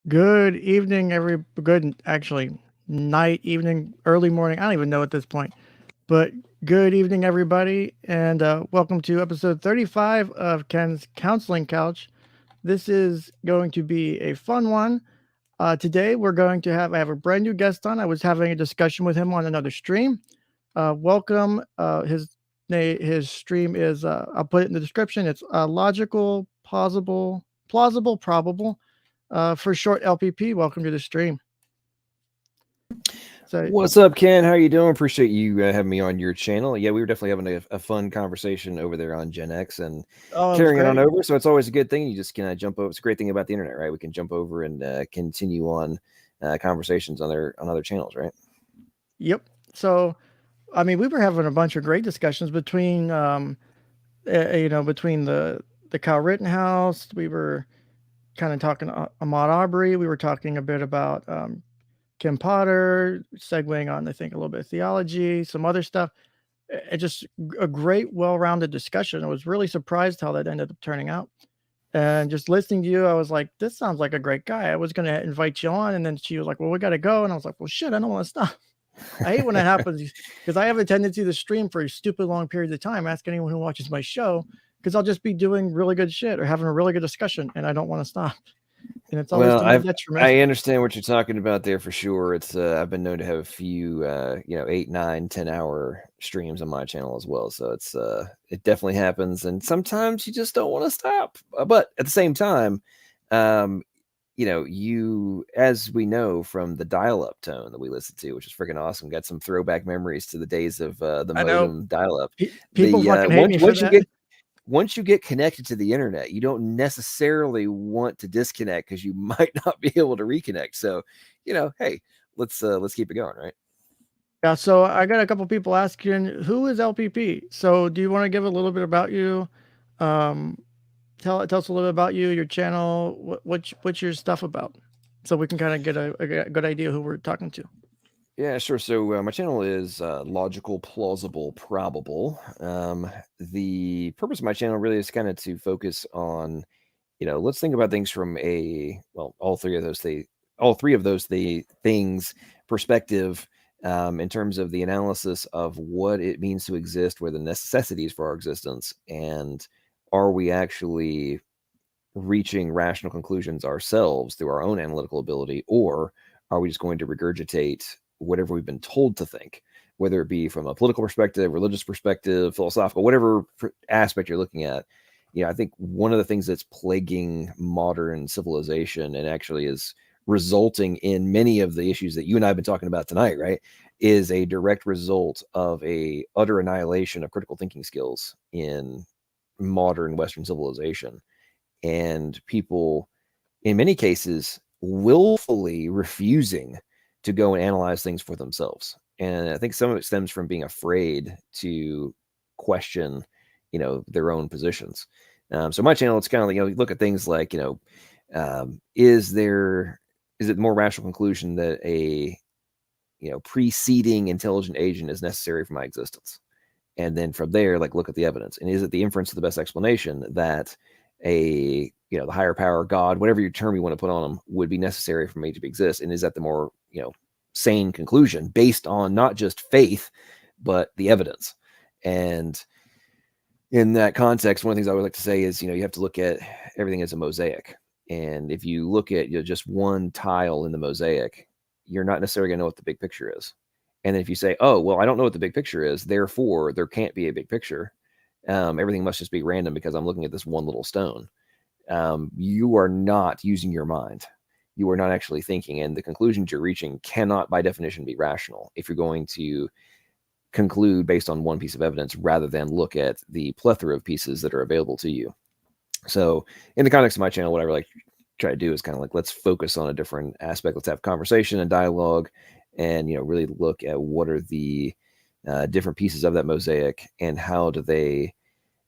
Good evening, actually, night, evening, early morning. I don't even know at this point, but good evening, everybody, and welcome to episode 35 of Ken's Counseling Couch. This is going to be a fun one. Today, I have a brand new guest on. I was having a discussion with him on another stream. Welcome. His stream is, I'll put it in the description. It's logical, plausible, probable. For short LPP, welcome to the stream. So, What's up, Ken? How you doing? Appreciate you having me on your channel. Yeah, we were definitely having a fun conversation over there on Gen X and oh, it was carrying it on great. over. So it's always a good thing. You just kind of jump over. It's a great thing about the internet, right? We can jump over and continue on conversations on other channels, right? Yep. So, I mean, we were having a bunch of great discussions between, between the Kyle Rittenhouse. We were kind of talking Ahmaud Arbery. We were talking a bit about Kim Potter, segueing on, I think, a little bit of theology, some other stuff. Just a great, well-rounded discussion. I was really surprised how that ended up turning out. And just listening to you, I was like, this sounds like a great guy. I was going to invite you on. And then she was like, well, we got to go. And I was like, well, shit, I don't want to stop. I hate when that happens because I have a tendency to stream for a stupid long period of time. Ask anyone who watches my show because I'll just be doing really good shit or having a really good discussion and I don't want to stop. And it's always Well, to my detriment. I understand what you're talking about there for sure. It's I've been known to have a few 8, 9, 10 hour streams on my channel as well. So it definitely happens, and sometimes you just don't want to stop. But at the same time, um, you, as we know from the dial-up tone that we listened to, which is freaking awesome, got some throwback memories to the days of the I know modem dial-up. people The fucking hate me for that. once you get connected to the internet, you don't necessarily want to disconnect because you might not be able to reconnect. So, hey, let's keep it going, right? Yeah, so I got a couple people asking, who is LPP? So do you want to give a little bit about you? Um, tell us a little bit about you, your channel, what's your stuff about, so we can kind of get a good idea who we're talking to. Yeah, sure. So my channel is logical, plausible, probable. The purpose of my channel really is kind of to focus on, let's think about things from all three of those things perspective, in terms of the analysis of what it means to exist, where the necessities for our existence, and are we actually reaching rational conclusions ourselves through our own analytical ability, or are we just going to regurgitate whatever we've been told to think, whether it be from a political perspective, religious perspective, philosophical, whatever aspect you're looking at. I think one of the things that's plaguing modern civilization and actually is resulting in many of the issues that you and I have been talking about tonight, right, is a direct result of a utter annihilation of critical thinking skills in modern Western civilization, and people, in many cases, willfully refusing to go and analyze things for themselves. And I think some of it stems from being afraid to question, their own positions. So my channel, it's kind of like, you look at things like, is it more rational conclusion that a, preceding intelligent agent is necessary for my existence? And then from there, like, look at the evidence. And is it the inference of the best explanation that the higher power, God, whatever your term you want to put on them, would be necessary for me to exist? And is that the more, sane conclusion based on not just faith, but the evidence? And in that context, one of the things I would like to say is, you have to look at everything as a mosaic. And if you look at just one tile in the mosaic, you're not necessarily going to know what the big picture is. And then if you say, oh, well, I don't know what the big picture is, therefore there can't be a big picture. Everything must just be random because I'm looking at this one little stone. You are not using your mind. You are not actually thinking. And the conclusions you're reaching cannot, by definition, be rational if you're going to conclude based on one piece of evidence rather than look at the plethora of pieces that are available to you. So, in the context of my channel, what I really try to do is kind of like, let's focus on a different aspect. Let's have conversation and dialogue, and really look at what are the different pieces of that mosaic, and how do they,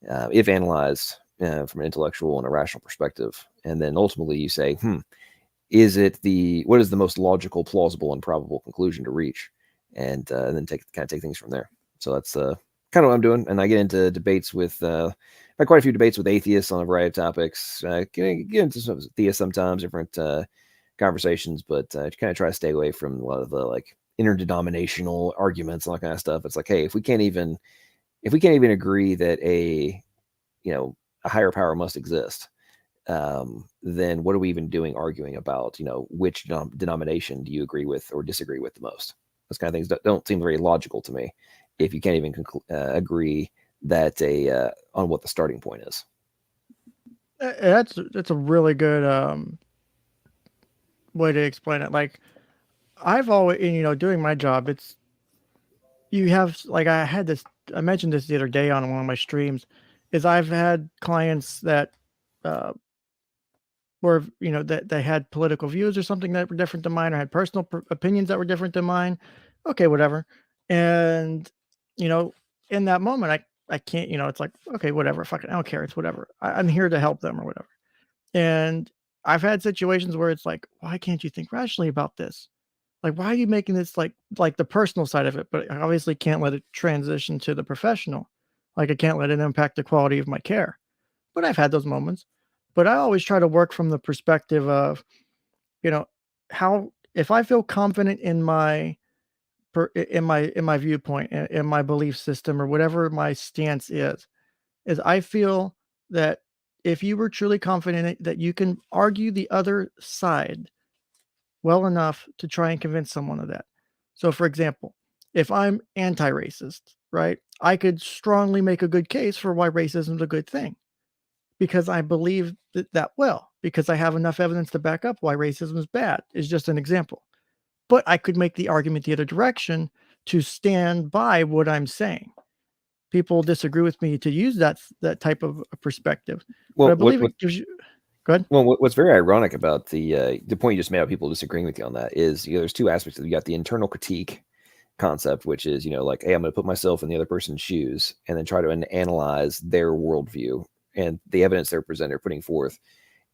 if analyzed from an intellectual and a rational perspective, and then ultimately you say, what is the most logical, plausible, and probable conclusion to reach, and then take things from there. So that's kind of what I'm doing, and I get into debates with. Had quite a few debates with atheists on a variety of topics. Get into some theists sometimes, different conversations, but kind of try to stay away from a lot of the like interdenominational arguments and all that kind of stuff. It's like, hey, if we can't even agree that a higher power must exist, then what are we even doing arguing about, which denomination do you agree with or disagree with the most? Those kind of things don't seem very logical to me if you can't even agree that on what the starting point is. That's a really good way to explain it. Like I've always, doing my job, it's you have like I mentioned this the other day on one of my streams, is I've had clients that uh, were that they had political views or something that were different than mine, or had personal opinions that were different than mine. Okay, whatever. And you know, in that moment, I can't. It's like okay, whatever. Fucking, I don't care. It's whatever. I'm here to help them or whatever. And I've had situations where it's like, why can't you think rationally about this? Like, why are you making this like the personal side of it? But I obviously can't let it transition to the professional. Like I can't let it impact the quality of my care. But I've had those moments. But I always try to work from the perspective of, you know, how if I feel confident in my viewpoint, in my belief system, or whatever my stance is I feel that if you were truly confident in it, that you can argue the other side well enough to try and convince someone of that. So, for example, if I'm anti-racist, right, I could strongly make a good case for why racism is a good thing because I believe that well, because I have enough evidence to back up why racism is bad, is just an example. But I could make the argument the other direction to stand by what I'm saying. People disagree with me to use that type of perspective, but I Well, believe it gives you. Go ahead. well, what's very ironic about the point you just made about people disagreeing with you on that is, there's two aspects. You got the internal critique concept, which is, like, hey, I'm going to put myself in the other person's shoes and then try to analyze their worldview and the evidence they're putting forth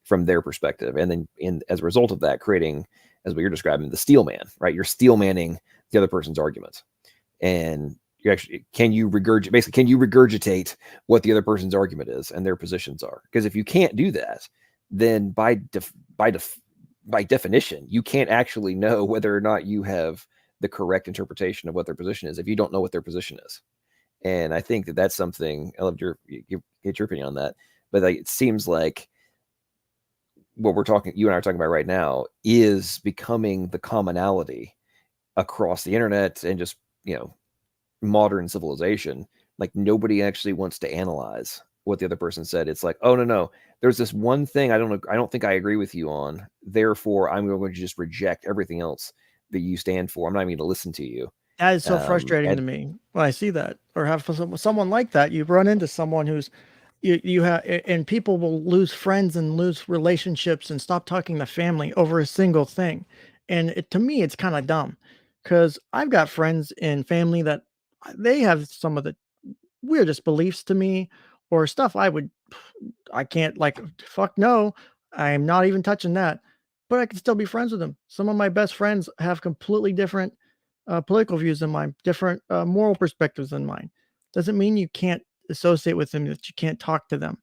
from their perspective, and then as a result of that, creating, as what you're describing, the steel man, right? You're steel manning the other person's arguments, and you actually can you regurgitate what the other person's argument is and their positions are? Because if you can't do that, then by definition, you can't actually know whether or not you have the correct interpretation of what their position is if you don't know what their position is. And I think that that's something. I love get your opinion on that. But like, it seems like what you and I are talking about right now is becoming the commonality across the internet and just, modern civilization. Like, nobody actually wants to analyze what the other person said. It's like, oh, no, there's this one thing I don't think I agree with you on, therefore I'm going to just reject everything else that you stand for. I'm not even going to listen to you. That is so frustrating And to me when I see that, or have someone like that. You run into someone who's you have, and people will lose friends and lose relationships and stop talking to family over a single thing. And to me, it's kind of dumb because I've got friends and family that they have some of the weirdest beliefs to me, or stuff I can't, like, fuck no, I'm not even touching that. But I can still be friends with them. Some of my best friends have completely different political views than mine, different moral perspectives than mine. Doesn't mean you can't associate with them, that you can't talk to them.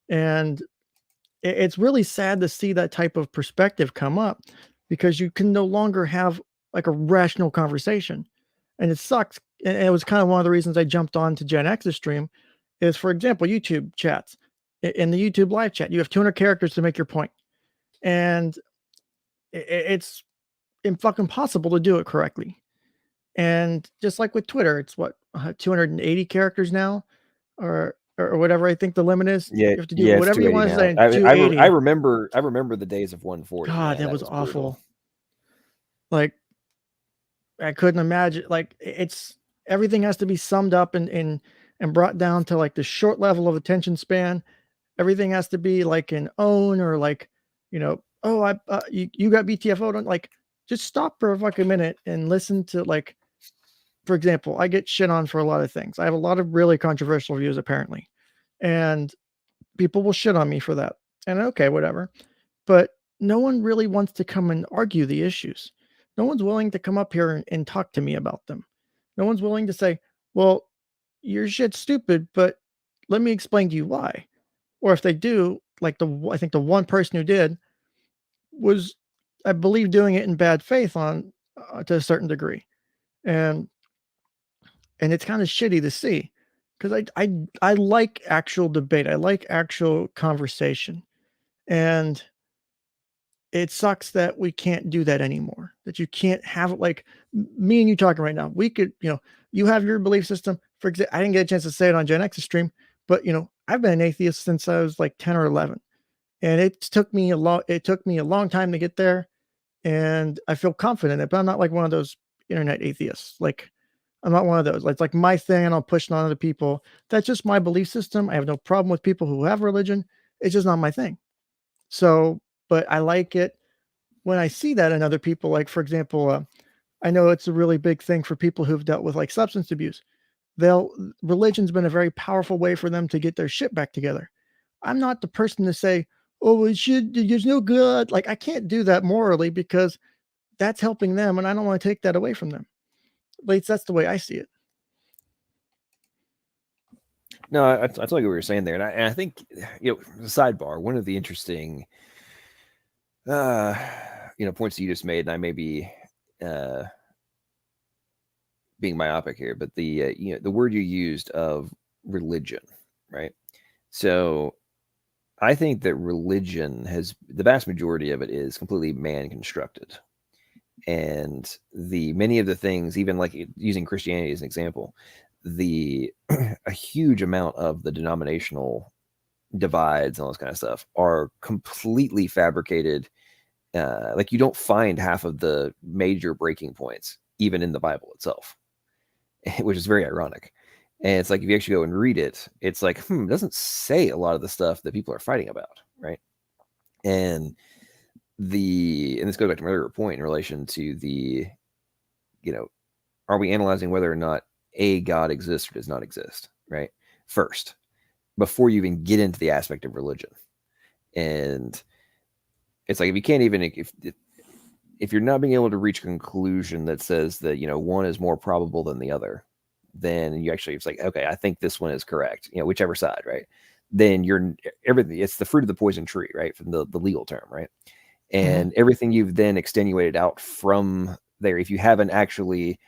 And it's really sad to see that type of perspective come up because you can no longer have like a rational conversation. And it sucks. And it was kind of one of the reasons I jumped on to Gen X's stream is, for example, YouTube chats. In the YouTube live chat, you have 200 characters to make your point. And it's fucking possible to do it correctly. And just like with Twitter, it's what, 280 characters now, or whatever I think the limit is. yeah, You have to do yeah, it's whatever you 280 want to say now. in 280. I remember the days of 140. God, Man, that that was was brutal. awful. Like I couldn't imagine. Like it's everything has to be summed up and brought down to like the short level of attention span. Everything has to be like an own, or like, oh, you got BTFO. Don't, like, just stop for a fucking minute and listen to, like, for example, I get shit on for a lot of things. I have a lot of really controversial views apparently, and people will shit on me for that. And okay, whatever. But no one really wants to come and argue the issues. No one's willing to come up here and talk to me about them. No one's willing to say, well, your shit's stupid, but let me explain to you why. Or if they do, like I think the one person who did was I believe doing it in bad faith on to a certain degree, and it's kind of shitty to see because I like actual debate. I like actual conversation, and it sucks that we can't do that anymore. That you can't have it like me and you talking right now. We could, you have your belief system. For example, I didn't get a chance to say it on Gen X's stream, but I've been an atheist since I was like 10 or 11, and it took me a long time to get there, and I feel confident in it. But I'm not like one of those internet atheists. Like I'm not one of those. It's like my thing, and I'll push it on other people. That's just my belief system. I have no problem with people who have religion. It's just not my thing. So, but I like it when I see that in other people. Like for example, I know it's a really big thing for people who've dealt with like substance abuse. They'll Religion's been a very powerful way for them to get their shit back together. I'm not the person to say, "Oh, it's no good." Like I can't do that morally because that's helping them, and I don't want to take that away from them. At least that's the way I see it. No, I totally get what you're saying there, and I think sidebar. One of the interesting, points you just made, and I may be being myopic here, but the word you used of religion, right? So I think that religion has the vast majority of it is completely man constructed, and the many of the things, even like using Christianity as an example, the a huge amount of the denominational divides and all this kind of stuff are completely fabricated. Like you don't find half of the major breaking points even in the Bible itself, which is very ironic. And it's like if you actually go and read it, it's like, it doesn't say a lot of the stuff that people are fighting about, right? And this goes back to my earlier point in relation to are we analyzing whether or not a God exists or does not exist, right? First, before you even get into the aspect of religion. And it's like if you can't even if you're not being able to reach a conclusion that says that one is more probable than the other, then you actually, it's like, okay, I think this one is correct, whichever side, right? Then you're everything, it's the fruit of the poison tree, right? From the legal term, right? And everything you've then extenuated out from there, if you haven't actually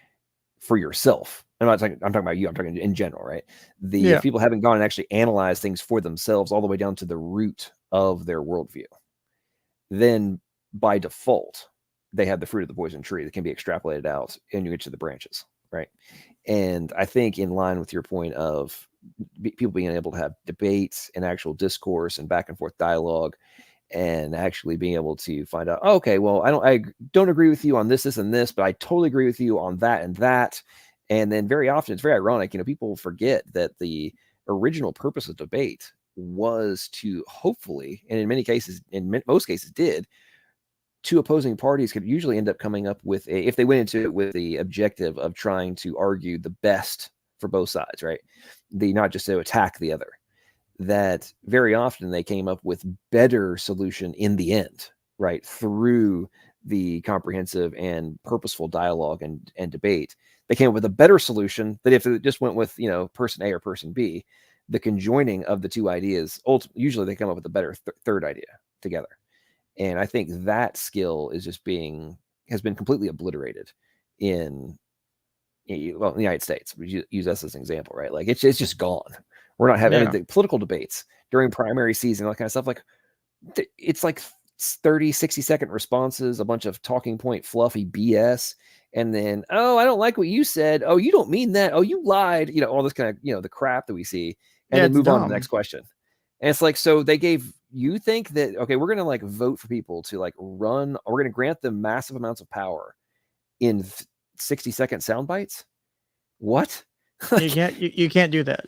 for yourself, I'm talking about you, I'm talking in general, right? If people haven't gone and actually analyzed things for themselves all the way down to the root of their worldview, then by default, they have the fruit of the poison tree that can be extrapolated out and you get to the branches, right? And I think in line with your point of people being able to have debates and actual discourse and back and forth dialogue, and actually being able to find out, oh, okay, well, I don't agree with you on this, and this, but I totally agree with you on that and that. And then very often, it's very ironic, people forget that the original purpose of debate was to hopefully, and in many cases, in most cases did, two opposing parties could usually end up coming up with if they went into it with the objective of trying to argue the best for both sides, right? Not just to attack the other. That very often they came up with better solution in the end, right? Through the comprehensive and purposeful dialogue and debate, they came up with a better solution that if it just went with, person A or person B, the conjoining of the two ideas, usually they come up with a better third idea together. And I think that skill is has been completely obliterated in the United States. We use us as an example, right? Like it's just gone. We're not having the political debates during primary season, all that kind of stuff. Like it's like 30, 60-second responses, a bunch of talking point fluffy BS. And then, oh, I don't like what you said. Oh, you don't mean that. Oh, you lied. All this kind of, the crap that we see, and then move on to the next question. And it's like, so you think that, okay, we're going to like vote for people to like run, or we're going to grant them massive amounts of power in 60-second sound bites. What? You can't do that.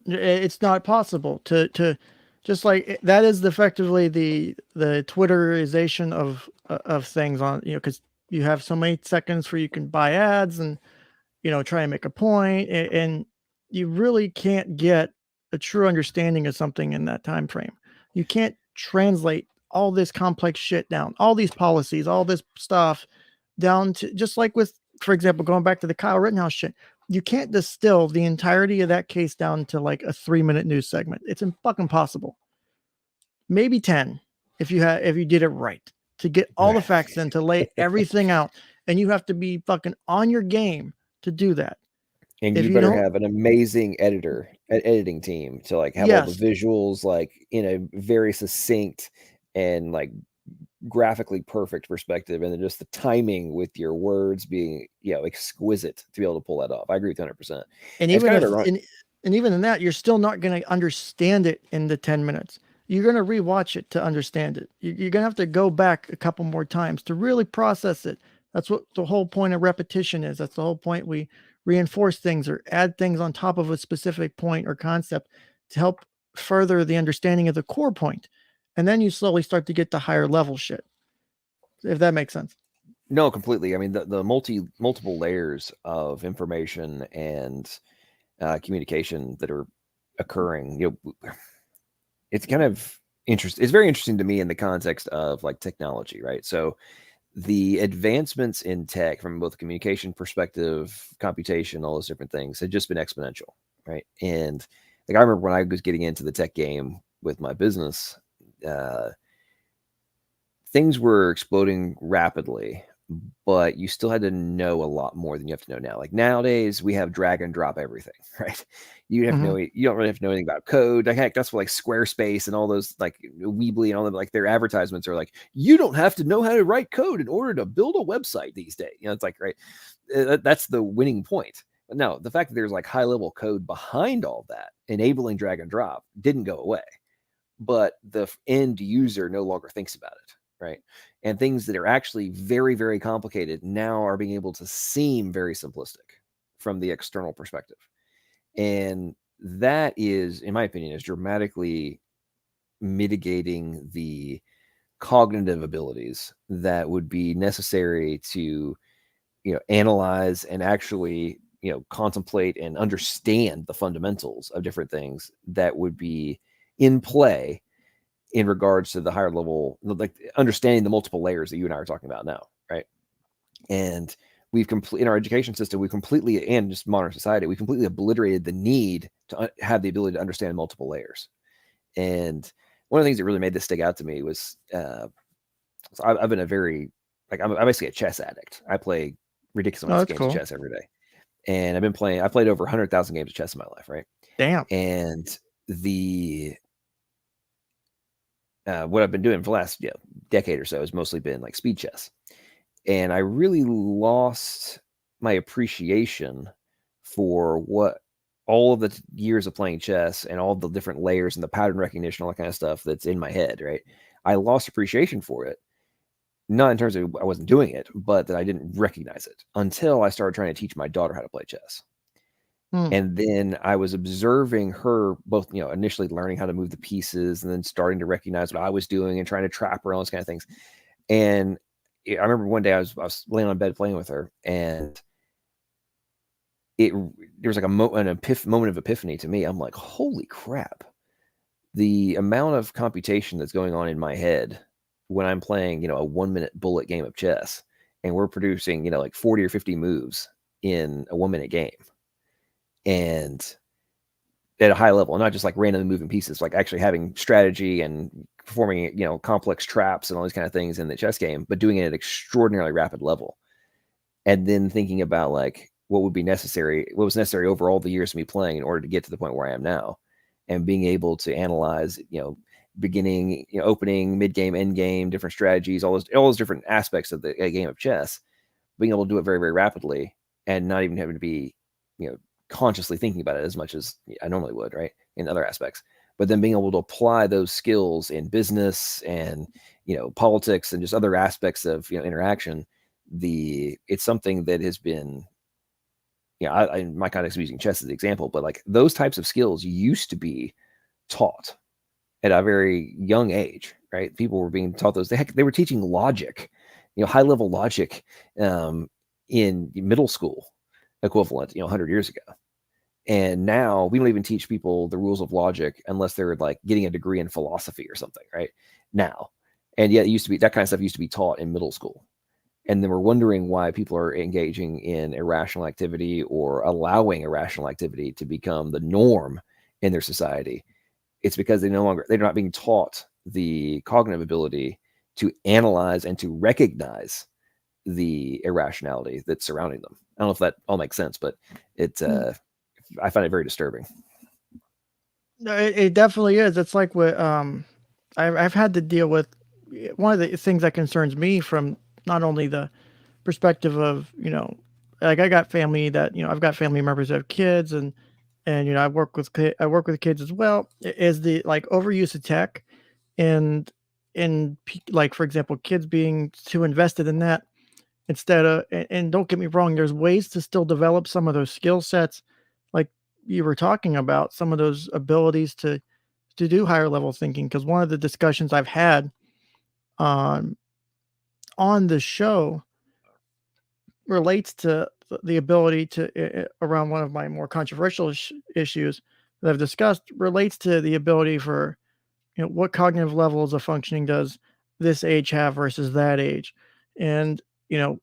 It's not possible to just like that is effectively the Twitterization of things on, because you have so many seconds where you can buy ads and try and make a point, and you really can't get a true understanding of something in that time frame. You can't translate all this complex shit down, all these policies, all this stuff down to just like with, for example, going back to the Kyle Rittenhouse shit. You can't distill the entirety of that case down to like a 3-minute news segment. It's fucking impossible. Maybe 10 if you did it right. to get all the facts in, to lay everything out, and you have to be fucking on your game to do that. And If you you better don't, have an amazing editing team to like have all the yes, visuals like in a very succinct and like graphically perfect perspective, and then just the timing with your words being exquisite to be able to pull that off. I agree with 100%. and It's even kind of if ironic. and even in that, you're still not going to understand it in the 10 minutes. You're going to rewatch it to understand it. You're going to have to go back a couple more times to really process it. That's what the whole point of repetition is. That's the whole point. We reinforce things or add things on top of a specific point or concept to help further the understanding of the core point. And then you slowly start to get to higher level shit, if that makes sense. No, completely. I mean, the multiple layers of information and communication that are occurring, it's kind of interesting. It's very interesting to me in the context of like technology, right? So the advancements in tech from both a communication perspective, computation, all those different things have just been exponential, right? And like I remember when I was getting into the tech game with my business, uh, things were exploding rapidly, but you still had to know a lot more than you have to know now. Like nowadays, we have drag and drop everything, right? You have Mm-hmm. no, you don't really have to know anything about code. Like heck, that's what like Squarespace and all those like Weebly and all them, like their advertisements are like, you don't have to know how to write code in order to build a website these days. It's like right, that's the winning point. But no, the fact that there's like high level code behind all that, enabling drag and drop, didn't go away, but the end user no longer thinks about it, right? And things that are actually very, very complicated now are being able to seem very simplistic from the external perspective. And that is, in my opinion, is dramatically mitigating the cognitive abilities that would be necessary to, analyze and actually, contemplate and understand the fundamentals of different things that would be in play in regards to the higher level, like understanding the multiple layers that you and I are talking about now, right? And we've in our education system, we completely, and just modern society, we completely obliterated the need to have the ability to understand multiple layers. And one of the things that really made this stick out to me was, so I've been a very, like, I'm basically a chess addict. I play ridiculous Oh, amounts of that's games of cool. chess every day. And I played over 100,000 games of chess in my life, right? Damn. And the what I've been doing for the last decade or so has mostly been like speed chess. And I really lost my appreciation for what all of the years of playing chess and all the different layers and the pattern recognition, all that kind of stuff that's in my head, right? I lost appreciation for it, not in terms of I wasn't doing it, but that I didn't recognize it until I started trying to teach my daughter how to play chess. Hmm. And then I was observing her both, initially learning how to move the pieces and then starting to recognize what I was doing and trying to trap her, all those kind of things. And I remember one day I was laying on bed playing with her, and there was like moment of epiphany to me. I'm like, holy crap! The amount of computation that's going on in my head when I'm playing, a 1 minute bullet game of chess, and we're producing, like 40 or 50 moves in a 1 minute game, and at a high level, not just like randomly moving pieces, like actually having strategy and performing, complex traps and all these kind of things in the chess game, but doing it at an extraordinarily rapid level. And then thinking about like what was necessary over all the years of me playing in order to get to the point where I am now, and being able to analyze, beginning, opening, mid game, end game, different strategies, all those different aspects of the game of chess, being able to do it very, very rapidly and not even having to be, consciously thinking about it as much as I normally would, right? In other aspects. But then being able to apply those skills in business and, politics and just other aspects of, interaction, it's something that has been, I in my context of using chess as an example, but like those types of skills used to be taught at a very young age, right? People were being taught those. They were teaching logic, high level logic, in middle school equivalent, 100 years ago. And now we don't even teach people the rules of logic unless they're like getting a degree in philosophy or something, right? Now. And yet it used to be that kind of stuff used to be taught in middle school. And then we're wondering why people are engaging in irrational activity or allowing irrational activity to become the norm in their society. It's because they're not being taught the cognitive ability to analyze and to recognize the irrationality that's surrounding them. I don't know if that all makes sense, but it I find it very disturbing. No, it definitely is. It's like what I've had to deal with. One of the things that concerns me from not only the perspective of, like I got family that, I've got family members that have kids, and I work with kids as well. Is the like overuse of tech, and like for example, kids being too invested in that instead of, and don't get me wrong, there's ways to still develop some of those skill sets, like you were talking about, some of those abilities to do higher level thinking. Because one of the discussions I've had on the show relates to the ability to around one of my more controversial issues that I've discussed, relates to the ability for, what cognitive levels of functioning does this age have versus that age, and you know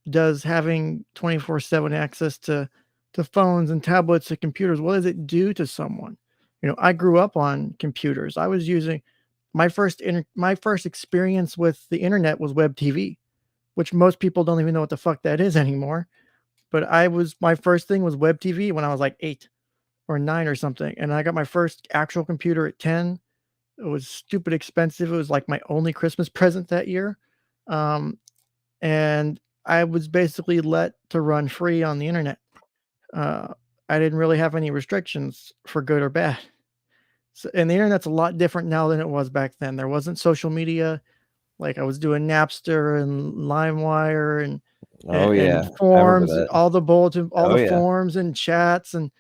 does having 24/7 access to phones and tablets and computers, what does it do to someone? I grew up on computers. I was using my first experience with the internet was web TV, which most people don't even know what the fuck that is anymore. But my first thing was web TV when I was like 8 or 9 or something, and I got my first actual computer at 10. It was stupid expensive. It was like my only Christmas present that year. Um, and I was basically let to run free on the internet. Uh, I didn't really have any restrictions for good or bad. So, and the internet's a lot different now than it was back then. There wasn't social media. Like I was doing Napster and LimeWire Oh and yeah, I remember forums, that. all Oh the yeah. forums and chats and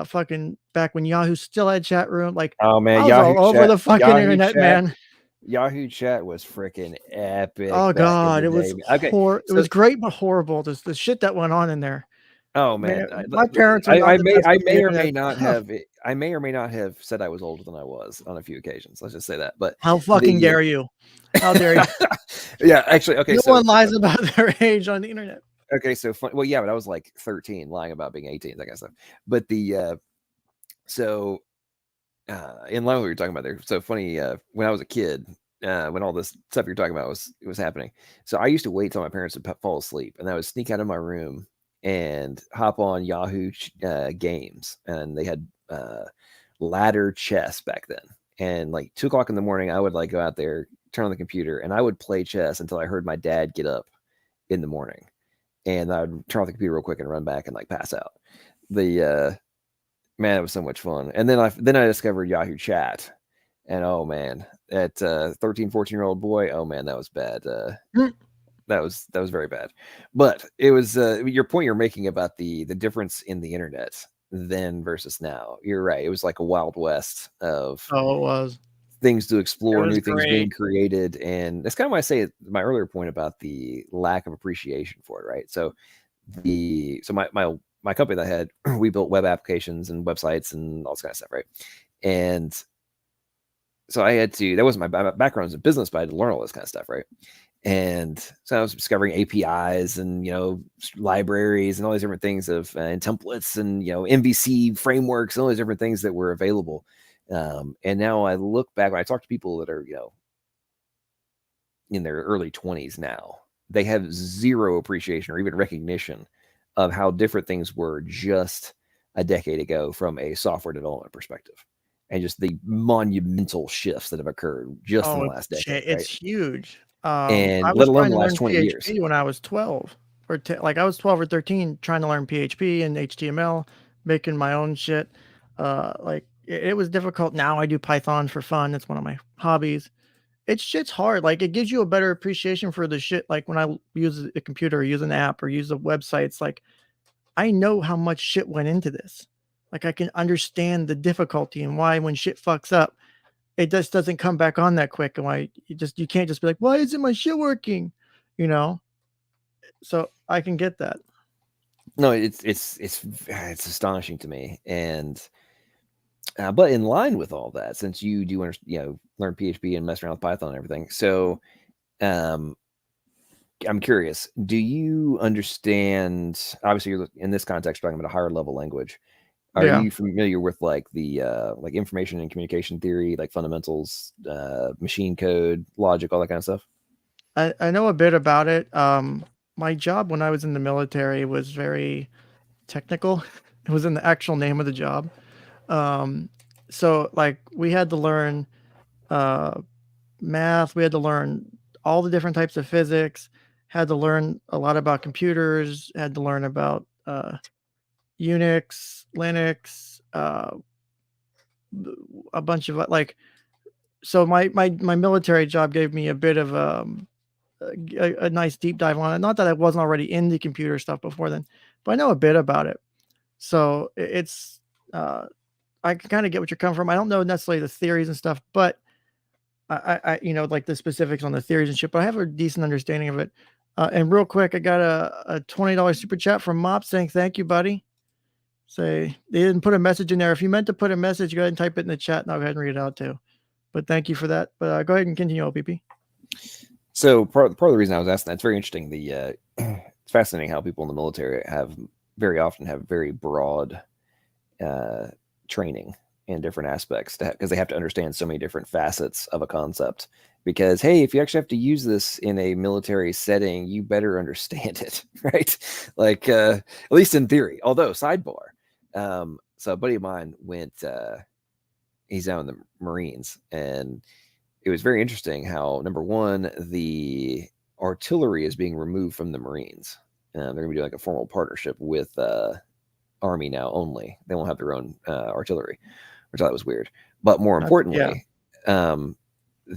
fucking back when Yahoo still had chat room. Like Oh man, I was Yahoo all over Chat, the fucking internet, man. Yahoo Chat was freaking epic Oh back in god, the it day. was Man. Okay, it so was great but horrible. The shit that went on in there. oh man, Man, my parents are not the best with the internet. I may or may not have said I was older than I was on a few occasions. Let's just say that. But How fucking the dare you? How dare you? yeah, actually, okay, No one lies about their age on the internet. so fun. Well, yeah, but I was like 13, lying about being 18, that kind of stuff. But so in line with what you're talking about there. So funny. When I was a kid, when all this stuff you're talking about was happening, so I used to wait till my parents would fall asleep, and I would sneak out of my room and hop on Yahoo games, and they had ladder chess back then. And like 2 o'clock in the morning, I would like go out there, turn on the computer, and I would play chess until I heard my dad get up in the morning, and I would turn off the computer real quick and run back and like pass out. The Man, it was so much fun. And then I discovered Yahoo Chat. And oh man, that 13, 14-year-old boy, oh man, that was bad. Mm. That was very bad. But it was your point you're making about the difference in the internet then versus now. You're right. It was like a wild west of Oh, it was. things to It explore, was new things being great. created, and that's kind of why I say my earlier point about the lack of appreciation for it, right? So my company that I had, we built web applications and websites and all this kind of stuff, right? And so I had to, that wasn't my background as a business, but I had to learn all this kind of stuff, right? And so I was discovering APIs and, libraries and all these different things and templates and, MVC frameworks and all these different things that were available. And now I look back when I talk to people that are, in their early 20s now, they have zero appreciation or even recognition of how different things were just a decade ago from a software development perspective, and just the monumental shifts that have occurred just in Oh, the last decade, it's right? huge. And I let was alone trying the to last learn 20 years. PHP when I was 12 or like I was 12 or 13 trying to learn PHP and HTML, making my own shit. Like it was difficult. Now I do Python for fun. It's one of my hobbies. Shit's hard. Like it gives you a better appreciation for the shit. Like when I use a computer or use an app or use a website, it's like I know how much shit went into this. Like I can understand the difficulty and why when shit fucks up, it just doesn't come back on that quick. And why you can't just be like, why isn't my shit working? You know? So I can get that. No, it's astonishing to me. And but in line with all that, since you do learn PHP and mess around with Python and everything, so um, I'm curious, do you understand? Obviously, you're in this context talking about a higher level language. Are Yeah. you familiar with like the like information and communication theory, like fundamentals, machine code, logic, all that kind of stuff? I know a bit about it. My job when I was in the military was very technical. It was in the actual name of the job. Um, so like we had to learn uh, math. We had to learn all the different types of physics. Had to learn a lot about computers. Had to learn about Unix, Linux, a bunch of like. So my military job gave me a bit of a nice deep dive on it. Not that I wasn't already into computer stuff before then, but I know a bit about it. So it's uh, I can kind of get what you're coming from. I don't know necessarily the theories and stuff, but you know, like the specifics on the theories and shit. But I have a decent understanding of it. And real quick, I got a $20 super chat from Mop saying thank you, buddy. Say they didn't put a message in there. If you meant to put a message, go ahead and type it in the chat, and I'll go ahead and read it out too. But thank you for that. But go ahead and continue, OPP. So part of the reason I was asking that, it's very interesting. The it's fascinating how people in the military have very often have very broad uh, training in different aspects because they have to understand so many different facets of a concept. Because hey, if you actually have to use this in a military setting, you better understand it, right? Like at least in theory. Although sidebar, so a buddy of mine went. He's now in the Marines, and it was very interesting how number one, the artillery is being removed from the Marines. They're going to be doing like a formal partnership with Army now only. They won't have their own artillery, which I thought was weird. But more Yeah. importantly,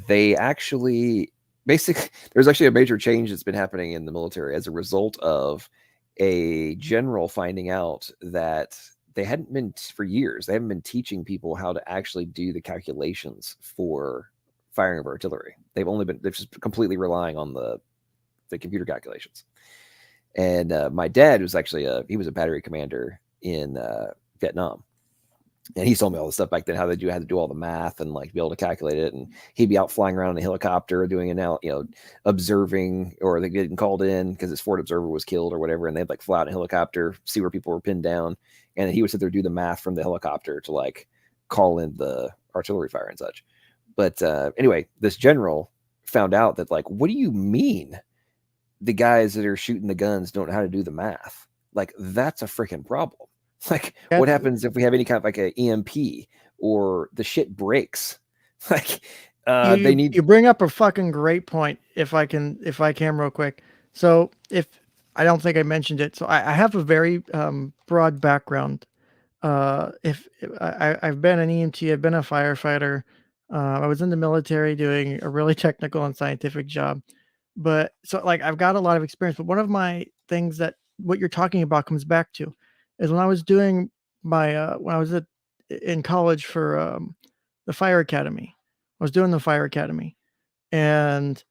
they actually basically there's actually a major change that's been happening in the military as a result of a general finding out that they hadn't been for years. They haven't been teaching people how to actually do the calculations for firing of artillery. They're just completely relying on the computer calculations. And my dad was actually he was a battery commander in Vietnam, and he told me all the stuff back then, how they had to do all the math and like be able to calculate it. And he'd be out flying around in a helicopter doing observing, or they getting called in because his Ford Observer was killed or whatever, and they'd like fly out in a helicopter, see where people were pinned down, and he would sit there do the math from the helicopter to like call in the artillery fire and such. But anyway, this general found out that like, what do you mean the guys that are shooting the guns don't know how to do the math? Like that's a freaking problem. Like, what That's happens if we have any kind of like a EMP or the shit breaks? Like, they need. you bring up a fucking great point. If I can real quick. So if I don't think I mentioned it, so I have a very broad background. If I've been an EMT, I've been a firefighter. I was in the military doing a really technical and scientific job. But so like I've got a lot of experience. But one of my things that what you're talking about comes back to is when I was doing my when I was in college for the fire academy. I was doing the fire academy, and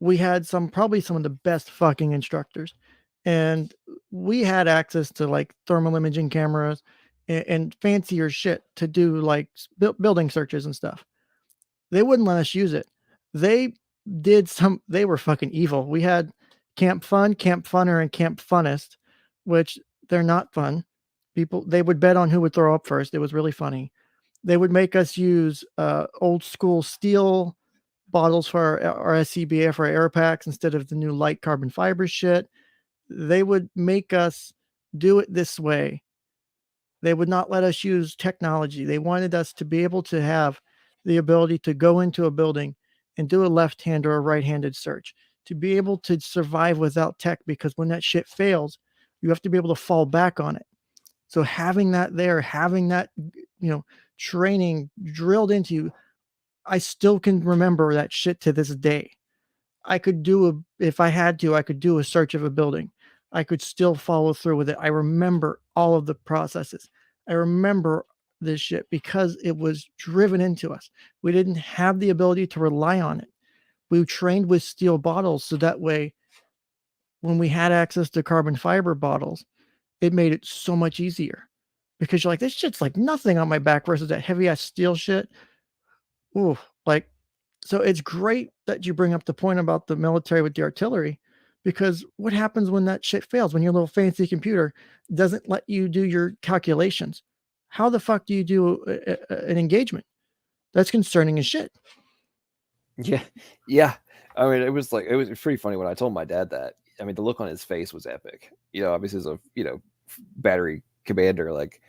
we had probably some of the best fucking instructors, and we had access to like thermal imaging cameras and fancier shit to do like building searches and stuff. They wouldn't let us use it. They they were fucking evil. We had Camp Fun, Camp Funner, and Camp Funnest, which they're not fun. They would bet on who would throw up first. It was really funny. They would make us use old school steel bottles for our SCBA for our air packs instead of the new light carbon fiber shit. They would make us do it this way. They would not let us use technology. They wanted us to be able to have the ability to go into a building and do a left hand or a right handed search, to be able to survive without tech, because when that shit fails, you have to be able to fall back on it. So having that there, having that, training drilled into you, I still can remember that shit to this day. If I had to, I could do a search of a building. I could still follow through with it. I remember all of the processes. I remember this shit because it was driven into us. We didn't have the ability to rely on it. We trained with steel bottles, so that way, when we had access to carbon fiber bottles, it made it so much easier, because you're like, this shit's like nothing on my back versus that heavy ass steel shit. Ooh, like, so it's great that you bring up the point about the military with the artillery, because what happens when that shit fails? When your little fancy computer doesn't let you do your calculations? how the fuck do you do an engagement? That's concerning as shit. Yeah, yeah. I mean, it was pretty funny when I told my dad that. I mean, the look on his face was epic. Obviously as a battery commander, like,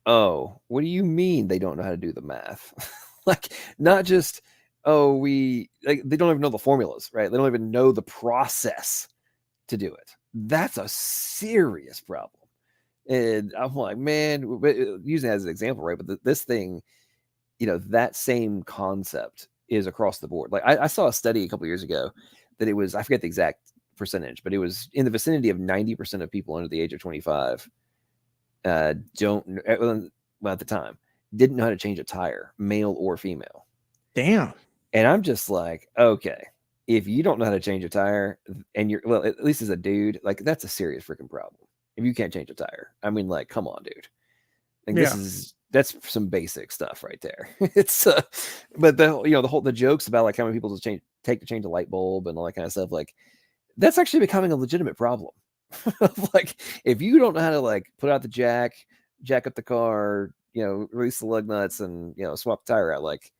oh, what do you mean they don't know how to do the math? Like, not just, oh, they don't even know the formulas, right? They don't even know the process to do it. That's a serious problem. And I'm like, man, using it as an example, right? But this thing, that same concept is across the board. Like, I saw a study a couple years ago that it was, I forget the exact percentage, but it was in the vicinity of 90% of people under the age of 25 don't, well, at the time, didn't know how to change a tire, male or female. Damn. And I'm just like, okay, if you don't know how to change a tire and well, at least as a dude, like, that's a serious freaking problem. If you can't change a tire, I mean, like, come on, dude. Like, Yeah. that's some basic stuff right there. It's but the jokes about like how many people take to change a light bulb and all that kind of stuff, like, that's actually becoming a legitimate problem. Like, if you don't know how to like put out the jack up the car, release the lug nuts and swap the tire out, like,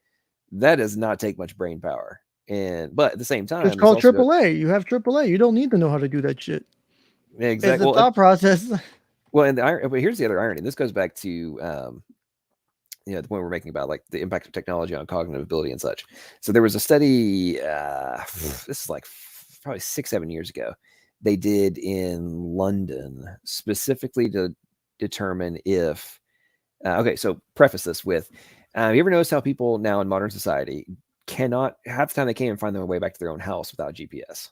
that does not take much brain power. But at the same It's time, it's called also AAA. You have AAA. You don't need to know how to do that shit. It's exact the well, thought process. well, and but here's the other irony. This goes back to the point we're making about like the impact of technology on cognitive ability and such. So there was a study, this is like probably 6-7 years ago, they did in London specifically to determine if okay, so preface this with, you ever notice how people now in modern society cannot, half the time they can't even find their way back to their own house without GPS,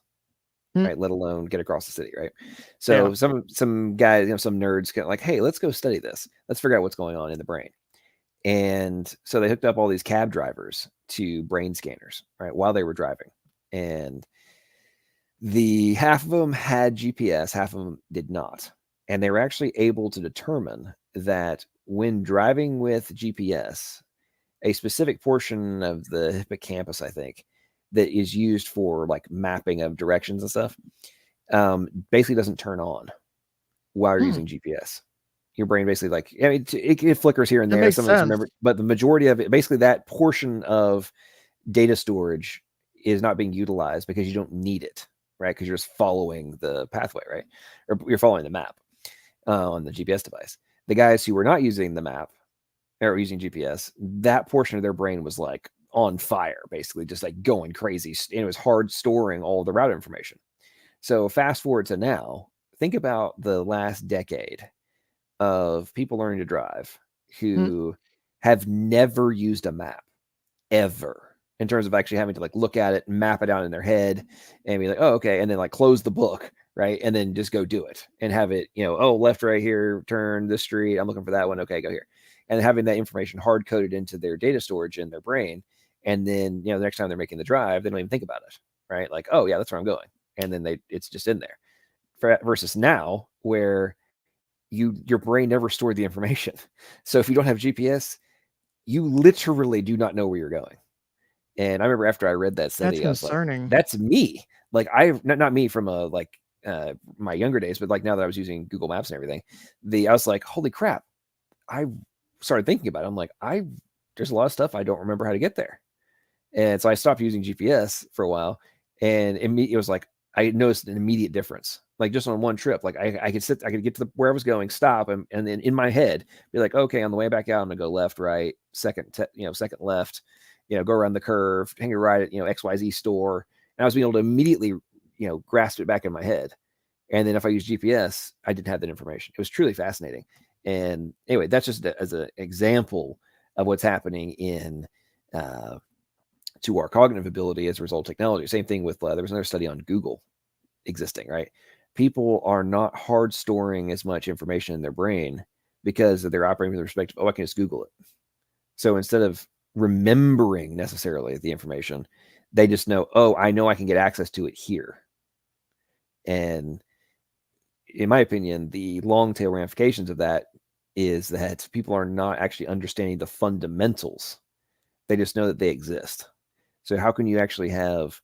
Hmm. right? Let alone get across the city, right? Yeah. So some guys, some nerds get like, hey, let's go study this. Let's figure out what's going on in the brain. And so they hooked up all these cab drivers to brain scanners, right, while they were driving. And the half of them had GPS, half of them did not. And they were actually able to determine that when driving with GPS, a specific portion of the hippocampus, I think, that is used for like mapping of directions and stuff, basically doesn't turn on while you're Hmm. using GPS. Your brain basically, like, I mean, it flickers here and That there. makes Some of it's sense. remembered, but the majority of it, basically, that portion of data storage is not being utilized because you don't need it, right? Because you're just following the pathway, right? Or you're following the map on the GPS device. The guys who were not using the map or using GPS, that portion of their brain was like on fire, basically, just like going crazy. And it was hard storing all the route information. So fast forward to now, think about the last decade of people learning to drive Hmm. who have never used a map ever, in terms of actually having to like look at it and map it out in their head and be like, oh, okay, and then like close the book, right, and then just go do it and have it, oh, left, right here, turn this street, I'm looking for that one, okay, go here, and having that information hard coded into their data storage in their brain. And then the next time they're making the drive, they don't even think about it, right? Like, oh yeah, that's where I'm going, and then it's just in there. Versus now, where your brain never stored the information. So if you don't have GPS, you literally do not know where you're going. And I remember after I read that That's study, I was like, concerning. that's me. Like, I not me from a like my younger days, but like now that I was using Google Maps and everything, I was like, holy crap. I started thinking about it. I'm like, there's a lot of stuff I don't remember how to get there. And so I stopped using GPS for a while, and it was like I noticed an immediate difference. Like, just on one trip, like I could get to where I was going, stop, and then in my head be like, okay, on the way back out, I'm gonna go left, right, second left, go around the curve, hang a right at XYZ store, and I was being able to immediately grasp it back in my head. And then if I use GPS, I didn't have that information. It was truly fascinating. And anyway, that's just as an example of what's happening in uh, to our cognitive ability as a result of technology. Same thing with there was another study on Google existing, right? People are not hard storing as much information in their brain because they're operating with the perspective, oh, I can just Google it. So instead of remembering necessarily the information, they just know, oh, I know I can get access to it here. And in my opinion, the long tail ramifications of that is that people are not actually understanding the fundamentals. They just know that they exist. So how can you actually have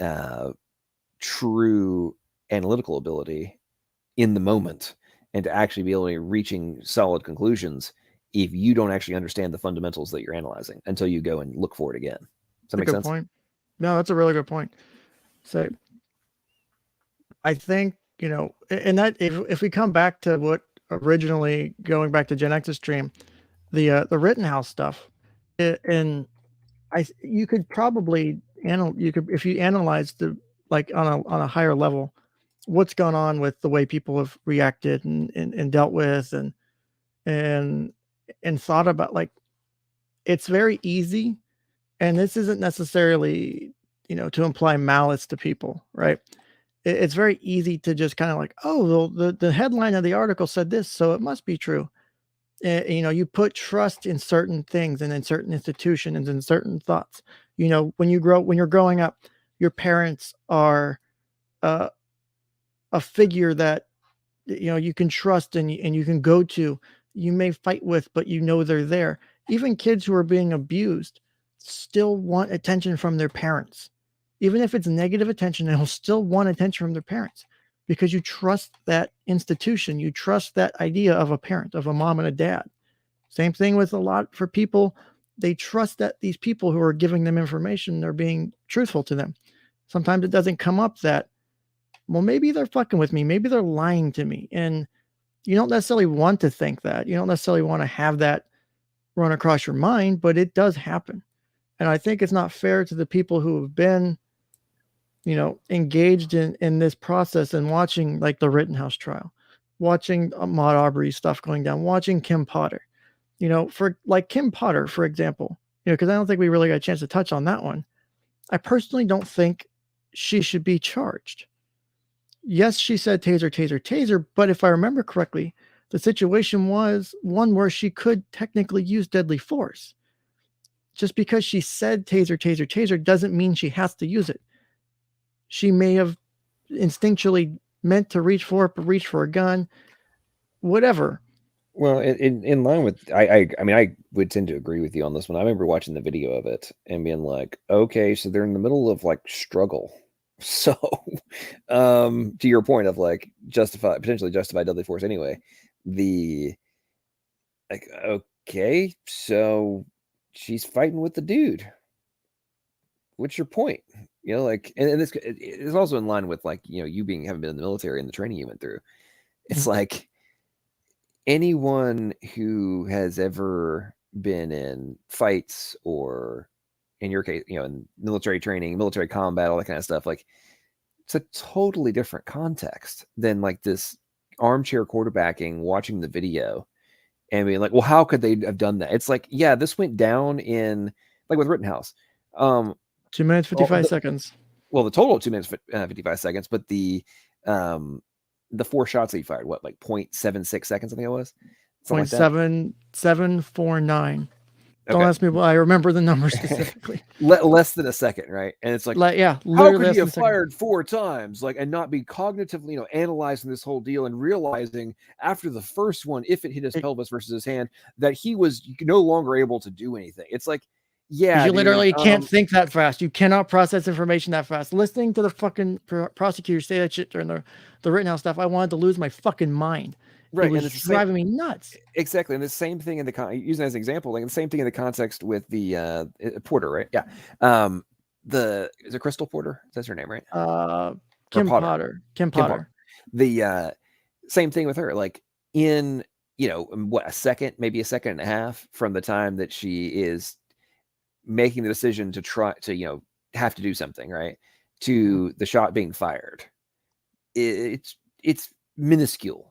uh, true analytical ability in the moment and to actually be able to reaching solid conclusions if you don't actually understand the fundamentals that you're analyzing until you go and look for it again. Does that That's a make good sense? point. No, that's a really good point. So I think, and that if we come back to what originally going back to Gen X's stream, the Rittenhouse stuff, and you could probably you could, if you analyze the, like, on a higher level, what's gone on with the way people have reacted and dealt with and and thought about, like, it's very easy, and this isn't necessarily, to imply malice to people, right? It's very easy to just kind of like, oh, well, the headline of the article said this, so it must be true. You put trust in certain things and in certain institutions and in certain thoughts. When you're growing up, your parents are uh, a figure that you can trust and you can go to. You may fight with, but they're there. Even kids who are being abused still want attention from their parents. Even if it's negative attention, they'll still want attention from their parents because you trust that institution. You trust that idea of a parent, of a mom and a dad. Same thing with a lot for people. They trust that these people who are giving them information are being truthful to them. Sometimes it doesn't come up that, well, maybe they're fucking with me. Maybe they're lying to me. And you don't necessarily want to think that. You don't necessarily want to have that run across your mind, but it does happen. And I think it's not fair to the people who have been, engaged in this process and watching, like, the Rittenhouse trial, watching Ahmaud Arbery's stuff going down, watching Kim Potter, for like Kim Potter, for example, because I don't think we really got a chance to touch on that one. I personally don't think she should be charged. Yes, she said taser, taser, taser, but if I remember correctly, the situation was one where she could technically use deadly force. Just because she said taser, taser, taser doesn't mean she has to use it. She may have instinctually meant to reach for a gun, whatever. Well, in line with, I mean, I would tend to agree with you on this one. I remember watching the video of it and being like, okay, so they're in the middle of like struggle. So, to your point of like potentially justify deadly force anyway, the like, okay, so she's fighting with the dude. What's your point? Like, and this is also in line with like, you having been in the military and the training you went through. It's like anyone who has ever been in fights or, in your case, in military training, military combat, all that kind of stuff, like, it's a totally different context than like this armchair quarterbacking, watching the video and being like, well, how could they have done that? It's like, yeah, this went down in, like, with Rittenhouse. 2 minutes, 55 seconds. Well, the total 2 minutes, 55 seconds, but the 4 shots that he fired, what, like 0.76 seconds, I think it was? Something like that. 0.7749. Don't ask me why I remember the number specifically. Less than a second, right? And it's like, yeah, how could he have fired 4 times, like, and not be cognitively, analyzing this whole deal and realizing after the first one, if it hit his pelvis versus his hand, that he was no longer able to do anything. It's like, yeah, you literally can't think that fast. You cannot process information that fast. Listening to the fucking prosecutor say that shit during the Rittenhouse stuff, I wanted to lose my fucking mind. Right, it was driving me nuts. Exactly, and the same thing in the using as an example, like the same thing in the context with the Porter, right? Yeah, is it Crystal Porter? That's her name, right? Kim Potter. Kim Potter. The same thing with her. Like, in what, a second, maybe a second and a half from the time that she is making the decision to try to have to do something, right, to the shot being fired, it's minuscule.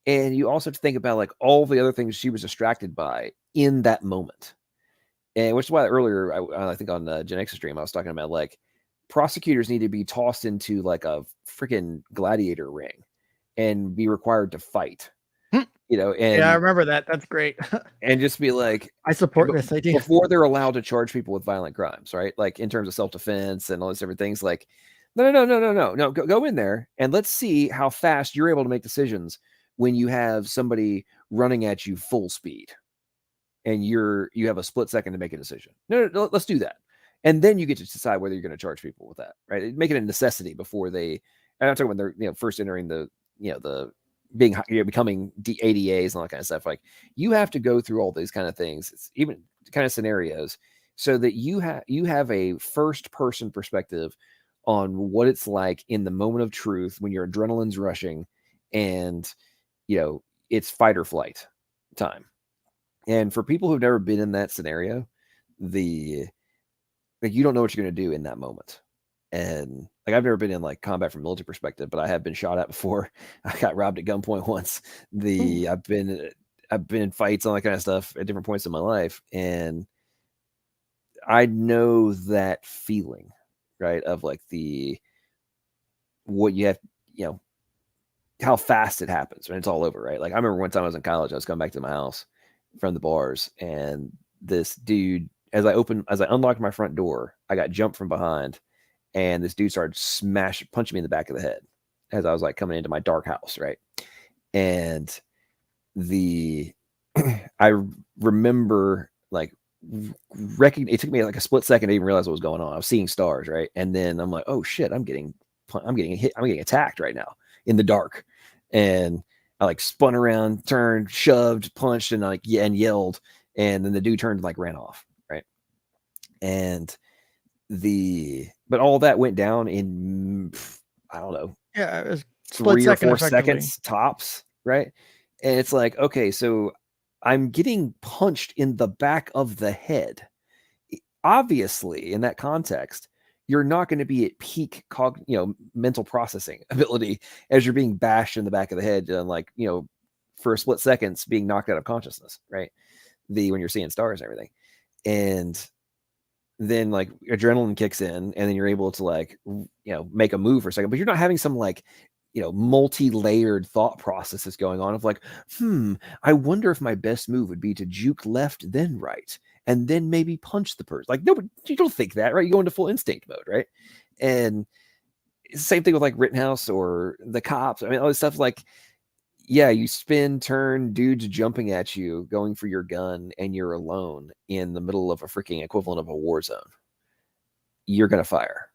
And you also have to think about like all the other things she was distracted by in that moment. And which is why earlier, I think on the Gen X stream, I was talking about like prosecutors need to be tossed into like a freaking gladiator ring and be required to fight, and yeah, I remember that. That's great. And just be like, I support this idea. Before they're allowed to charge people with violent crimes, right? Like in terms of self-defense and all these different things, like, no, go in there and let's see how fast you're able to make decisions when you have somebody running at you full speed and you have a split second to make a decision. No, let's do that. And then you get to decide whether you're going to charge people with that, right? Make it a necessity before they, and I'm talking when they're, first entering the becoming ADAs and all that kind of stuff. Like you have to go through all these kind of things, it's even kind of scenarios, so that you have a first person perspective on what it's like in the moment of truth when your adrenaline's rushing, and it's fight or flight time. And for people who've never been in that scenario, the like you don't know what you're going to do in that moment. And like I've never been in like combat from a military perspective, but I have been shot at before. I got robbed at gunpoint once. Ooh. I've been in fights, all that kind of stuff at different points in my life, and I know that feeling, right? Of like what you have, you know, how fast it happens when it's all over, right? Like I remember one time I was in college, I was coming back to my house from the bars, and this dude, as I unlocked my front door, I got jumped from behind, and this dude started punching me in the back of the head as I was like coming into my dark house, right? And the I remember like it took me like a split second to even realize what was going on. I was seeing stars, right? And then I'm like, oh shit, I'm getting hit, I'm getting attacked right now in the dark. And I like spun around, turned, shoved, punched, and and yelled. And then the dude turned and like ran off, right? And but all that went down in, I don't know, Yeah, it was split 3 or 4 second effectively. seconds tops, right? And it's like, okay, so I'm getting punched in the back of the head. Obviously, in that context, you're not going to be at peak mental processing ability as you're being bashed in the back of the head, and like, for a split seconds being knocked out of consciousness, right? When you're seeing stars and everything. And then like adrenaline kicks in, and then you're able to like make a move for a second, but you're not having some like multi-layered thought process that's going on of like, I wonder if my best move would be to juke left then right and then maybe punch the person. Like, no, but you don't think that, right? You go into full instinct mode, right? And same thing with like Rittenhouse or the cops. I mean, all this stuff, like, yeah, you spin, turn, dudes jumping at you, going for your gun, and you're alone in the middle of a freaking equivalent of a war zone. You're going to fire.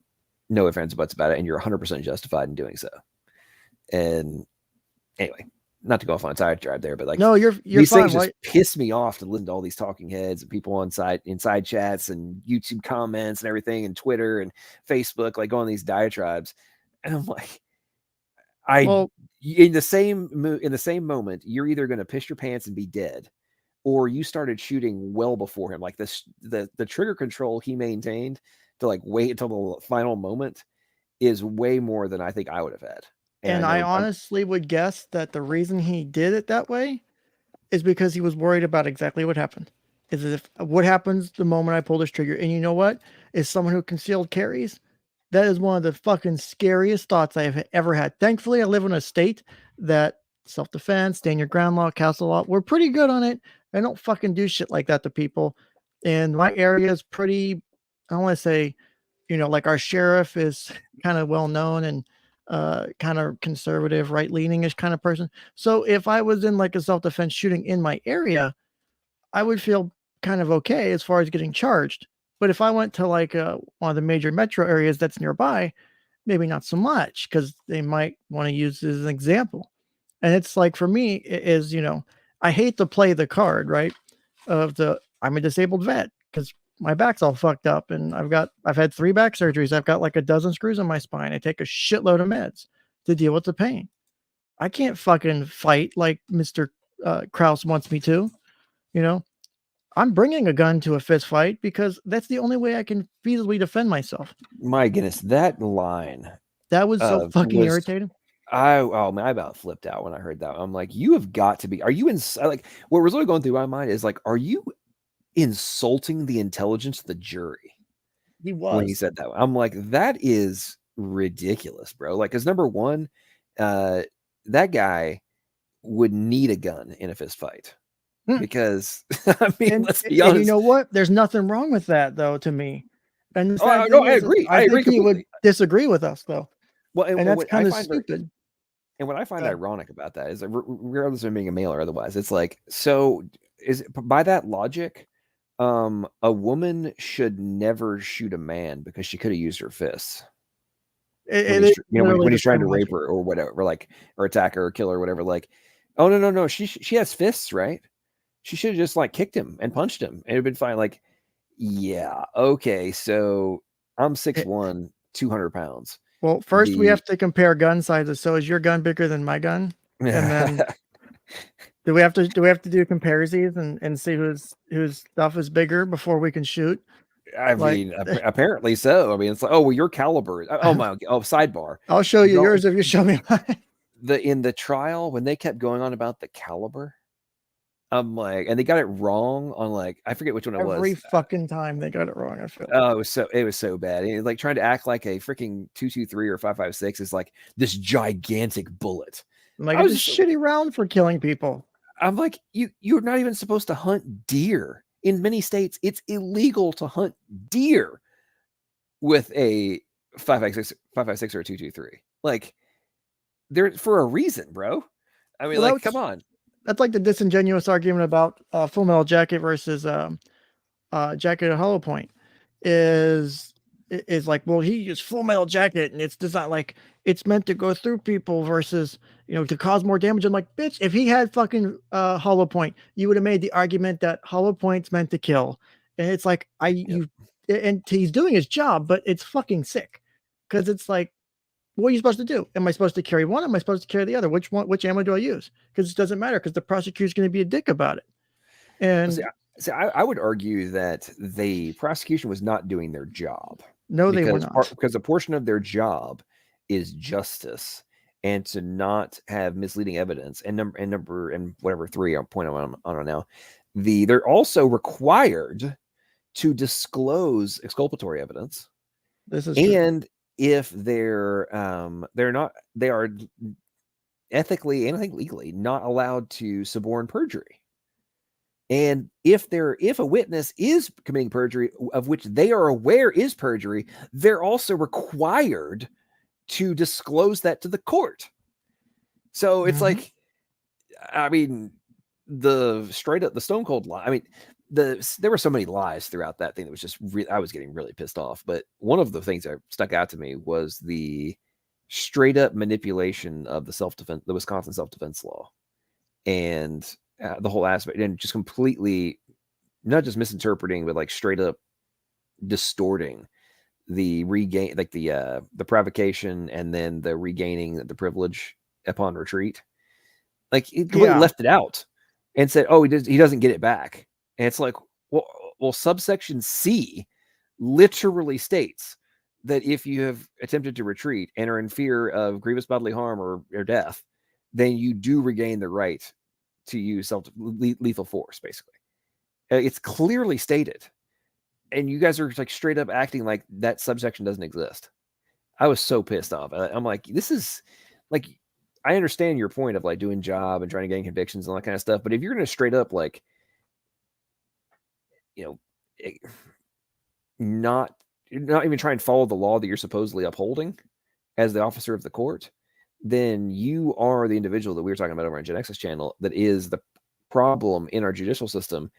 No ifs, ands, or buts about it. And you're 100% justified in doing so. And anyway, not to go off on a side drive there, but like No, you're these fine. things just Why? piss me off to listen to all these talking heads and people inside chats and YouTube comments and everything, and Twitter and Facebook, like going these diatribes. And I'm like, I Well, in the same moment, you're either going to piss your pants and be dead, or you started shooting well before him. Like the trigger control he maintained to like wait until the final moment is way more than I think I would have had. And I and I know honestly would guess that the reason he did it that way is because he was worried about exactly what happened. Is if what happens the moment I pull this trigger, and you know what? Is someone who concealed carries, that is one of the fucking scariest thoughts I have ever had. Thankfully, I live in a state that self-defense, stand your ground law, castle law, we're pretty good on it. I don't fucking do shit like that to people. And my area is pretty, I don't want to say, like our sheriff is kind of well known and kind of conservative, right leaning-ish kind of person. So if I was in like a self-defense shooting in my area, I would feel kind of okay as far as getting charged. But if I went to like one of the major metro areas that's nearby, maybe not so much because they might want to use this as an example. And it's like for me, I hate to play the card, right? I'm a disabled vet because my back's all fucked up and I've had 3 back surgeries. I've got like a dozen screws in my spine. I take a shitload of meds to deal with the pain. I can't fucking fight like Mr. Kraus wants me to, you know? I'm bringing a gun to a fist fight because that's the only way I can feasibly defend myself. my goodness, that line That was so fucking was irritating. oh man, I about flipped out when I heard that. I'm like, you have got to be. Are you in? Like, what was really going through my mind is like, are you insulting the intelligence of the jury He when you was. said that? I'm like, that is ridiculous, bro. Like, because number one, uh, that guy would need a gun in a fist fight Hmm. because I mean, And let's be and you honest. know what? There's nothing wrong with that though to me. And the Oh sad no, thing I is agree. I I agree think he would completely. disagree with us though. Well, And and that's what I kind of find very stupid. And what I find Uh, ironic about that is that regardless of being a male or otherwise, it's like, so by that logic, a woman should never shoot a man because she could have used her fists. when It he's is literally when the he's trying same to rape logic. her or whatever, like, or attack her or kill her or whatever. Like, oh no, she has fists, right? She should have just like kicked him and punched him, and it'd been fine. Like, yeah, okay, so I'm It, 6'1", 200 pounds. well, first we The have to compare gun sizes. So is your gun bigger than my gun? And then do we have to do comparisons and see whose stuff is bigger before we can shoot? I Like, mean, apparently so. I mean, it's like, oh well, your caliber. Oh my. Oh, sidebar. I'll show you Y'all, yours if you show me mine. in the trial when they kept going on about the caliber, I'm like, and they got it wrong on like I forget which one it Every was. fucking time they got it wrong, I feel like. Oh, it was so bad. And, like trying to act like a freaking 223 or 556 is like this gigantic bullet. Like, I it's was a just shitty round for killing people. I'm like, you're not even supposed to hunt deer. In many states, it's illegal to hunt deer with a 556 or a 223. Like, they're for a reason, bro. I mean, Well, like, come on. that's like the disingenuous argument about Full Metal Jacket versus Jacket at Hollow Point is like, well, he used Full Metal Jacket and it's designed like it's meant to go through people versus to cause more damage. I'm like, bitch, if he had fucking Hollow Point, you would have made the argument that Hollow Point's meant to kill, and it's like Yep. and he's doing his job, but it's fucking sick because it's like, what are you supposed to do? Am I supposed to carry one? Am I supposed to carry the other? Which ammo do I use? Because it doesn't matter because the prosecutor's going to be a dick about it. See, And I would argue that the prosecution was not doing their job no, they were not. because a portion of their job is justice and to not have misleading evidence. And whatever three I'm pointing on now, they're also required to disclose exculpatory evidence. This is true. And if they are ethically and I think legally not allowed to suborn perjury. And if a witness is committing perjury of which they are aware is perjury, they're also required to disclose that to the court. So it's like, I mean, the stone cold lie. I mean, there were so many lies throughout that thing that was just I was getting really pissed off. But one of the things that stuck out to me was the straight up manipulation of the Wisconsin self-defense law, and the whole aspect, and just completely not just misinterpreting, but like straight up distorting the regain, like the provocation, and then the regaining the privilege upon retreat. Like he completely left it out and said, "Oh, he doesn't get it back." And it's like, well, subsection C literally states that if you have attempted to retreat and are in fear of grievous bodily harm or death, then you do regain the right to use lethal force. Basically, it's clearly stated, and you guys are like straight up acting like that subsection doesn't exist. I was so pissed off. I'm like, this is like, I understand your point of like doing job and trying to gain convictions and all that kind of stuff, but if you're going to straight up like, not even try and follow the law that you're supposedly upholding as the officer of the court, then you are the individual that we were talking about over on Gen X's channel that is the problem in our judicial system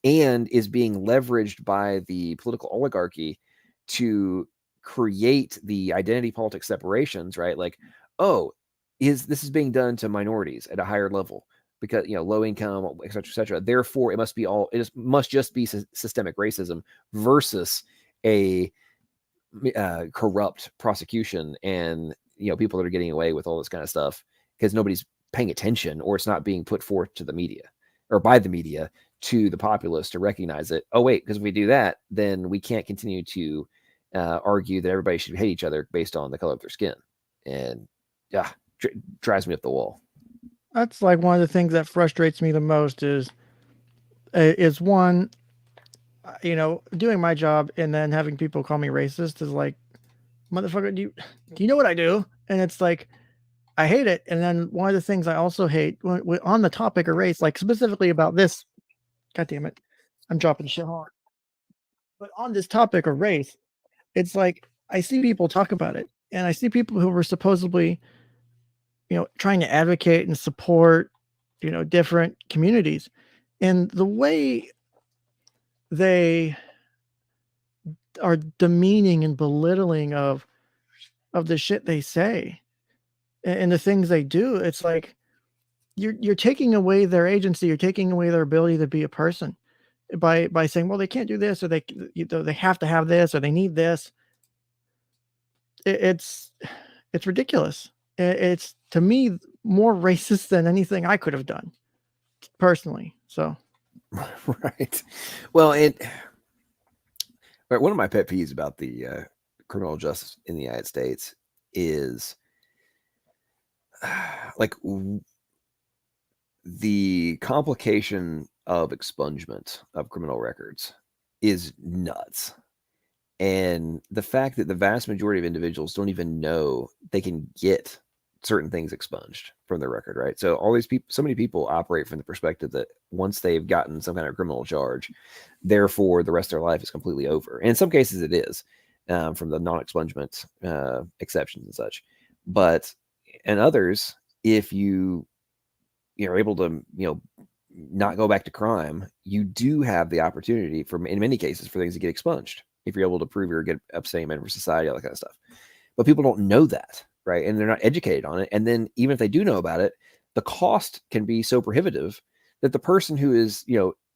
and is being leveraged by the political oligarchy to create the identity politics separations, right? Like, oh, this is being done to minorities at a higher level because low income, et cetera, et cetera. Therefore, it must just be systemic racism versus a corrupt prosecution and people that are getting away with all this kind of stuff because nobody's paying attention or it's not being put forth to the media or by the media to the populace to recognize it. Oh wait, because if we do that, then we can't continue to argue that everybody should hate each other based on the color of their skin, and drives me up the wall. That's like one of the things that frustrates me the most is one, doing my job and then having people call me racist is like, motherfucker, do you know what I do? And it's like, I hate it. And then one of the things I also hate on the topic of race, like specifically about this, God damn it, I'm dropping shit hard. But on this topic of race, it's like I see people talk about it, and I see people who were supposedly, trying to advocate and support, different communities, and the way they are demeaning and belittling of of the shit they say and the things they do. It's like you're taking away their agency, you're taking away their ability to be a person by saying, well, they can't do this, or they have to have this, or they need this. It's it's ridiculous. It's, to me, more racist than anything I could have done personally. So Right. Well, one of my pet peeves about the criminal justice in the United States is like the complication of expungement of criminal records is nuts. And the fact that the vast majority of individuals don't even know they can get certain things expunged from their record, right? So all these people, so many people operate from the perspective that once they've gotten some kind of criminal charge, therefore the rest of their life is completely over. And in some cases it is, from the non-expungement exceptions and such. But in others, if you're able to, not go back to crime, you do have the opportunity for, in many cases, for things to get expunged if you're able to prove you're a good upstanding member of society, all that kind of stuff. But people don't know that, right? And they're not educated on it. And then even if they do know about it, the cost can be so prohibitive that the person who is,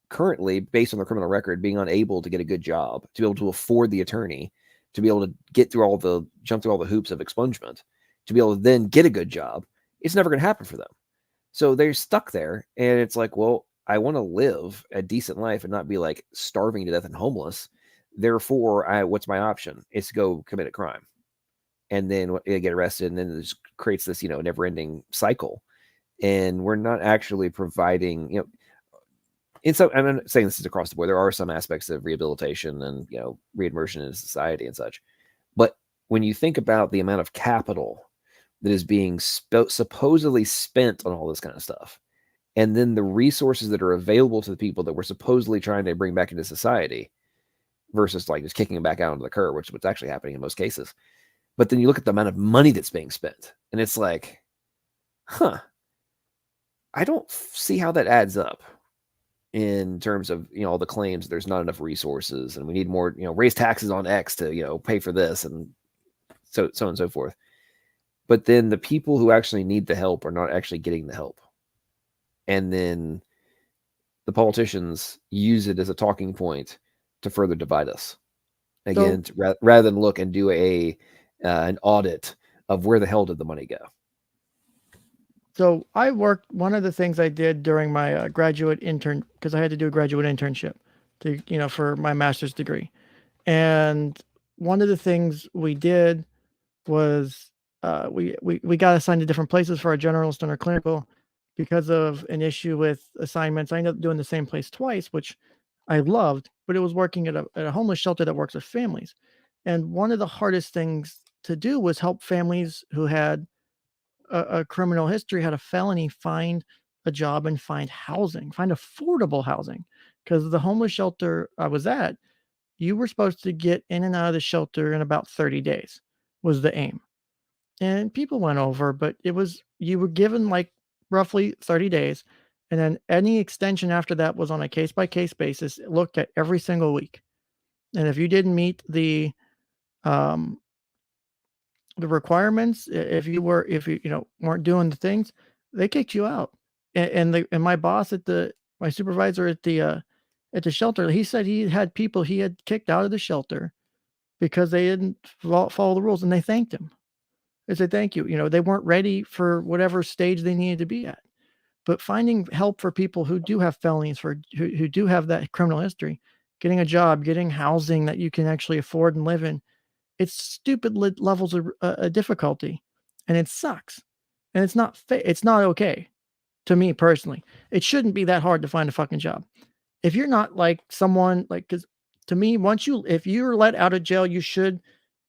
currently, based on their criminal record, being unable to get a good job, to be able to afford the attorney, to be able to jump through all the hoops of expungement, to be able to then get a good job, it's never going to happen for them. So they're stuck there, and it's like, well, I want to live a decent life and not be like starving to death and homeless. Therefore, what's my option? It's to go commit a crime, and then they get arrested, and then it just creates this, never-ending cycle. And we're not actually providing, and so I'm not saying this is across the board. There are some aspects of rehabilitation and reimmersion into society and such, but when you think about the amount of capital that is being supposedly spent on all this kind of stuff, and then the resources that are available to the people that we're supposedly trying to bring back into society versus like just kicking them back out onto the curb, which is what's actually happening in most cases. But then you look at the amount of money that's being spent, and it's like, I don't see how that adds up in terms of, all the claims there's not enough resources and we need more, raise taxes on X to, pay for this, and so on and so forth. But then the people who actually need the help are not actually getting the help. And then the politicians use it as a talking point to further divide us. Again, rather than look and do an audit of where the hell did the money go. So one of the things I did during my graduate intern, because I had to do a graduate internship for my master's degree. And one of the things we did was we got assigned to different places for our generalist and our clinical because of an issue with assignments. I ended up doing the same place twice, which I loved, but it was working at a homeless shelter that works with families. And one of the hardest things to do was help families who had a criminal history, had a felony, find a job and find housing, find affordable housing. Because the homeless shelter I was at, you were supposed to get in and out of the shelter in about 30 days was the aim. And people went over, but you were given like roughly 30 days. And then any extension after that was on a case by case basis, looked at every single week. And if you didn't meet um, the requirements, if you weren't doing the things, they kicked you out. And my boss my supervisor at the shelter, he said he had people he had kicked out of the shelter because they didn't follow the rules, and they thanked him. They said, "Thank you." They weren't ready for whatever stage they needed to be at. But finding help for people who do have felonies, who do have that criminal history, getting a job, getting housing that you can actually afford and live in, it's stupid levels of difficulty, and it sucks, and it's not okay to me personally. It shouldn't be that hard to find a fucking job. If you're not like someone like, because to me, if you're let out of jail, you should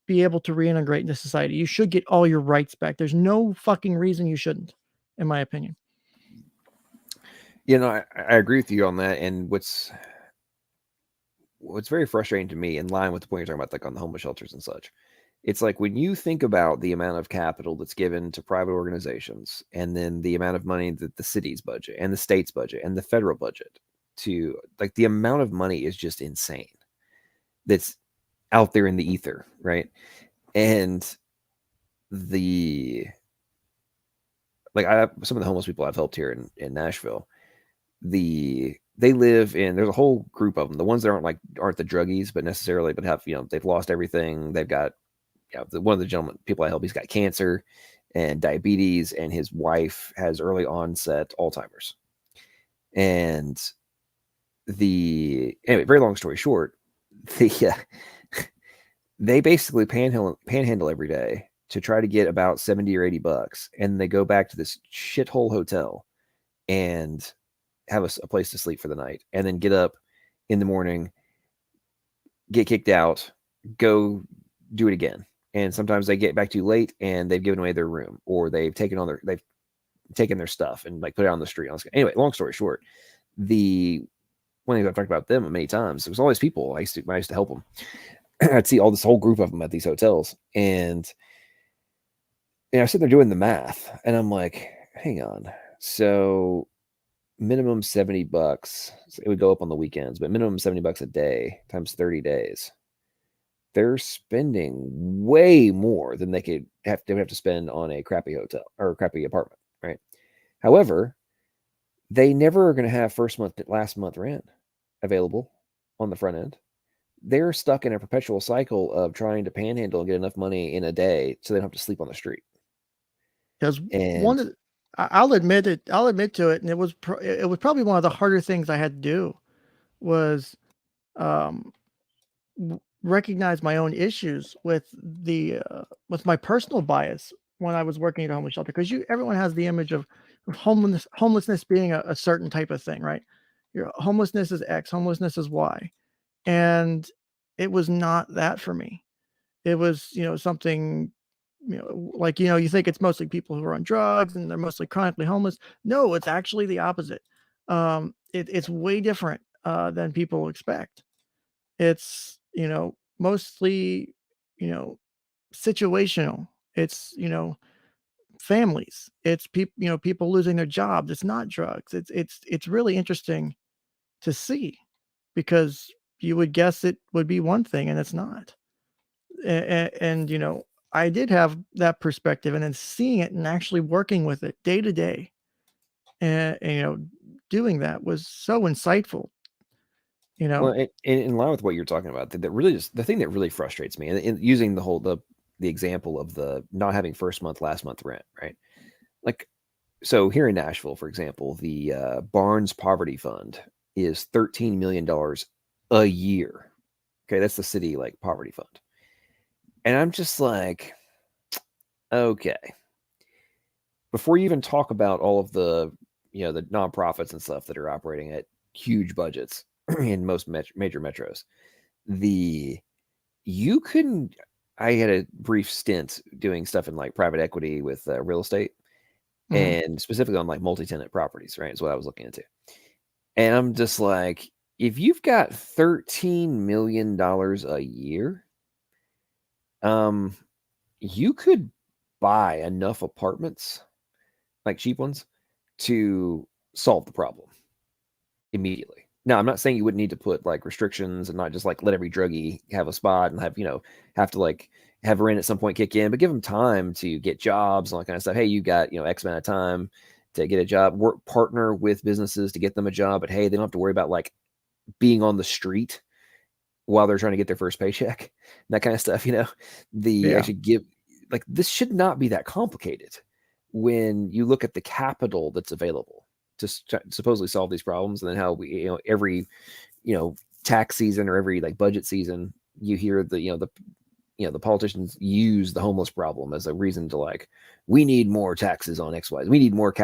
be able to reintegrate into society. You should get all your rights back. There's no fucking reason you shouldn't, in my opinion. I agree with you on that. And what's very frustrating to me, in line with the point you're talking about, like on the homeless shelters and such, it's like when you think about the amount of capital that's given to private organizations, and then the amount of money that the city's budget and the state's budget and the federal budget, to like, the amount of money is just insane that's out there in the ether, right? And the like I have some of the homeless people I've helped here in Nashville. They live in there's a whole group of them. The ones that aren't the druggies, but necessarily but have they've lost everything. They've got one of the gentlemen people I help. He's got cancer and diabetes, and his wife has early onset Alzheimer's. And anyway, very long story short, the they basically panhandle every day to try to get about 70 or 80 bucks, and they go back to this shithole hotel and have a place to sleep for the night, and then get up in the morning, get kicked out, go do it again. And sometimes they get back too late and they've given away their room, or they've taken their stuff and like put it on the street. Anyway, long story short, the one thing I've talked about them many times, there was always people I used to help them. I'd see all this whole group of them at these hotels, and I sit there doing the math, and I'm like, hang on, so minimum 70 bucks. So it would go up on the weekends, but minimum 70 bucks a day times 30 days. They're spending way more than they would have to spend on a crappy hotel or a crappy apartment, right? However, they never are going to have last month rent available on the front end. They're stuck in a perpetual cycle of trying to panhandle and get enough money in a day so they don't have to sleep on the street. Because And I'll admit it. I'll admit to it, and it was probably one of the harder things I had to do was um, recognize my own issues with my personal bias when I was working at a homeless shelter. Because everyone has the image of homelessness being a certain type of thing, right? Homelessness is X, homelessness is Y, and it was not that for me. It was something like you think it's mostly people who are on drugs and they're mostly chronically homeless. No, it's actually the opposite. It's way different than people expect. It's mostly situational. It's families. It's people losing their jobs. It's not drugs. It's really interesting to see, because you would guess it would be one thing and it's not. And I did have that perspective, and then seeing it and actually working with it day to day, and doing that was so insightful. You well, know, in line with what you're talking about, that really just the thing that really frustrates me, and using the example of the not having first month, last month rent, right? Like, so here in Nashville, for example, the Barnes Poverty Fund is $13 million a year. Okay, that's the city poverty fund, and I'm just like, okay, before you even talk about all of the the nonprofits and stuff that are operating at huge budgets in most major metros, the you couldn't. I had a brief stint doing stuff in private equity with real estate, mhm. and specifically on multi-tenant properties, right? Is what I was looking into. And I'm just like, if you've got $13 million a year, um, you could buy enough apartments, like cheap ones, to solve the problem immediately. Now, I'm not saying you wouldn't need to put restrictions and not just let every druggie have a spot and have to have rent at some point kick in, but give them time to get jobs and all that kind of stuff. Hey, you got X amount of time to get a job. Partner with businesses to get them a job, but hey, they don't have to worry about being on the street while they're trying to get their first paycheck, that kind of stuff. The Yeah. actually give this should not be that complicated when you look at the capital that's available to supposedly solve these problems, and then how we every tax season or every budget season you hear the politicians use the homeless problem as a reason to we need more taxes on XY. We need more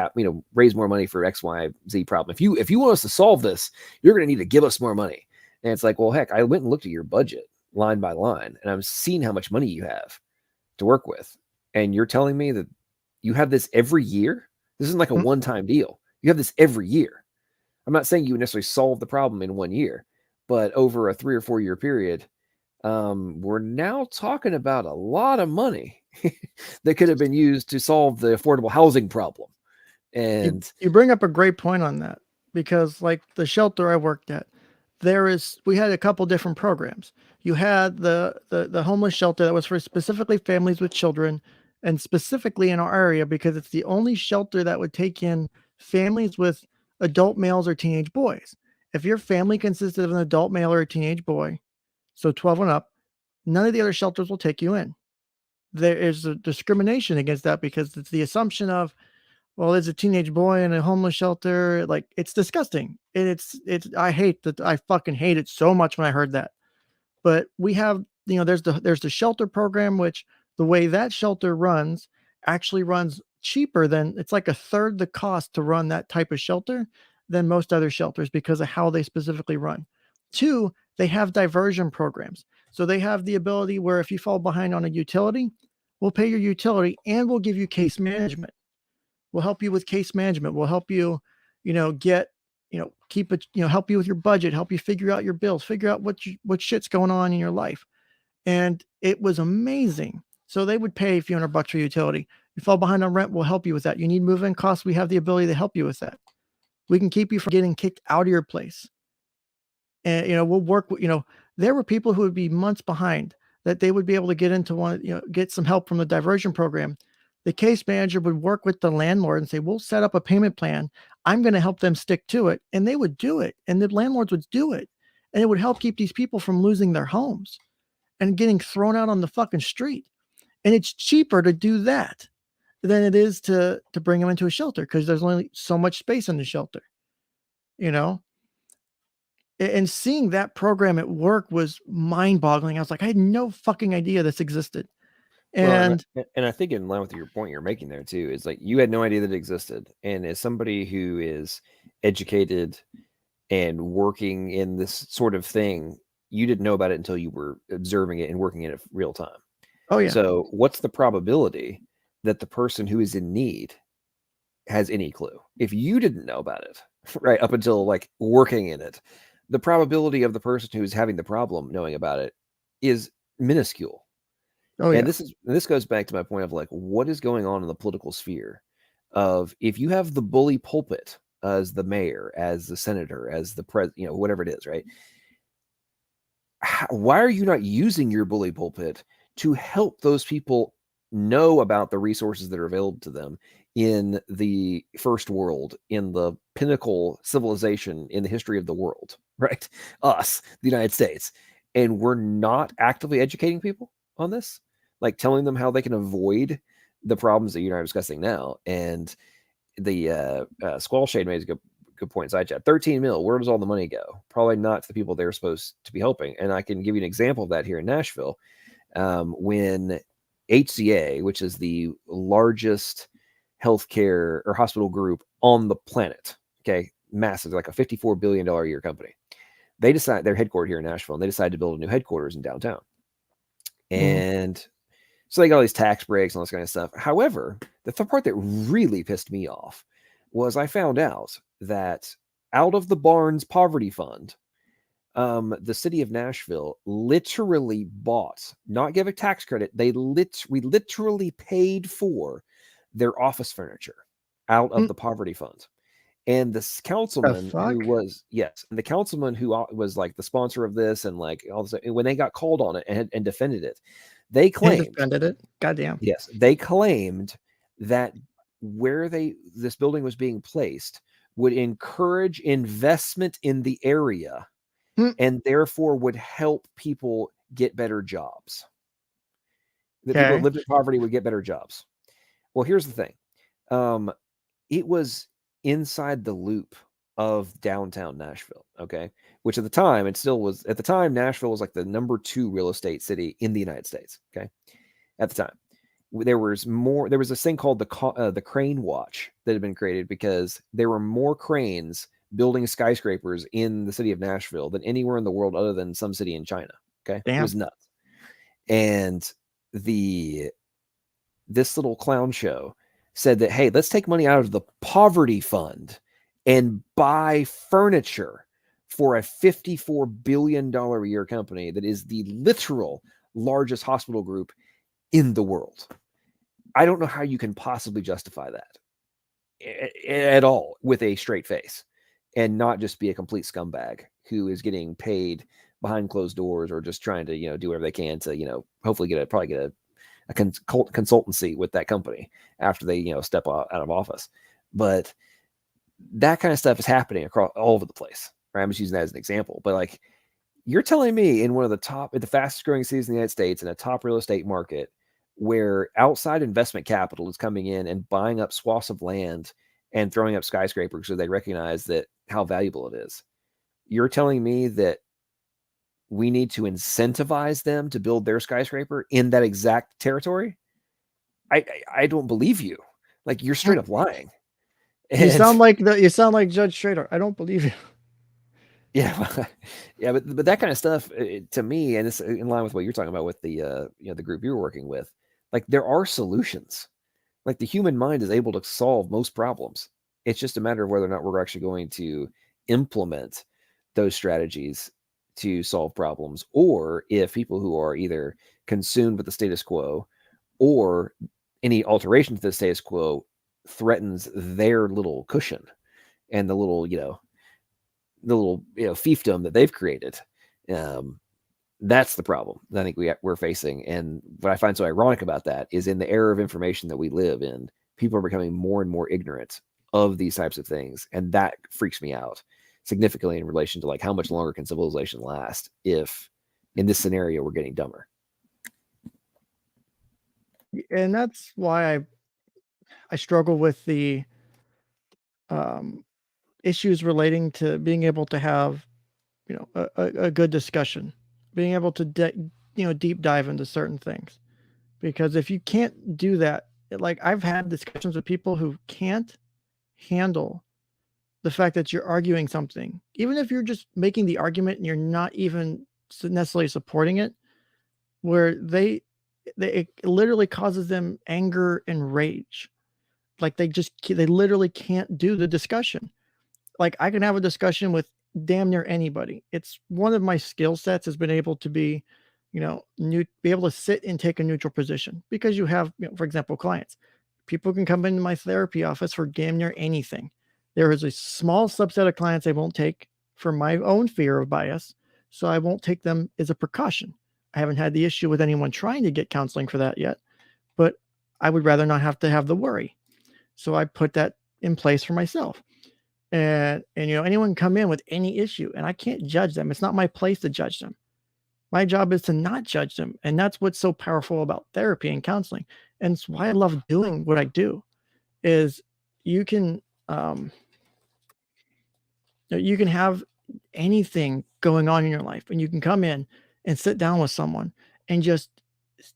raise more money for XYZ problem. If you want us to solve this, you're going to need to give us more money. And it's like, well, heck, I went and looked at your budget line by line, and I'm seeing how much money you have to work with. And you're telling me that you have this every year? This isn't like a Mm. one-time deal. You have this every year. I'm not saying you would necessarily solve the problem in 1 year, but over a 3 or 4 year period, we're now talking about a lot of money that could have been used to solve the affordable housing problem. You And you bring up a great point on that, because like the shelter I worked at, we had a couple different programs. You had the homeless shelter that was for specifically families with children, and specifically in our area because it's the only shelter that would take in families with adult males or teenage boys. If your family consisted of an adult male or a teenage boy, so 12 and up, none of the other shelters will take you in. There is a discrimination against that because it's the assumption of, well, there's a teenage boy in a homeless shelter. Like, it's disgusting. And I hate that. I fucking hate it so much when I heard that. But we have, there's the shelter program, which the way that shelter runs actually runs cheaper than, it's like a third the cost to run that type of shelter than most other shelters because of how they specifically run. Two, they have diversion programs. So they have the ability where if you fall behind on a utility, we'll pay your utility and we'll give you case management. We'll help you with case management. We'll help you, get, keep it, help you with your budget, help you figure out your bills, figure out what shit's going on in your life. And it was amazing. So they would pay a few $100 for utility. You fall behind on rent, we'll help you with that. You need move-in costs, we have the ability to help you with that. We can keep you from getting kicked out of your place. And we'll work with, there were people who would be months behind that they would be able to get into one, get some help from the diversion program. The case manager would work with the landlord and say, we'll set up a payment plan. I'm going to help them stick to it. And they would do it. And the landlords would do it. And it would help keep these people from losing their homes and getting thrown out on the fucking street. And it's cheaper to do that than it is to bring them into a shelter because there's only so much space in the shelter, And seeing that program at work was mind-boggling. I was like, I had no fucking idea this existed. Well, And and I think in line with your point you're making there too is like you had no idea that it existed, and as somebody who is educated and working in this sort of thing, you didn't know about it until you were observing it and working in it real time. oh yeah, So, what's the probability that the person who is in need has any clue? If you didn't know about it, right, up until like working in it, the probability of the person who is having the problem knowing about it is minuscule. oh And yeah, this goes back to my point of like what is going on in the political sphere of if you have the bully pulpit as the mayor, as the senator, as the president, whatever it is, right? Why are you not using your bully pulpit to help those people know about the resources that are available to them in the first world, in the pinnacle civilization in the history of the world, right? Us, the United States. And we're not actively educating people on this, like telling them how they can avoid the problems that you and I are discussing now. And the Squall Shade made a good point in side chat. 13 mil, where does all the money go? Probably not to the people they're supposed to be helping. And I can give you an example of that here in Nashville. When HCA, which is the largest healthcare or hospital group on the planet, okay, massive, like a $54 billion a year company, they decide they're headquartered here in Nashville, and they decided to build a new headquarters in downtown. And so they got all these tax breaks and all this kind of stuff. However, the part that really pissed me off was I found out that out of the Barnes Poverty Fund, the city of Nashville literally bought, not give a tax credit, we literally paid for their office furniture out of the poverty fund. And this the councilman who fuck, was, yes, and the councilman who was like the sponsor of this and like all this, when they got called on it and defended it, they and claimed, defended it. Goddamn. yes, they claimed that where this building was being placed would encourage investment in the area and therefore would help people get better jobs. That people that Okay. lived in poverty would get better jobs. Well, here's the thing. It was inside the loop of downtown Nashville, okay? Which at the time, it still was, at the time, Nashville was like the number 2 real estate city in the United States, okay? At the time. There was this thing called the crane watch that had been created because there were more cranes building skyscrapers in the city of Nashville than anywhere in the world other than some city in China. Okay. It was Damn. nuts. And this little clown show said that, hey, let's take money out of the poverty fund and buy furniture for a $54 billion a year company that is the literal largest hospital group in the world. I don't know how you can possibly justify that at all with a straight face and not just be a complete scumbag who is getting paid behind closed doors or just trying to, do whatever they can to, hopefully probably get a consultancy with that company after they step out of office. But that kind of stuff is happening across all over the place. Right? I'm just using that as an example. But like, you're telling me in one of the fastest growing cities in the United States, in a top real estate market, where outside investment capital is coming in and buying up swaths of land and throwing up skyscrapers so they recognize that how valuable it is. You're telling me that we need to incentivize them to build their skyscraper in that exact territory? I don't believe you. Like, you're straight up lying. You And sound like Judge Schrader. I don't believe you. yeah, yeah, but that kind of stuff, to me, and it's in line with what you're talking about with the the group you were working with. Like, there are solutions. Like, the human mind is able to solve most problems. It's just a matter of whether or not we're actually going to implement those strategies to solve problems, or if people who are either consumed with the status quo or any alteration to the status quo threatens their little cushion and the little fiefdom that they've created. Um, that's the problem that I think we're facing. And what I find so ironic about that is, in the era of information that we live in, people are becoming more and more ignorant of these types of things, and that freaks me out significantly in relation to like how much longer can civilization last if in this scenario we're getting dumber. And that's why I struggle with the um, issues relating to being able to have a good discussion, being able to deep dive into certain things. Because if you can't do that, like I've had discussions with people who can't handle the fact that you're arguing something, even if you're just making the argument and you're not even necessarily supporting it, where they it literally causes them anger and rage. Like they literally can't do the discussion. Like I can have a discussion with damn near anybody. It's one of my skill sets has been able to be, be able to sit and take a neutral position because you have, for example, clients. People can come into my therapy office for damn near anything. There is a small subset of clients I won't take for my own fear of bias, so I won't take them as a precaution. I haven't had the issue with anyone trying to get counseling for that yet, but I would rather not have to have the worry. So I put that in place for myself. And anyone can come in with any issue and I can't judge them. It's not my place to judge them. My job is to not judge them. And that's what's so powerful about therapy and counseling. And it's why I love doing what I do is you can um you can have anything going on in your life and you can come in and sit down with someone and just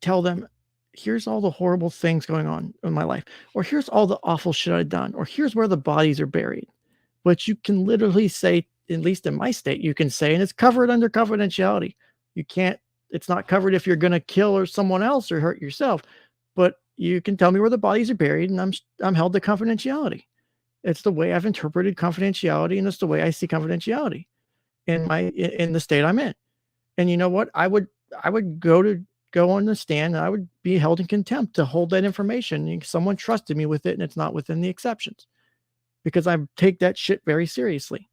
tell them, here's all the horrible things going on in my life, or here's all the awful shit I've done, or here's where the bodies are buried. But you can literally say, at least in my state, you can say, and it's covered under confidentiality. You can't, it's not covered if you're going to kill or someone else or hurt yourself, but you can tell me where the bodies are buried and I'm held to confidentiality. It's the way I've interpreted confidentiality, and it's the way I see confidentiality in the state I'm in. And you know what? I would go on the stand and I would be held in contempt to hold that information. Someone trusted me with it and it's not within the exceptions because I take that shit very seriously.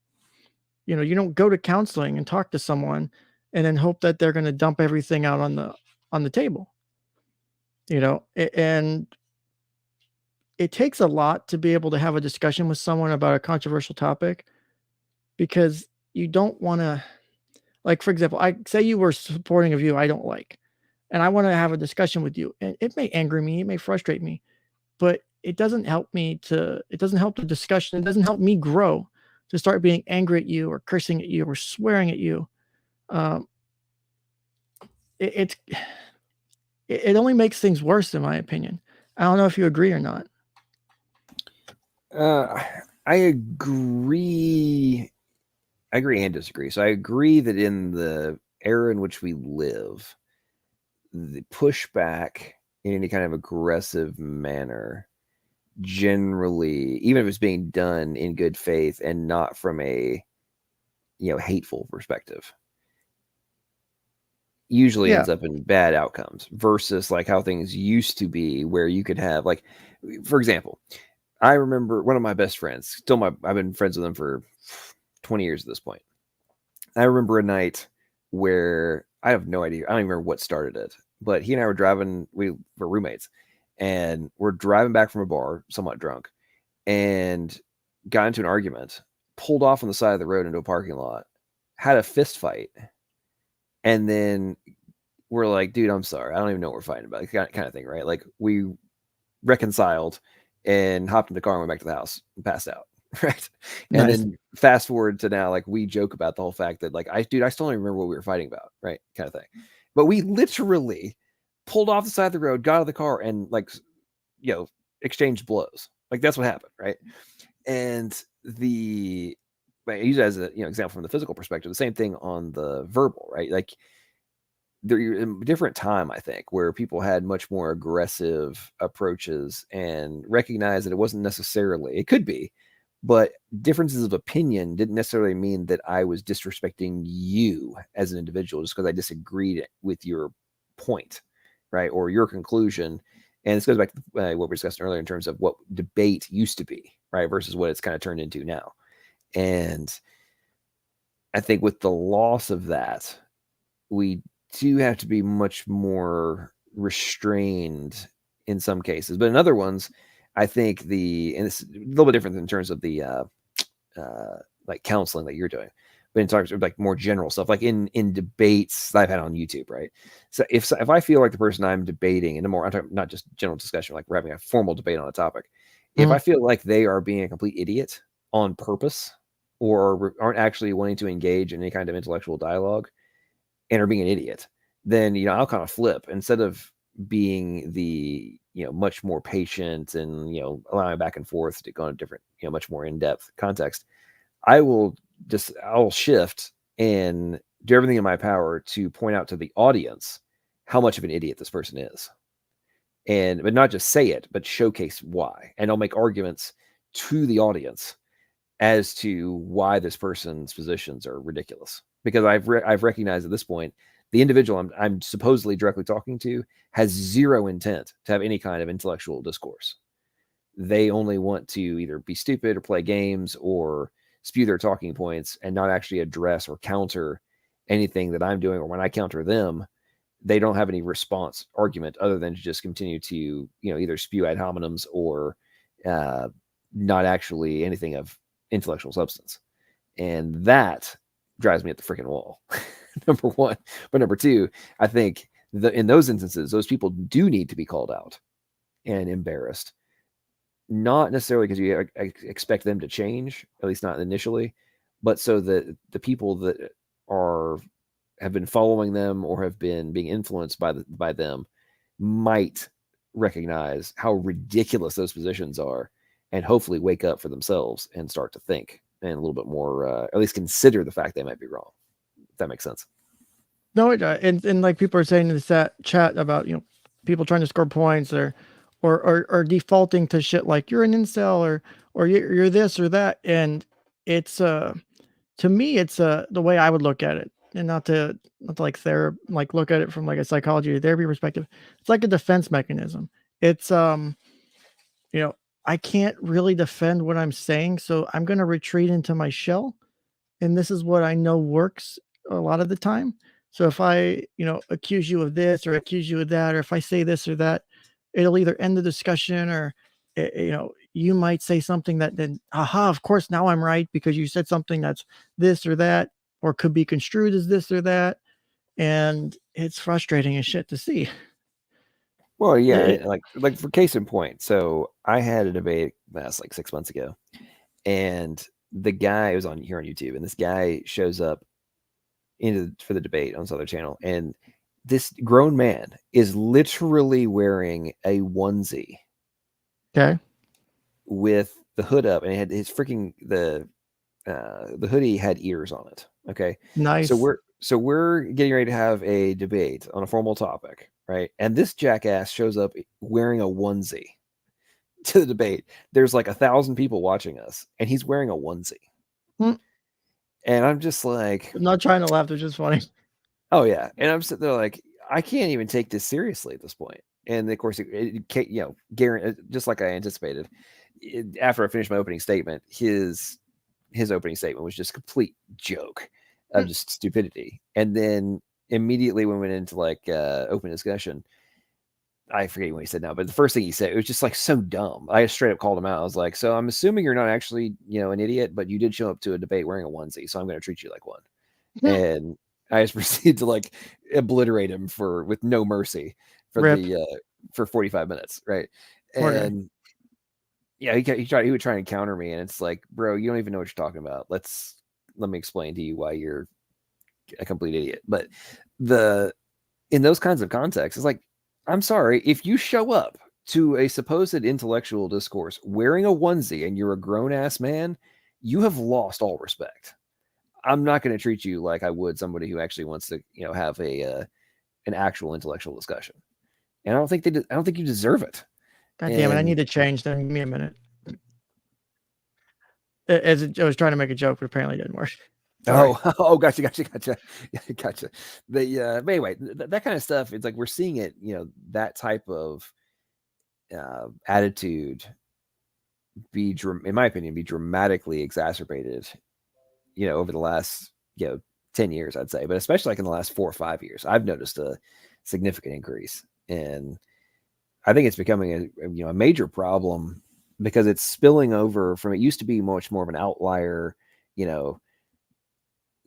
You don't go to counseling and talk to someone and then hope that they're going to dump everything out on the table. And it takes a lot to be able to have a discussion with someone about a controversial topic because you don't want to, like, for example, I say you were supporting a view I don't like, and I want to have a discussion with you, and it may anger me, it may frustrate me, but it doesn't help the discussion. It doesn't help me grow to start being angry at you or cursing at you or swearing at you. Um, it, it's, it only makes things worse, in my opinion. I don't know if you agree or not. I agree. I agree and disagree. So I agree that in the era in which we live, the pushback in any kind of aggressive manner, generally, even if it's being done in good faith and not from a hateful perspective, usually Yeah, ends up in bad outcomes versus like how things used to be, where you could have, like, for example, I remember one of my best friends, I've been friends with him for 20 years at this point. I remember a night where I have no idea. I don't even remember what started it. but he and I were driving. We were roommates, and we're driving back from a bar, somewhat drunk, and got into an argument. Pulled off on the side of the road into a parking lot, had a fist fight, and then we're like, "Dude, I'm sorry. I don't even know what we're fighting about." Kind of thing, right? Like we reconciled and hopped in the car and went back to the house and passed out. Right. And Nice. then fast forward to now, like we joke about the whole fact that like I still don't even remember what we were fighting about, right? Kind of thing. But we literally pulled off the side of the road, got out of the car, and like you know, exchanged blows. Like that's what happened, right? And the I use it as a example from the physical perspective. The same thing on the verbal, right? Like there in a different time, I think, where people had much more aggressive approaches and recognized that it wasn't necessarily, it could be, but differences of opinion didn't necessarily mean that I was disrespecting you as an individual just because I disagreed with your point, right? Or your conclusion. And this goes back to what we discussed earlier in terms of what debate used to be, right? Versus what it's kind of turned into now. And I think with the loss of that, we do have to be much more restrained in some cases, but in other ones, I think and it's a little bit different in terms of the like counseling that you're doing, but in terms of like more general stuff, like in debates that I've had on YouTube, right? So if I feel like the person I'm debating in a more, I'm talking not just general discussion, like we're having a formal debate on a topic, if Mm. I feel like they are being a complete idiot on purpose or aren't actually wanting to engage in any kind of intellectual dialogue and are being an idiot, then I'll kind of flip instead of being the much more patient and allowing back and forth to go into different much more in depth context. I'll shift and do everything in my power to point out to the audience how much of an idiot this person is, and but not just say it, but showcase why, and I'll make arguments to the audience as to why this person's positions are ridiculous. Because I've recognized at this point the individual I'm supposedly directly talking to has zero intent to have any kind of intellectual discourse. They only want to either be stupid or play games or spew their talking points and not actually address or counter anything that I'm doing. Or when I counter them, they don't have any response argument other than to just continue to either spew ad hominems or uh, not actually anything of intellectual substance. And that drives me at the freaking wall. Number one. But number two, I think in those instances, those people do need to be called out and embarrassed. Not necessarily because you expect them to change, at least not initially, but so that the people that are have been following them or have been being influenced by them might recognize how ridiculous those positions are and hopefully wake up for themselves and start to think and a little bit more at least consider the fact they might be wrong, if that makes sense. No, it does. And like people are saying in the chat about, people trying to score points or defaulting to shit like you're an incel or you're this or that. And it's to me it's the way I would look at it. And not to like look at it from like a psychology or therapy perspective. It's like a defense mechanism. It's you know, I can't really defend what I'm saying, so I'm gonna retreat into my shell, and this is what I know works a lot of the time. So if I, accuse you of this or accuse you of that, or if I say this or that, it'll either end the discussion or, you might say something that then, aha, of course, now I'm right because you said something that's this or that, or could be construed as this or that. And it's frustrating as shit to see. Well, yeah, It, like for case in point, so I had a debate that's like 6 months ago, and the guy, it was on here on YouTube, and this guy shows up for the debate on this other channel, and this grown man is literally wearing a onesie okay. with the hood up, and it had his freaking the hoodie had ears on it. Okay, so Nice. we're getting ready to have a debate on a formal topic, right? And this jackass shows up wearing a onesie to the debate. There's like 1,000 people watching us, and he's wearing a onesie, Mm, and I'm just like, I'm not trying to laugh, it's just funny. oh yeah, and I'm sitting there like, I can't even take this seriously at this point. And of course, just like I anticipated, after I finished my opening statement, his opening statement was just complete joke of Mm, just stupidity. And then immediately when we went into like open discussion, I forget what he said now, but the first thing he said, it was just like so dumb. I straight up called him out. I was like, so I'm assuming you're not actually, an idiot, but you did show up to a debate wearing a onesie, so I'm going to treat you like one. And I just proceeded to like obliterate him with no mercy for Rip. for 45 minutes, right? Poor guy. And yeah, he would try and counter me, and it's like, bro, you don't even know what you're talking about. Let me explain to you why you're a complete idiot. But in those kinds of contexts, it's like, I'm sorry, if you show up to a supposed intellectual discourse wearing a onesie and you're a grown ass man, you have lost all respect. I'm not going to treat you like I would somebody who actually wants to, have an actual intellectual discussion. And I don't think you deserve it. God damn it! I need to change. Then give me a minute. I was trying to make a joke, but apparently it didn't work. Sorry. Gotcha. But anyway, that kind of stuff. It's like we're seeing it. That type of attitude in my opinion, be dramatically exacerbated. Over the last 10 years, I'd say, but especially like in the last 4 or 5 years, I've noticed a significant increase, and I think it's becoming a major problem because it's spilling over from, it used to be much more of an outlier, a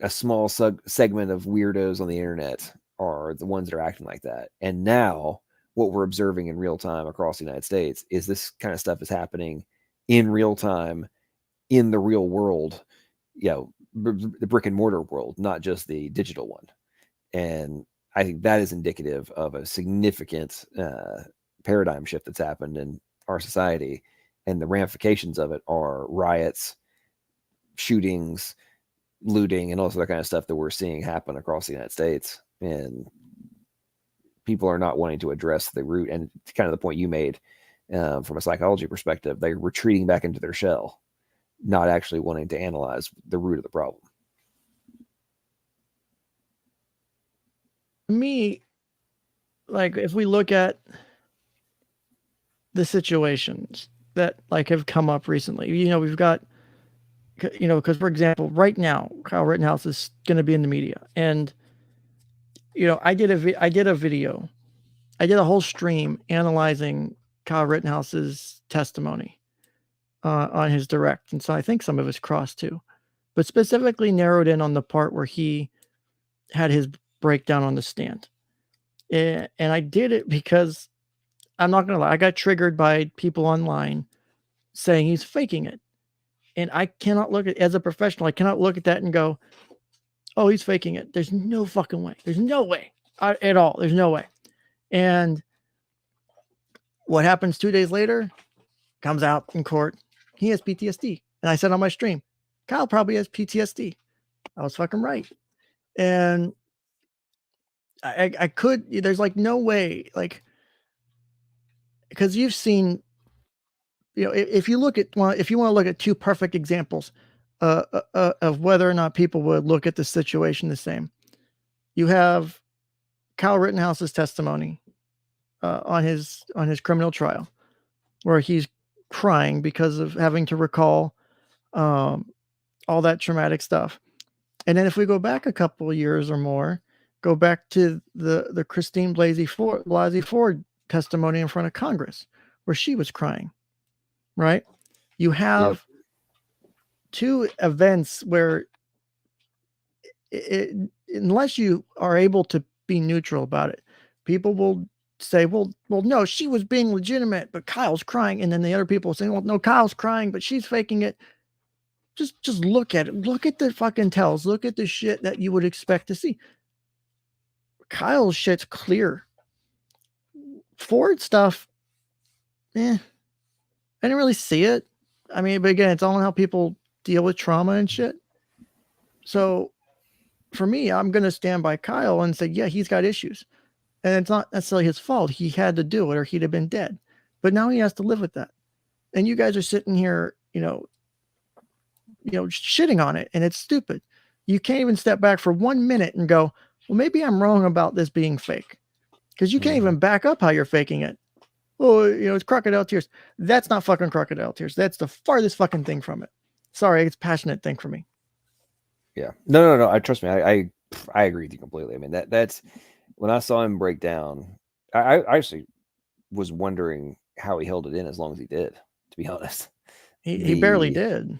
small segment of weirdos on the internet are the ones that are acting like that. And now what we're observing in real time across the United States is this kind of stuff is happening in real time in the real world, the brick and mortar world, not just the digital one. And I think that is indicative of a significant paradigm shift that's happened in our society. And the ramifications of it are riots, shootings, looting, and all that kind of stuff that we're seeing happen across the United States. And people are not wanting to address the root, and kind of the point you made from a psychology perspective, they're retreating back into their shell, not actually wanting to analyze the root of the problem. Me, like, if we look at the situations that like have come up recently, we've got, because for example, right now, Kyle Rittenhouse is going to be in the media, and I did a video, I did a whole stream analyzing Kyle Rittenhouse's testimony on his direct, and so I think some of his cross too, but specifically narrowed in on the part where he had his breakdown on the stand. And I did it because I'm not gonna lie, I got triggered by people online saying he's faking it. And I cannot look at, as a professional, I cannot look at that and go, oh, he's faking it. There's no fucking way. There's no way at all. There's no way. And what happens 2 days later? Comes out in court, he has PTSD. And I said on my stream, Kyle probably has PTSD. I was fucking right. And I could, there's like no way, like, because you've seen, if you look at, well, if you want to look at two perfect examples of whether or not people would look at the situation the same, you have Kyle Rittenhouse's testimony on his criminal trial, where he's crying because of having to recall all that traumatic stuff. And then if we go back a couple of years or more, go back to the Christine Blasey Ford testimony in front of Congress, where she was crying, right? You have two events where unless you are able to be neutral about it, people will say, well, no, she was being legitimate, but Kyle's crying. And then the other people saying, well, no, Kyle's crying, but she's faking it. Just look at it. Look at the fucking tells. Look at the shit that you would expect to see. Kyle's shit's clear. Ford stuff, I didn't really see it. I mean, but again, it's all in how people deal with trauma and shit. So for me, I'm going to stand by Kyle and say, yeah, he's got issues. And it's not necessarily his fault. He had to do it or he'd have been dead. But now he has to live with that. And you guys are sitting here, shitting on it, and it's stupid. You can't even step back for 1 minute and go, well, maybe I'm wrong about this being fake. Because you can't even back up how you're faking it. Oh, it's crocodile tears. That's not fucking crocodile tears. That's the farthest fucking thing from it. Sorry, it's a passionate thing for me. Yeah. No. I trust me. I agree with you completely. I mean, that's when I saw him break down. I actually was wondering how he held it in as long as he did. To be honest, He barely the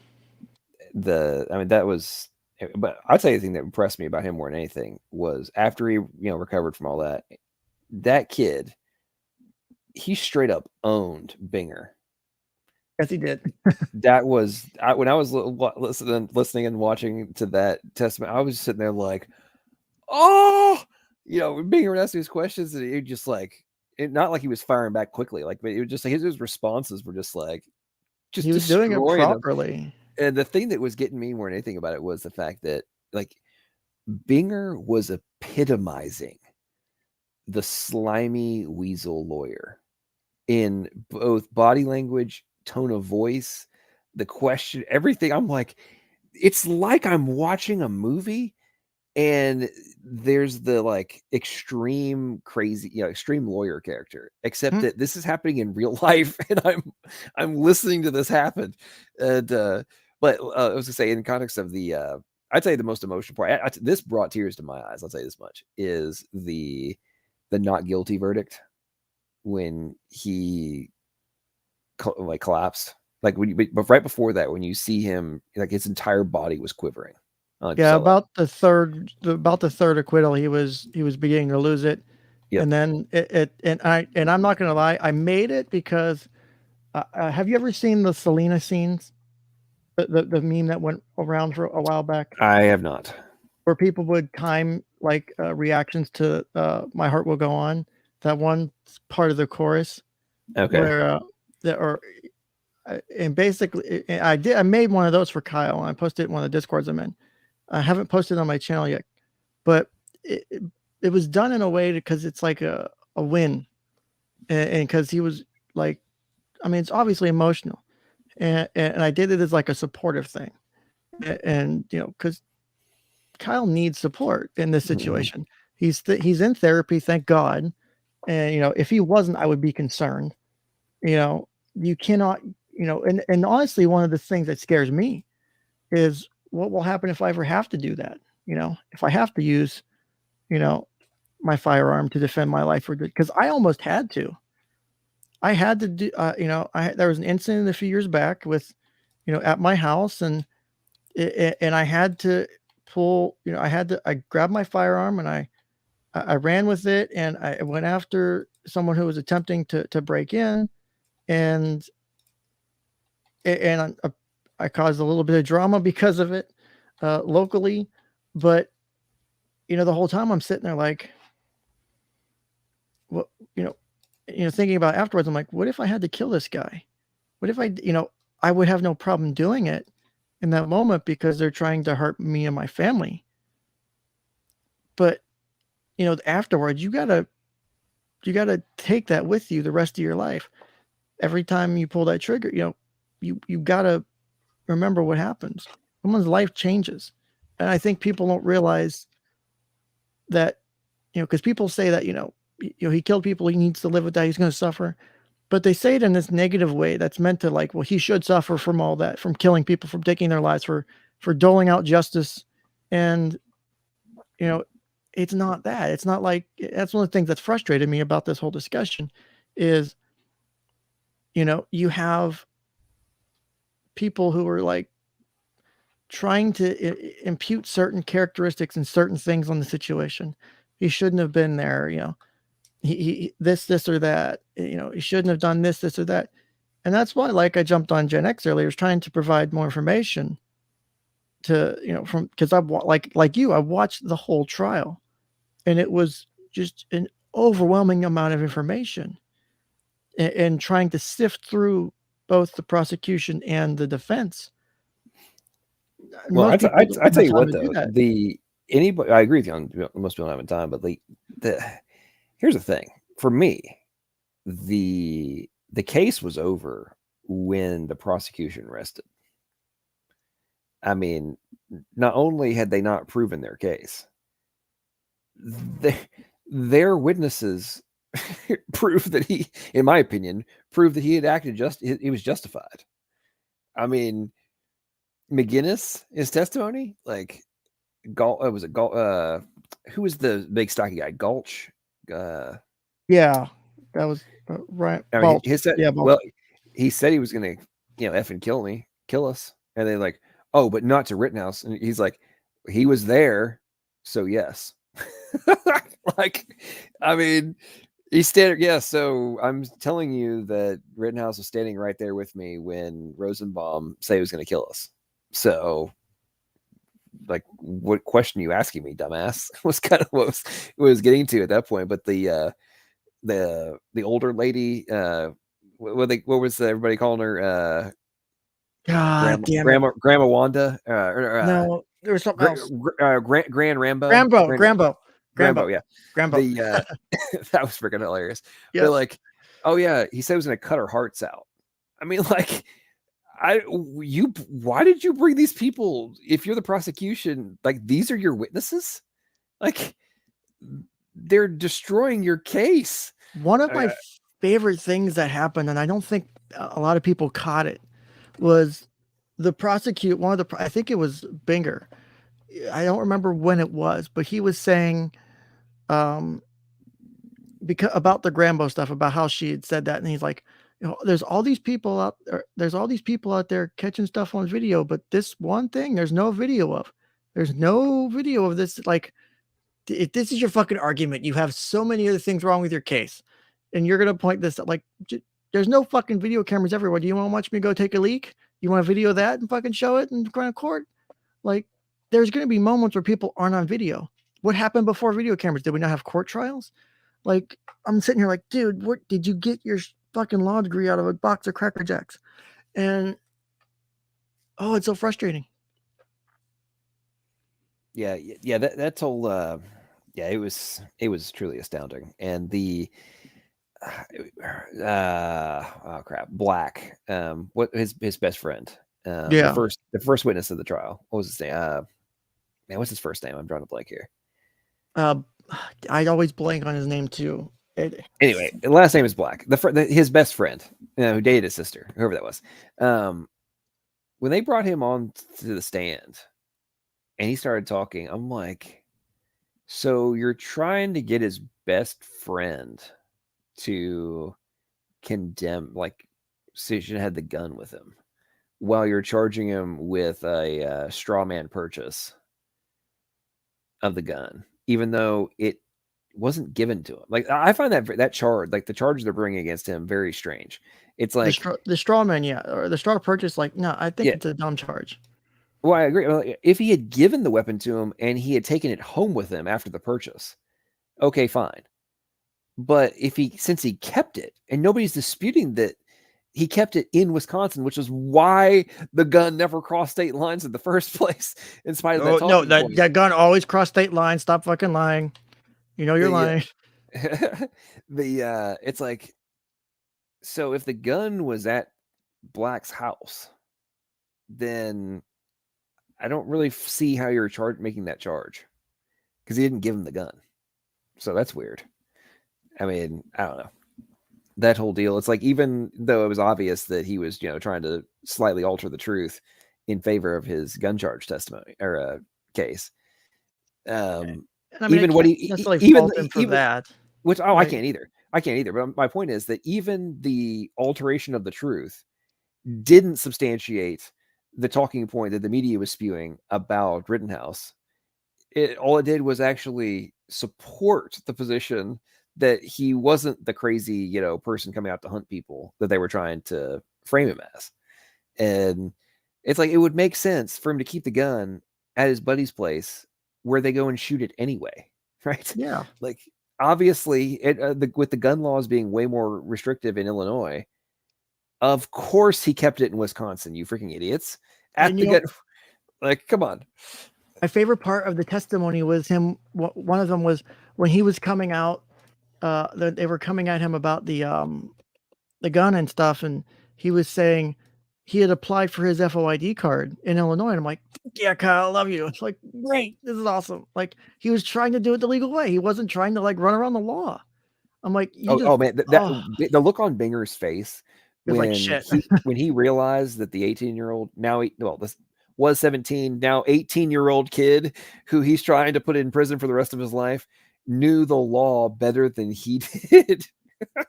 did. I mean, that was. But I'd say the thing that impressed me about him more than anything was after he recovered from all that. That kid, he straight up owned Binger. Yes, he did. That was when I was listening and watching to that testament. I was sitting there like, oh, Binger would ask these questions, and it just like, not like he was firing back quickly, like, but it was just like his responses were just like, just He was doing it destroying him. properly. And the thing that was getting me more than anything about it was the fact that like Binger was epitomizing the slimy weasel lawyer in both body language, tone of voice, the question, everything. I'm like, it's like I'm watching a movie and there's the like extreme crazy, extreme lawyer character, except Hmm. that this is happening in real life and I'm listening to this happen. And but I was gonna say, in context of the I'd say the most emotional part, this brought tears to my eyes, I'll say this much, is the not guilty verdict when he like collapsed. Like but right before that, when you see him, like his entire body was quivering. I don't know if you Yeah, saw that. about the third acquittal, he was beginning to lose it, Yep. and then and I'm not gonna lie, I made it because have you ever seen the Selena scenes? The meme that went around for a while back, I have not. where people would time like reactions to "My Heart Will Go On," that one part of the chorus Okay. where that or and basically I made one of those for Kyle and I posted it in one of the discords I'm in. I haven't posted it on my channel yet, but it, it, it was done in a way because it's like a win, and because he was like, I mean, it's obviously emotional, and I did it as like a supportive thing, and because Kyle needs support in this Mhm. situation. He's in therapy, thank God, and if he wasn't, I would be concerned. You know, you cannot, and honestly, one of the things that scares me is what will happen if I ever have to do that. If I have to use, you know, my firearm to defend my life for good, because I almost had to. I had to do, there was an incident a few years back with, at my house, and and I had to pull, I grabbed my firearm and I ran with it and I went after someone who was attempting to break in, and and I caused a little bit of drama because of it locally, but the whole time I'm sitting there like, what, thinking about afterwards, I'm like, what if I had to kill this guy? What if I would have no problem doing it in that moment because they're trying to hurt me and my family. But, afterwards, you gotta take that with you the rest of your life. Every time you pull that trigger, you gotta remember what happens. Someone's life changes. And I think people don't realize that, because people say that, he killed people, he needs to live with that, he's gonna suffer. But they say it in this negative way that's meant to like, well, he should suffer from all that, from killing people, from taking their lives, for doling out justice. And, you know, it's not that. It's not like that's one of the things that's frustrated me about this whole discussion is, you have people who are like trying to impute certain characteristics and certain things on the situation. He shouldn't have been there, he this or that, he shouldn't have done this or that. And that's why, like, I jumped on Gen X earlier, was trying to provide more information to, from because like you, I watched the whole trial, and it was just an overwhelming amount of information, and trying to sift through both the prosecution and the defense. Well, Most people don't I have tell you time what to do though, that. the anybody, I agree with you on most people don't have time, but the here's the thing for me, the case was over when the prosecution rested. I mean, not only had they not proven their case, their, their witnesses proved that he, in my opinion, proved that he had acted he was justified. I mean, McGinnis, his testimony, like Was it who was the big stocky guy? Gulch. Uh, Yeah, that was right. I mean, Balch. he said, Yeah, Balch. well, he said he was gonna, effing kill us, and they like, oh, but not to Rittenhouse, and he's like, he was there, so yes. Like, I mean, he's standing. Yeah, so I'm telling you that Rittenhouse was standing right there with me when Rosenbaum said he was going to kill us. So, like, what question are you asking me, dumbass? Was kind of what was getting to at that point. But the older lady, what was everybody calling her? God Grandma damn it. Grandma Wanda, No, there was something else. Grand Rambo, Grambo, Grambo, Grambo, Grambo, yeah. Grambo. The that was freaking hilarious. But Yep. like, oh yeah, he said he was gonna cut our hearts out. I mean, like, why did you bring these people if you're the prosecution? Like, these are your witnesses? Like, they're destroying your case. One of I, my favorite things that happened, and I don't think a lot of people caught it, was one of the, I think it was Binger. I don't remember when it was, but he was saying, um, because about the Grambo stuff, about how she had said that, and he's like, there's all these people out there, catching stuff on video, but this one thing, there's no video of. There's no video of this. Like, if this is your fucking argument, you have so many other things wrong with your case, and you're gonna point this like, there's no fucking video cameras everywhere. Do you want to watch me go take a leak? You want to video that and fucking show it in front of court? Like, there's gonna be moments where people aren't on video. What happened before video cameras? Did we not have court trials? Like, I'm sitting here like, dude, what did you get your fucking law degree out of a box of Cracker Jacks? And oh, it's so frustrating. yeah, that's all. Yeah, it was truly astounding, and oh crap, Black, what his best friend, Yeah. the first witness of the trial. What was his name? Man, what's his first name? I'm drawing a blank here. Uh, I always blank on his name too. Anyway, the last name is Black. His best friend, who dated his sister, whoever that was. When they brought him on to the stand, and he started talking, I'm like, so you're trying to get his best friend to condemn, like, so you should have had the gun with him while you're charging him with a straw man purchase of the gun, even though it wasn't given to him. Like, I find that charge, like the charge they're bringing against him, very strange. It's like, The straw man, yeah, or the straw purchase. Like, no, I think yeah, it's a dumb charge. well, I agree. Well, if he had given the weapon to him and he had taken it home with him after the purchase, okay, fine. But since he kept it, and nobody's disputing that he kept it in Wisconsin, which is why the gun never crossed state lines in the first place, in spite of that Oh no, talking point. that gun always crossed state lines. Stop fucking lying. You know you're The lying. it's like, so if the gun was at Black's house, then I don't really see how you're making that charge, because he didn't give him the gun. So that's weird. I mean, I don't know. That whole deal. It's like, even though it was obvious that he was, trying to slightly alter the truth in favor of his gun charge testimony or case. And I mean, I Even what can't he necessarily even fault him for even that. which, I Like, can't either. I can't either. But my point is that even the alteration of the truth didn't substantiate the talking point that the media was spewing about Rittenhouse. All it did was actually support the position that he wasn't the crazy, person coming out to hunt people that they were trying to frame him as. And it's like, it would make sense for him to keep the gun at his buddy's place, where they go and shoot it anyway, right? yeah. Like, obviously, with the gun laws being way more restrictive in Illinois, of course he kept it in Wisconsin. You freaking idiots! At And the gun, like, come on. my favorite part of the testimony was him. One of them was when he was coming out. They were coming at him about the gun and stuff, and he was saying he had applied for his FOID card in Illinois. And I'm like, yeah, Kyle, I love you. It's like, great, this is awesome. Like, he was trying to do it the legal way. He wasn't trying to like run around the law. I'm like, you just, Oh man, the look on Binger's face it's like when shit. he realized that the 18-year-old, now he, well, this was 17, now 18-year-old kid who he's trying to put in prison for the rest of his life knew the law better than he did.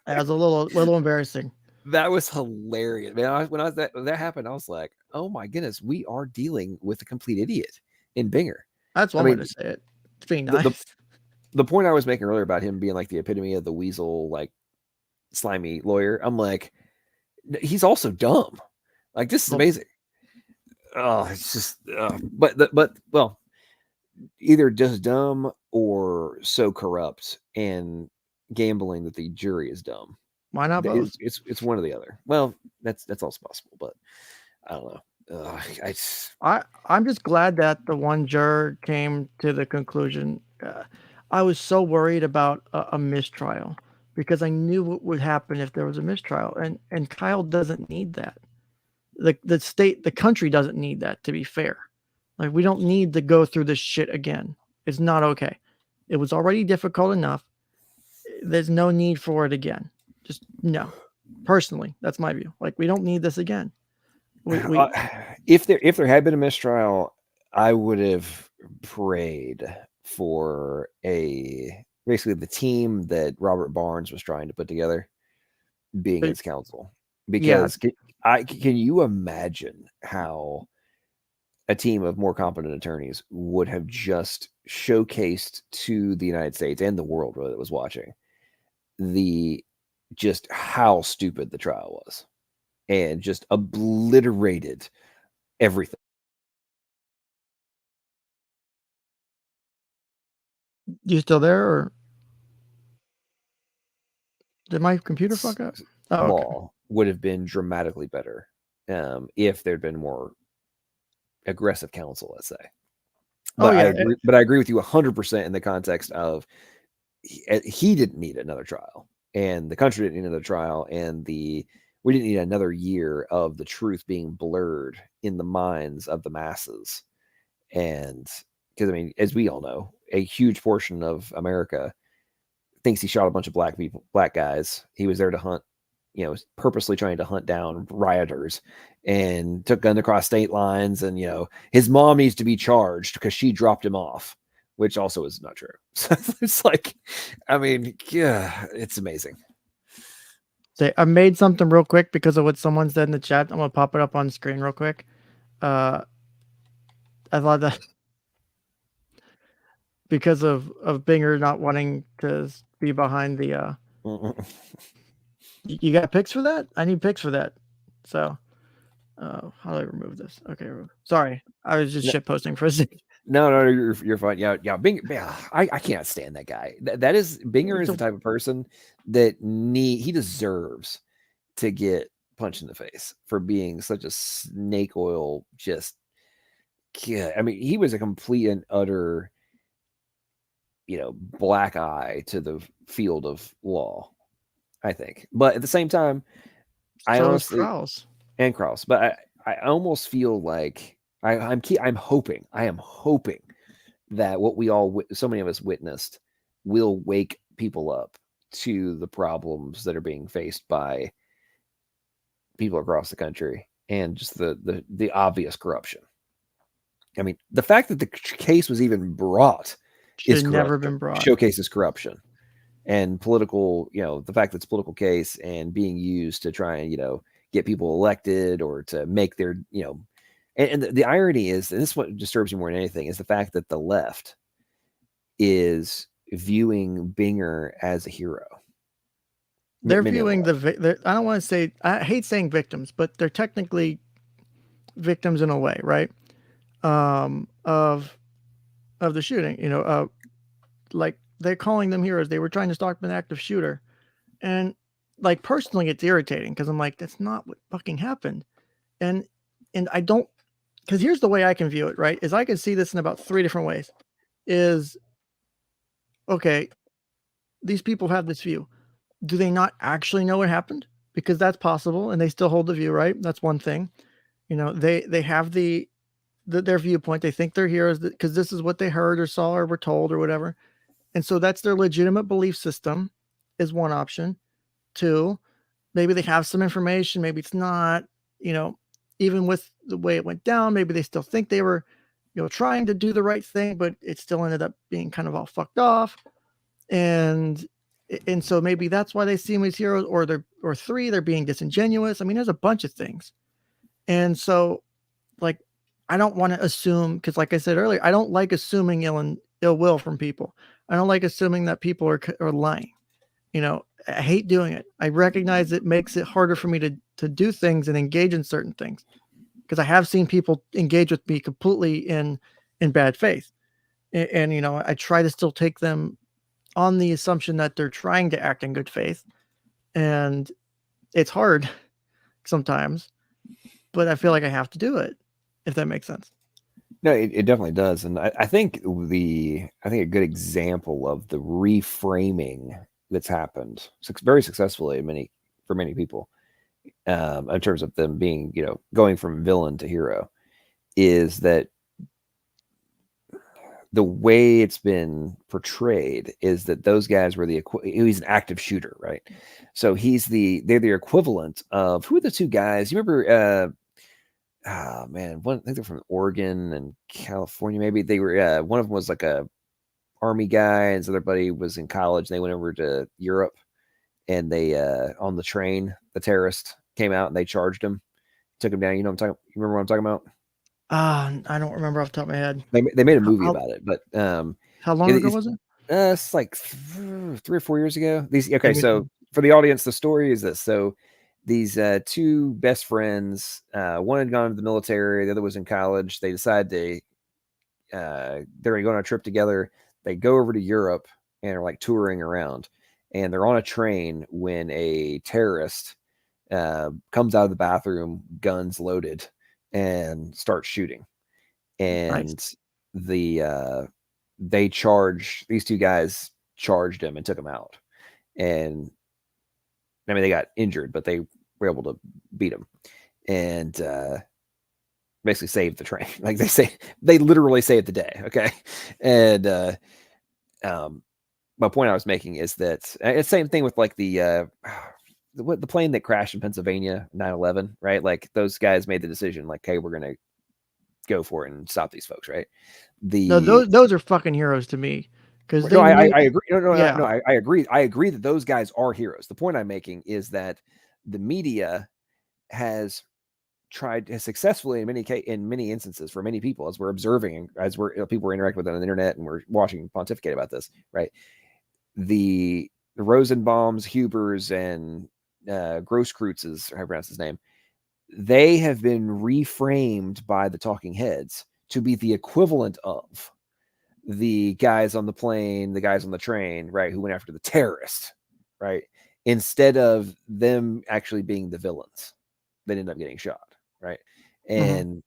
That was a little embarrassing. That was hilarious, man. When that happened, I was like, "Oh my goodness, we are dealing with a complete idiot in Binger." That's I one way mean, to say it. It's being the, the nice. the point I was making earlier about him being like the epitome of the weasel, like slimy lawyer. I'm like, he's also dumb. Like this is Well, amazing. Oh, it's just, but well, either just dumb or so corrupt and gambling that the jury is dumb. why not both? It's one or the other. Well, that's also possible, but I don't know. I I'm just glad that the one juror came to the conclusion. I was so worried about a mistrial because I knew what would happen if there was a mistrial, and Kyle doesn't need that. The country doesn't need that. To be fair, like we don't need to go through this shit again. It's not okay. It was already difficult enough. There's no need for it again. Just no. Personally, that's my view. Like we don't need this again. We if there had been a mistrial, I would have prayed for basically the team that Robert Barnes was trying to put together being his counsel. yeah. Because can you imagine how a team of more competent attorneys would have just showcased to the United States and the world that was watching the just how stupid the trial was and just obliterated everything. You still there, or did my computer fuck up? Oh, okay. Law would have been dramatically better if there'd been more aggressive counsel, let's say. Oh But I yeah. agree. But I agree with you 100% in the context of he didn't need another trial, and the country didn't need another trial, and we didn't need another year of the truth being blurred in the minds of the masses. And because I mean, as we all know, a huge portion of America thinks he shot a bunch of black guys. He was there to hunt, purposely trying to hunt down rioters and took gun across state lines. And, his mom needs to be charged because she dropped him off, which also is not true. So it's like, I mean, yeah, it's amazing. Say I made something real quick because of what someone said in the chat. I'm gonna pop it up on screen real quick. I thought that because of Binger not wanting to be behind the you got pics for that? I need pics for that. So how do I remove this? Okay, sorry. I was just shit posting for a second. No, you're fine. Yeah, Binger. I can't stand that guy. That is Binger is the type of person that he deserves to get punched in the face for being such a snake oil. Just, yeah. I mean, he was a complete and utter, black eye to the field of law. I think, but at the same time, I So is honestly Krause. and Kraus, but I almost feel like I'm hoping that what we all so many of us witnessed will wake people up to the problems that are being faced by people across the country and just the obvious corruption. I mean, the fact that the case was even brought Should never been brought. showcases corruption and political, the fact that it's a political case and being used to try and, get people elected or to make their, and the irony is, and this is what disturbs me more than anything, is the fact that the left is viewing Binger as a hero. They're viewing I don't want to say, I hate saying victims, but they're technically victims in a way, right? Of the shooting, like they're calling them heroes. They were trying to stop an active shooter. And like personally it's irritating because I'm like, that's not what fucking happened. And I don't, because here's the way I can view it, right? Is I can see this in about 3 different ways. Is okay, these people have this view. Do they not actually know what happened? Because that's possible, and they still hold the view, right? That's one thing. They have their viewpoint. They think they're heroes because this is what they heard or saw or were told or whatever. And so that's their legitimate belief system is one option. 2, maybe they have some information, maybe it's not, even with the way it went down. Maybe they still think they were, trying to do the right thing, but it still ended up being kind of all fucked off. And so maybe that's why they see them as heroes, or three, they're being disingenuous. I mean, there's a bunch of things. And so, like, I don't want to assume, because like I said earlier, I don't like assuming ill will from people. I don't like assuming that people are lying. I hate doing it. I recognize it makes it harder for me to do things and engage in certain things, because I have seen people engage with me completely in bad faith. And I try to still take them on the assumption that they're trying to act in good faith. And it's hard sometimes, but I feel like I have to do it, if that makes sense. No, it definitely does, and I think a good example of the reframing that's happened very successfully for many people, in terms of them being going from villain to hero, is that the way it's been portrayed is that those guys were he's an active shooter, right? So they're the equivalent of, who are the two guys? You remember? Oh man, I think they're from Oregon and California. Maybe they were. One of them was like a army guy, and his other buddy was in college. And they went over to Europe, and they on the train, the terrorist came out and they charged him, took him down. You know what I'm talking? You remember what I'm talking about? I don't remember off the top of my head. They made a movie How, about it, but how long ago was it? it's like 3 or 4 years ago. Yeah, So for the audience, the story is this. So these two best friends, one had gone to the military, the other was in college. They decide they're going to go on a trip together. They go over to Europe and are like touring around, and they're on a train when a terrorist comes out of the bathroom, guns loaded, and starts shooting. And nice. these two guys charged him and took him out. And I mean, they got injured, but they were able to beat him and basically saved the train. Like they literally saved the day. Okay. And my point I was making is that it's the same thing with like the plane that crashed in Pennsylvania, 9/11, right? Like those guys made the decision, like, hey, we're gonna go for it and stop these folks, right? No, those are fucking heroes to me, because No, they knew. I agree. Yeah. No, I agree. I agree that those guys are heroes. The point I'm making is that the media has has successfully in many instances, for many people, as we're observing, as people were interacting with on the internet, and we're watching pontificate about this, right? The Rosenbaums, Hubers, and Grosskreuzes, how I pronounce his name, they have been reframed by the talking heads to be the equivalent of the guys on the plane, the guys on the train, right, who went after the terrorist, right, instead of them actually being the villains that end up getting shot, right? And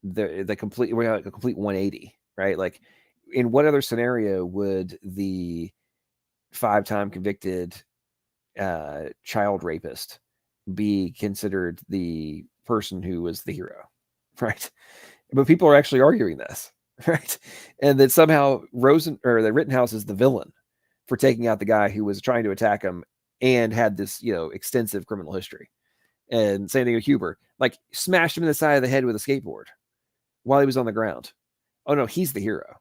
the complete, we're like a complete 180, right? Like, in what other scenario would the 5-time convicted child rapist be considered the person who was the hero, right? But people are actually arguing this, right? And that somehow the Rittenhouse is the villain for taking out the guy who was trying to attack him and had this, extensive criminal history. And same thing with Huber, like smashed him in the side of the head with a skateboard while he was on the ground. Oh no, he's the hero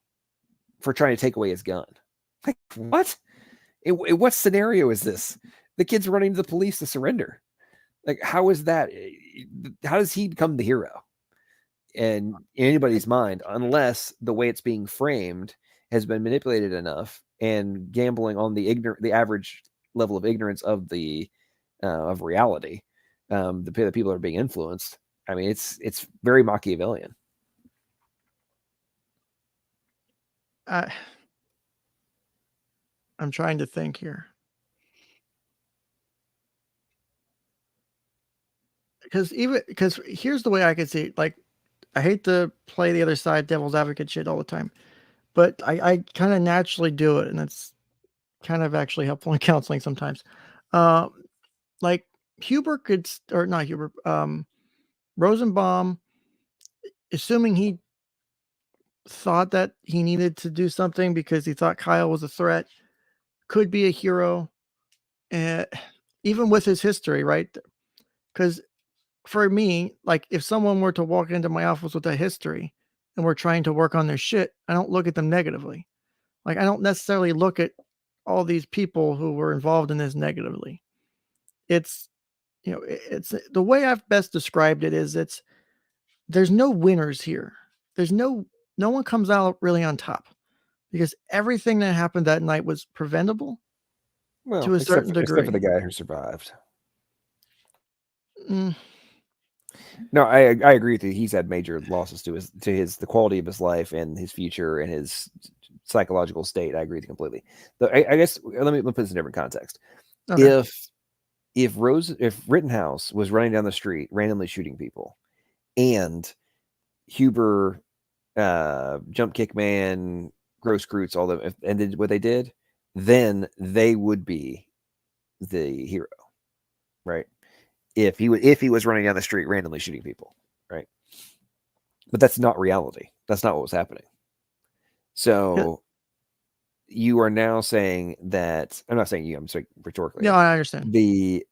for trying to take away his gun. Like, what? In what scenario is this? The kid's running to the police to surrender. Like, how is that? How does he become the hero? In anybody's mind, unless the way it's being framed has been manipulated enough and gambling on the average level of ignorance of of reality, the people that are being influenced. I mean, it's very Machiavellian. I'm trying to think here, because here's the way I could see it. Like, I hate to play the other side, devil's advocate shit all the time, but I kind of naturally do it, and it's kind of actually helpful in counseling sometimes. Uh, like Huber or not Huber, Rosenbaum, assuming he thought that he needed to do something because he thought Kyle was a threat, could be a hero, uh, even with his history, right? Because for me, like if someone were to walk into my office with a history and we're trying to work on their shit, I don't look at them negatively. Like I don't necessarily look at all these people who were involved in this negatively. It's it's the way I've best described it is there's no winners here. There's no one comes out really on top because everything that happened that night was preventable Well, to a except certain for the degree. guy who survived. Mm, No, I agree with you. He's had major losses to the quality of his life and his future and his psychological state. I agree with you completely. I guess let me put this in a different context. okay. If if Rittenhouse was running down the street randomly shooting people, and Huber, Jump Kick Man, Gross Groots, all the and did what they did, then they would be the hero, right? If he was running down the street randomly shooting people, right? But that's not reality. That's not what was happening. Yeah, So you are now saying that I'm not saying you. I'm saying rhetorically. no, I understand. The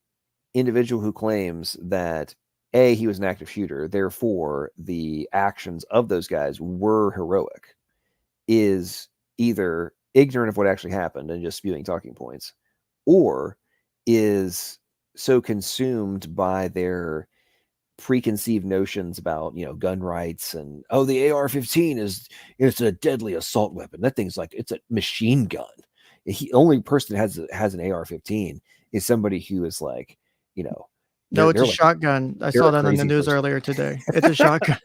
individual who claims that A, he was an active shooter, therefore the actions of those guys were heroic, is either ignorant of what actually happened and just spewing talking points, or is so consumed by their preconceived notions about gun rights and the AR-15 it's a deadly assault weapon. That thing's like it's a machine gun. The only person that has an AR-15 is somebody who is like you know No, it's they're a like shotgun. I they're saw a that on the crazy news person. earlier today. It's a shotgun.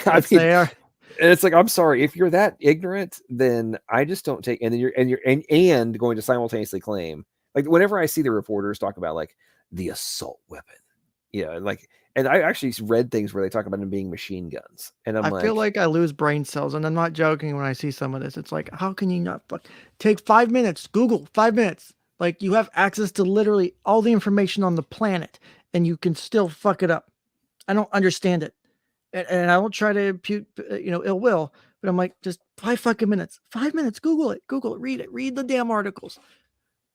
I It's mean, AR. and it's like I'm sorry if you're that ignorant, then I just don't take. And then you're going to simultaneously claim like whenever I see the reporters talk about like the assault weapon, and I actually read things where they talk about them being machine guns, and I'm I feel like, like I lose brain cells, and I'm not joking when I see some of this. It's like, how can you not take 5 minutes? Google 5 minutes. Like you have access to literally all the information on the planet, and you can still fuck it up. I don't understand it, and I don't try to impute, ill will. But I'm like, just 5 fucking minutes. 5 minutes. Google it. Read it. Read the damn articles.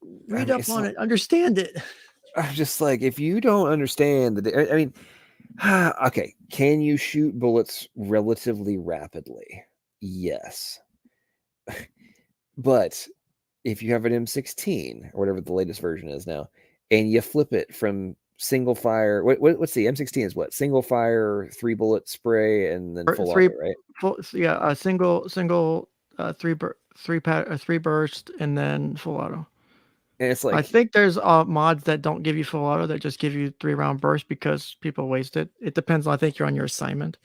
I Read mean, up it's on like, it. Understand it. I'm just like if you don't understand I mean, okay, can you shoot bullets relatively rapidly? Yes, but if you have an M16 or whatever the latest version is now, and you flip it from single fire, what's the M16 is what? Single fire, 3 bullet spray, and then Or full three, auto, right? yeah, a single, three burst, and then full auto. And it's I like, think there's mods that don't give you full auto that just give you 3 round burst because people waste it. It depends. I think you're on your assignment.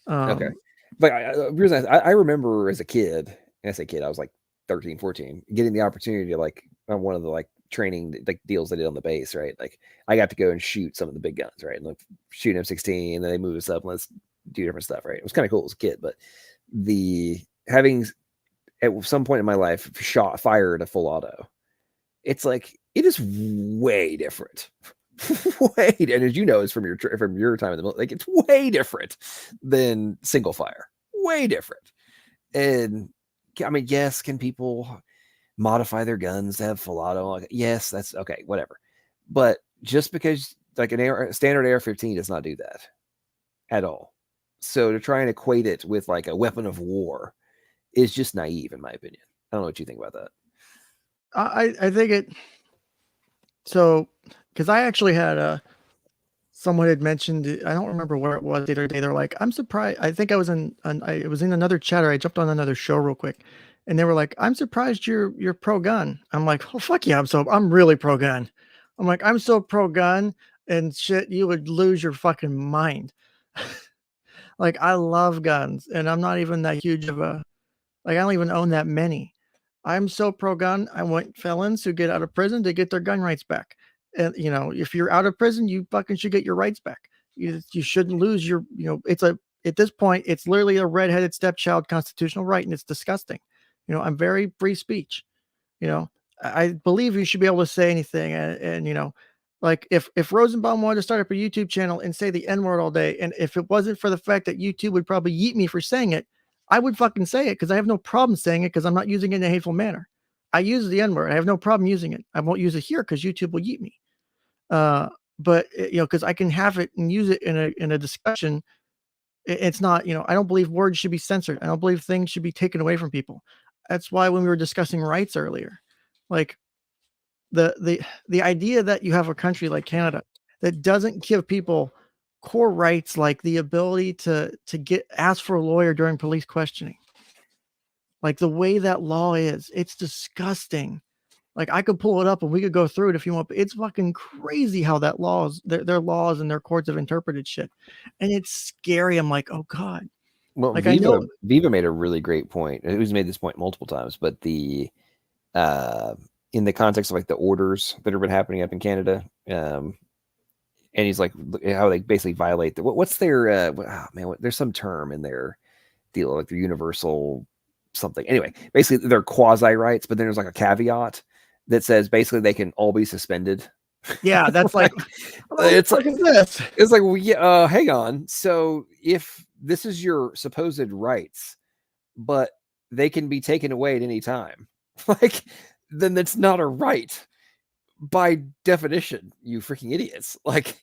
okay. Um, But I remember as a kid, and I say kid, I was like 13, 14, getting the opportunity to like on one of the like training like deals they did on the base, right? Like I got to go and shoot some of the big guns, right? And like shoot M16, and then they move us up and let's do different stuff, right? It was kind of cool as a kid, but the having at some point in my life fired a full auto, it's like it is way different. Way, and as you know, it's from your time in the military, like it's way different than single fire. Way different. And I mean, yes, can people modify their guns to have full auto? Like, yes, that's okay, whatever. But just because like standard AR-15 does not do that at all. So to try and equate it with like a weapon of war is just naive, in my opinion. I don't know what you think about that. I think it. So, because I actually had someone had mentioned I don't remember where it was the other day. They're like, I'm surprised. I think I was it was in another chat, or I jumped on another show real quick, and they were like, I'm surprised you're pro gun. I'm like, oh fuck yeah, I'm really pro gun. I'm like, I'm so pro gun and shit, you would lose your fucking mind. Like I love guns, and I'm not even that huge of a like I don't even own that many. I'm so pro gun. I want felons who get out of prison to get their gun rights back. And if you're out of prison, you fucking should get your rights back. You shouldn't lose your, it's at this point, it's literally a redheaded stepchild constitutional right, and it's disgusting. I'm very free speech. You know, I believe you should be able to say anything, and like if Rosenbaum wanted to start up a YouTube channel and say the N word all day, and if it wasn't for the fact that YouTube would probably yeet me for saying it, I would fucking say it because I have no problem saying it because I'm not using it in a hateful manner. I use the N word. I have no problem using it. I won't use it here because YouTube will yeet me. Uh, but because I can have it and use it in a discussion. It's not, I don't believe words should be censored. I don't believe things should be taken away from people. That's why when we were discussing rights earlier, like the idea that you have a country like Canada that doesn't give people core rights like the ability to get ask for a lawyer during police questioning. Like the way that law is, it's disgusting. Like I could pull it up and we could go through it if you want, but it's fucking crazy how that laws, their laws and their courts have interpreted shit. And it's scary. I'm like, oh God. Well, Like I know. Viva made a really great point. He's made this point multiple times, but uh, in the context of like the orders that have been happening up in Canada, and he's like how they basically violate what's their there's some term in their deal like their universal something. Anyway, basically they're quasi rights, but then there's like a caveat that says basically they can all be suspended. Yeah, that's like, it's what the fuck is this? It's like, well, yeah, hang on. So if this is your supposed rights, but they can be taken away at any time, like then that's not a right by definition, you freaking idiots. Like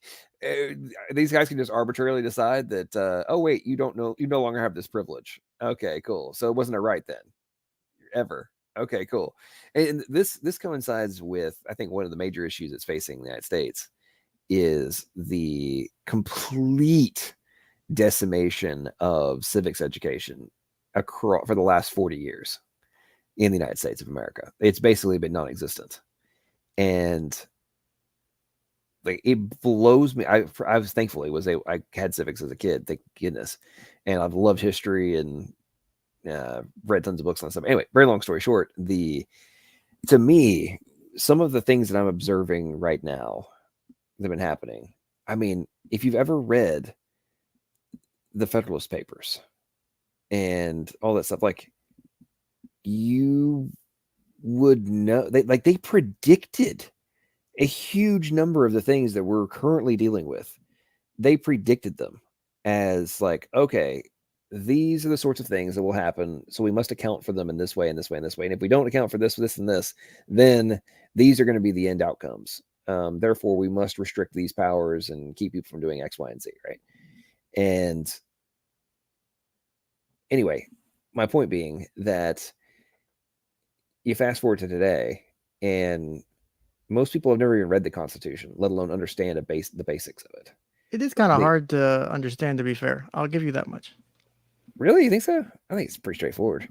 these guys can just arbitrarily decide that, oh wait, you no longer have this privilege. Okay, cool. So it wasn't a right then, ever. Okay, cool. And this coincides with, I think, one of the major issues that's facing the United States is the complete decimation of civics education across for the last 40 years in the United States of America. It's basically been non-existent. And like it blows me. I was thankfully I had civics as a kid, thank goodness, and I've loved history and read tons of books on stuff. Anyway, very long story short, to me, some of the things that I'm observing right now that have been happening. I mean, if you've ever read the Federalist Papers and all that stuff, like you would know they predicted a huge number of the things that we're currently dealing with. They predicted them as like, okay, these are the sorts of things that will happen. So we must account for them in this way, and this way, and this way. And if we don't account for this, this, and this, then these are going to be the end outcomes. Therefore, we must restrict these powers and keep people from doing X, Y, and Z, right? And anyway, my point being that you fast forward to today, and most people have never even read the Constitution, let alone understand the basics of it. It is kind of hard to understand, to be fair. I'll give you that much. Really? You think so? I think it's pretty straightforward.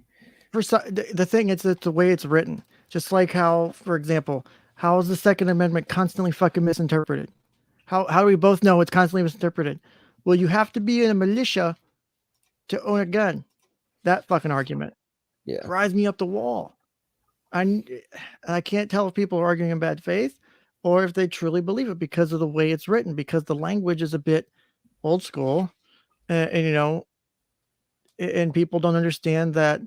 For the thing, it's the way it's written. Just like how, for example, how is the Second Amendment constantly fucking misinterpreted? How do we both know it's constantly misinterpreted? Well, you have to be in a militia to own a gun. That fucking argument drives me up the wall. I can't tell if people are arguing in bad faith or if they truly believe it because of the way it's written, because the language is a bit old school, and and people don't understand that,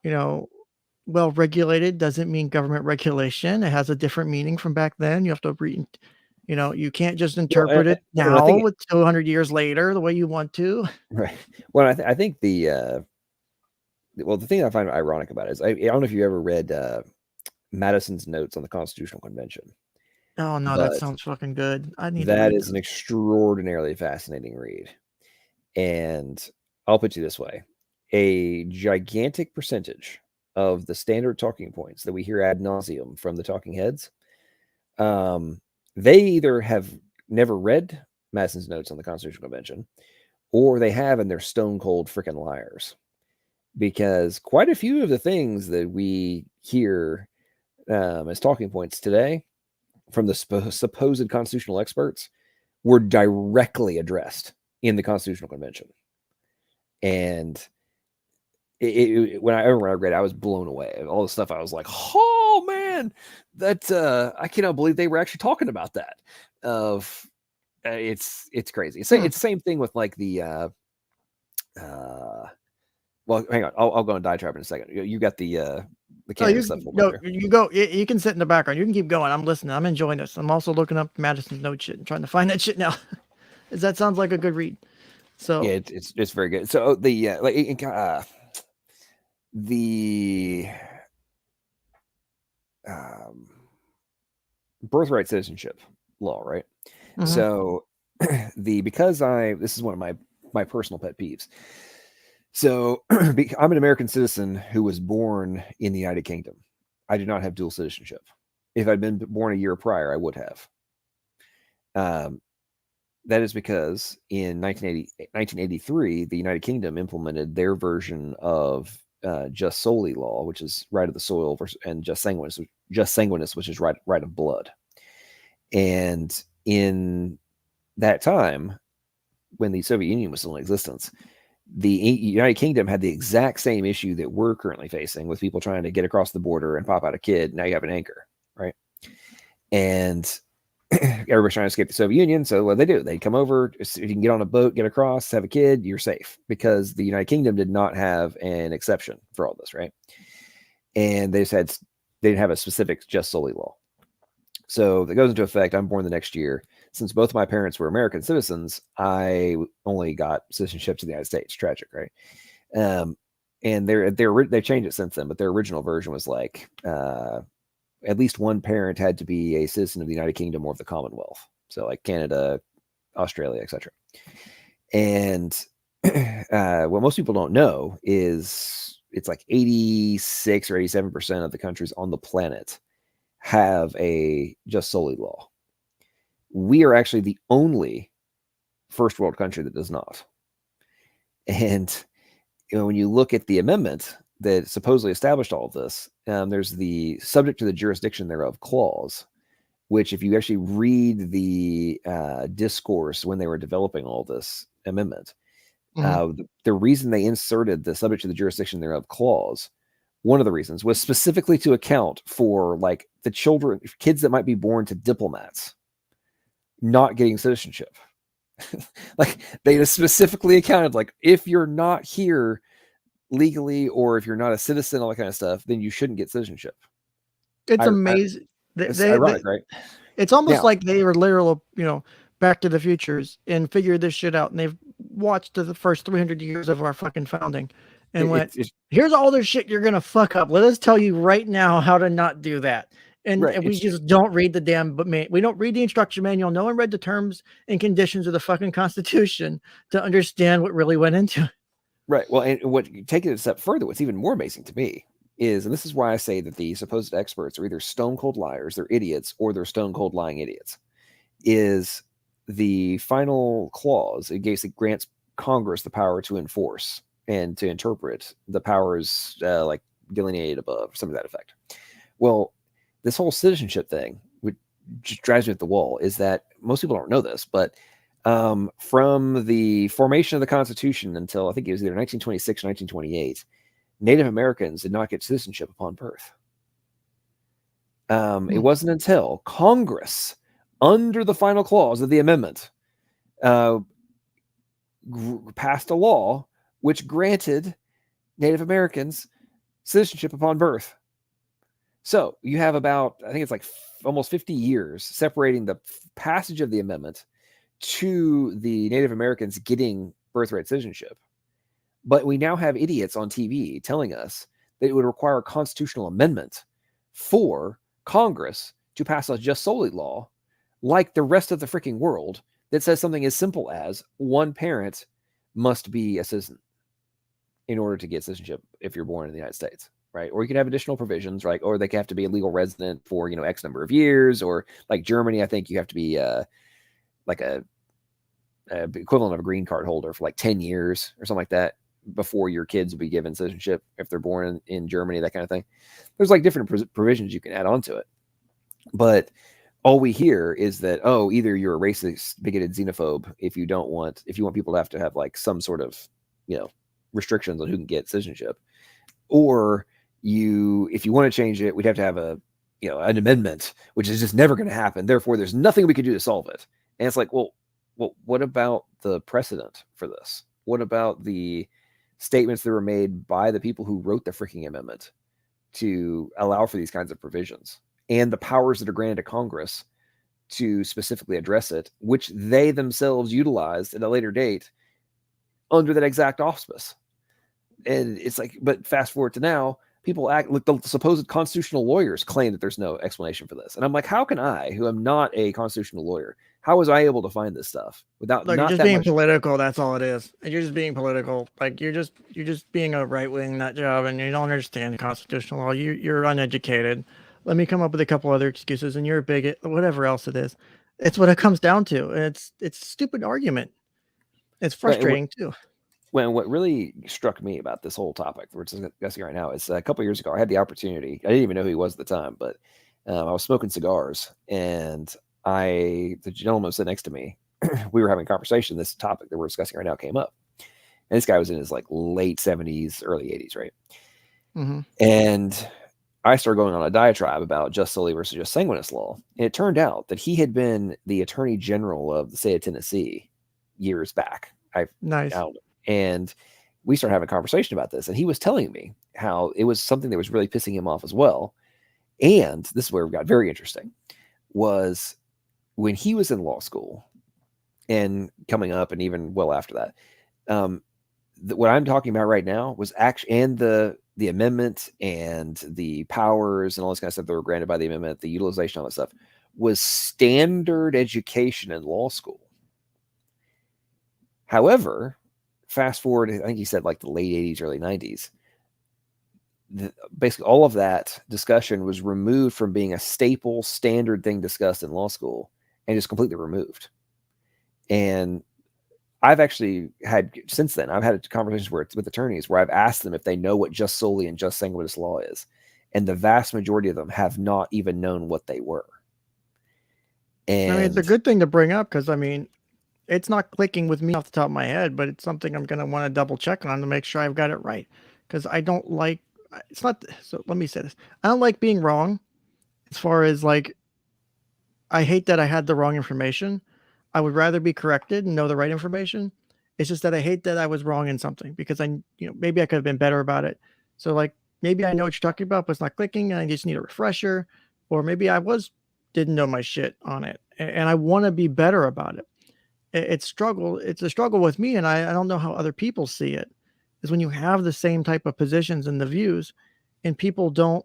well regulated doesn't mean government regulation. It has a different meaning from back then. You have to read, you can't just interpret it now with 200 years later the way you want to. Right. Well, I think the thing I find ironic about it is I don't know if you ever read Madison's notes on the Constitutional Convention. Oh no, that sounds fucking good. I need to that read is an extraordinarily fascinating read. And I'll put you this way: a gigantic percentage of the standard talking points that we hear ad nauseum from the talking heads, they either have never read Madison's notes on the Constitutional Convention, or they have and they're stone cold freaking liars. Because quite a few of the things that we hear as talking points today from the supposed constitutional experts were directly addressed in the Constitutional Convention. And when I read it, I was blown away. All the stuff I was like, oh man, that I cannot believe they were actually talking about that. It's crazy. It's the same thing with like the well, hang on, I'll go on diatribe in a second. You got the Canada stuff. No, you go. You can sit in the background. You can keep going. I'm listening. I'm enjoying this. I'm also looking up Madison's note shit and trying to find that shit now. That sounds like a good read. So yeah, it's very good. So the birthright citizenship law, right? Mhm. So this is one of my personal pet peeves. So I'm an American citizen who was born in the United Kingdom. I do not have dual citizenship. If I'd been born a year prior, I would have. Um, that is because in 1983, the United Kingdom implemented their version of just solely law, which is right of the soil, and just sanguinis, which is right of blood. And in that time, when the Soviet Union was still in existence, the United Kingdom had the exact same issue that we're currently facing with people trying to get across the border and pop out a kid. Now you have an anchor, right? And everybody's trying to escape the Soviet Union. So what they do, they come over. If you can get on a boat, get across, have a kid, you're safe, because the United Kingdom did not have an exception for all this, right? And they didn't have a specific just solely law. So that goes into effect. I'm born the next year. Since both my parents were American citizens, I only got citizenship to the United States. Tragic, right? And they've changed it since then, but their original version was like at least one parent had to be a citizen of the United Kingdom or of the Commonwealth. So like Canada, Australia, etc. And what most people don't know is it's like 86 or 87% of the countries on the planet have a just solely law. We are actually the only first world country that does not. And when you look at the amendment that supposedly established all of this, there's the subject to the jurisdiction thereof clause, which if you actually read the discourse when they were developing all this amendment, Mhm. the reason they inserted the subject to the jurisdiction thereof clause, one of the reasons was specifically to account for like the kids that might be born to diplomats not getting citizenship. Like they just specifically accounted, like if you're not here legally or if you're not a citizen, all that kind of stuff, then you shouldn't get citizenship. It's amazing. It's ironic, right? It's almost Now, like they were literal, Back to the Futures and figured this shit out, and they've watched the first 300 years of our fucking founding and it, went, it's "Here's all this shit you're gonna fuck up. Let us tell you right now how to not do that." right. And we just don't read the damn we don't read the instruction manual. No one read the terms and conditions of the fucking Constitution to understand what really went into it. Right. Well, and take it a step further, what's even more amazing to me is, and this is why I say that the supposed experts are either stone cold liars, they're idiots, or they're stone cold lying idiots, is the final clause. It grants Congress the power to enforce and to interpret the powers like delineated above, something to that effect. Well, this whole citizenship thing, which just drives me at the wall, is that most people don't know this, but from the formation of the Constitution until I think it was either 1926 or 1928, Native Americans did not get citizenship upon birth. It wasn't until Congress, under the final clause of the amendment, passed a law which granted Native Americans citizenship upon birth. So you have about, I think it's like almost 50 years separating the passage of the amendment to the Native Americans getting birthright citizenship. But we now have idiots on TV telling us that it would require a constitutional amendment for Congress to pass a just solely law, like the rest of the freaking world, that says something as simple as one parent must be a citizen in order to get citizenship if you're born in the United States, right? Or you can have additional provisions, right? Or they have to be a legal resident for X number of years, or like Germany, I think you have to be like a equivalent of a green card holder for like 10 years or something like that before your kids will be given citizenship if they're born in Germany, that kind of thing. There's like different provisions you can add on to it. But all we hear is that, oh, either you're a racist, bigoted xenophobe if you want people to have like some sort of, restrictions on who can get citizenship, or if you want to change it, we'd have to have an amendment, which is just never going to happen. Therefore, there's nothing we could do to solve it. And it's like, well, what about the precedent for this? What about the statements that were made by the people who wrote the freaking amendment to allow for these kinds of provisions, and the powers that are granted to Congress to specifically address it, which they themselves utilized at a later date under that exact auspice? And it's like, but fast forward to now, people act like the supposed constitutional lawyers claim that there's no explanation for this. And I'm like, how can I, who am not a constitutional lawyer, How was I able to find this stuff without Look, you're not just that being much? political. That's all it is. And you're just being political. Like you're just being a right wing nut job, and you don't understand constitutional law. You're uneducated. Let me come up with a couple other excuses, and you're a bigot. Whatever else it is, it's what it comes down to. And it's a stupid argument. It's But frustrating too. when what really struck me about this whole topic we're discussing right now is a couple years ago, I had the opportunity. I didn't even know who he was at the time, but I was smoking cigars, and the gentleman was sitting next to me. We were having a conversation. This topic that we're discussing right now came up, and this guy was in his like late 70s, early 80s, right? Mm-hmm. And I started going on a diatribe about just solely versus just sanguinis law. And it turned out that he had been the attorney general of the state of Tennessee years back. I Nice. out and we started having a conversation about this, and he was telling me how it was something that was really pissing him off as well. And this is where it got very interesting. Was when he was in law school and coming up, and even well after that, what I'm talking about right now was actually, and the amendment and the powers and all this kind of stuff that were granted by the amendment, the utilization, all that stuff, was standard education in law school. However, fast forward, I think he said like the late 80s, early 90s, basically all of that discussion was removed from being a staple standard thing discussed in law school and just completely removed. And I've actually had, since then, I've had conversations with attorneys where I've asked them if they know what just solely and just sanguinis law is. And the vast majority of them have not even known what they were. I mean, it's a And good thing to bring up because I mean, it's not clicking with me off the top of my head, but it's something I'm gonna want to double check on to make sure I've got it right. Because I don't like. It's not. So let me say this. I don't like being wrong. As far as like, I hate that I had the wrong information. I would rather be corrected and know the right information. It's just that I hate that I was wrong in something because maybe I could have been better about it. So like maybe I know what you're talking about, but it's not clicking and I just need a refresher. Or maybe didn't know my shit on it and I want to be better about it. It's a struggle with me, and I don't know how other people see it. Is when you have the same type of positions and the views, and people don't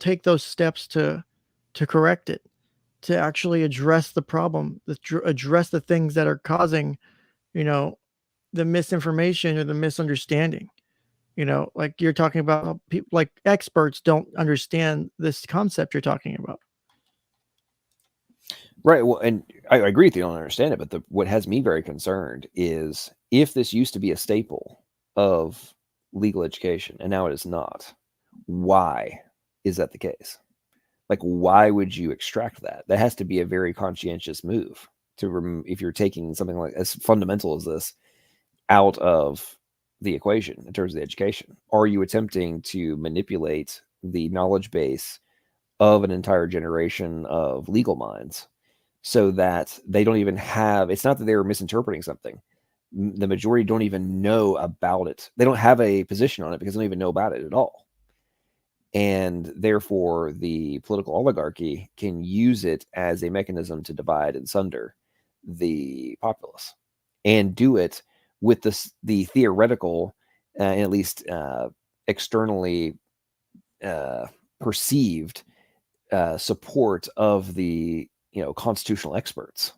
take those steps to correct it, to actually address the problem, address the things that are causing, you know, the misinformation or the misunderstanding. Like you're talking about how people like experts don't understand this concept you're talking about. right, well, and I agree with you, I don't understand it, but what has me very concerned is if this used to be a staple of legal education and now it is not, why is that the case? Like, why would you extract that? That has to be a very conscientious move if you're taking something like as fundamental as this out of the equation in terms of the education. Are you attempting to manipulate the knowledge base of an entire generation of legal minds so that they don't even have? It's not that they were misinterpreting something. The majority don't even know about it. They don't have a position on it because they don't even know about it at all. And therefore, the political oligarchy can use it as a mechanism to divide and sunder the populace, and do it with the theoretical, and at least externally perceived support of the constitutional experts.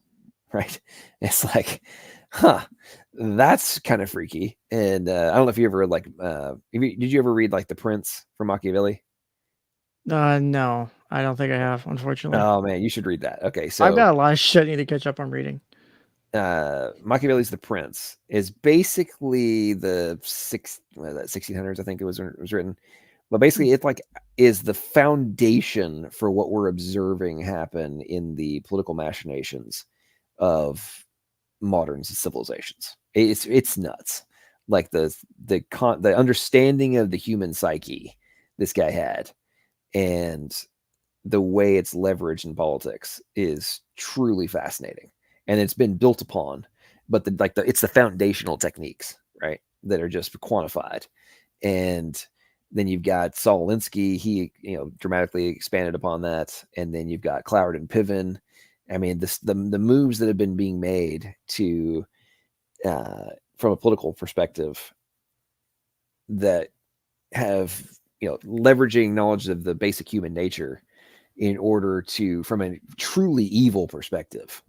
Right? It's like, huh, that's kind of freaky. And I don't know if you ever like, did you ever read like The Prince from Machiavelli? No, I don't think I have, unfortunately. Oh man, you should read that. Okay, I've so got a lot of shit I need to catch up on reading. Machiavelli's The Prince is basically the 1600s, I think it was written. But Hmm. basically, it like is the foundation for what we're observing happen in the political machinations of modern civilizations. It's nuts. Like the understanding of the human psyche this guy had, and the way it's leveraged in politics is truly fascinating, and it's been built upon. But it's the foundational techniques, right, that are just quantified. And then you've got Saul Alinsky. He dramatically expanded upon that. And then you've got Cloward and Piven. I mean, the moves that have been being made to from a political perspective that have leveraging knowledge of the basic human nature in order to, from a truly evil perspective,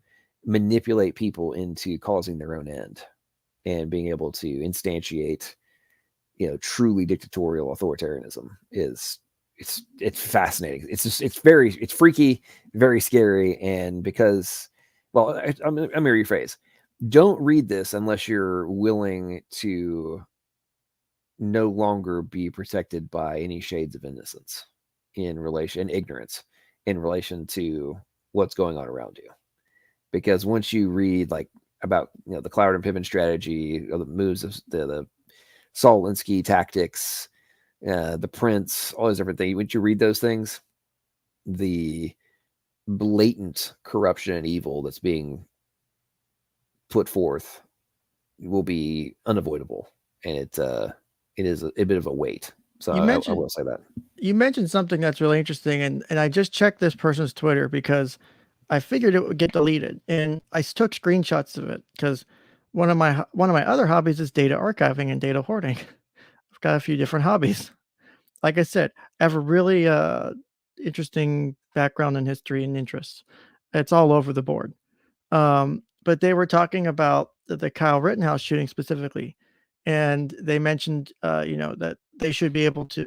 manipulate people into causing their own end and being able to instantiate, truly dictatorial authoritarianism is it's fascinating. It's just it's freaky, very scary, and because, well, I'm gonna rephrase. Don't read this unless you're willing to no longer be protected by any shades of innocence ignorance in relation to what's going on around you. Because once you read like about the Cloward and Piven strategy, or the moves of the Saul Alinsky tactics, the Prince, all those different things. Once you read those things, the blatant corruption and evil that's being put forth will be unavoidable, and it is a bit of a weight. So You I mentioned will say that. you mentioned something that's really interesting, and I just checked this person's Twitter because I figured it would get deleted, and I took screenshots of it because one of my other hobbies is data archiving and data hoarding. I've got a few different hobbies. Like I said, I have a really interesting background in history and interests. It's all over the board. But they were talking about the Kyle Rittenhouse shooting specifically, and they mentioned, that they should be able to,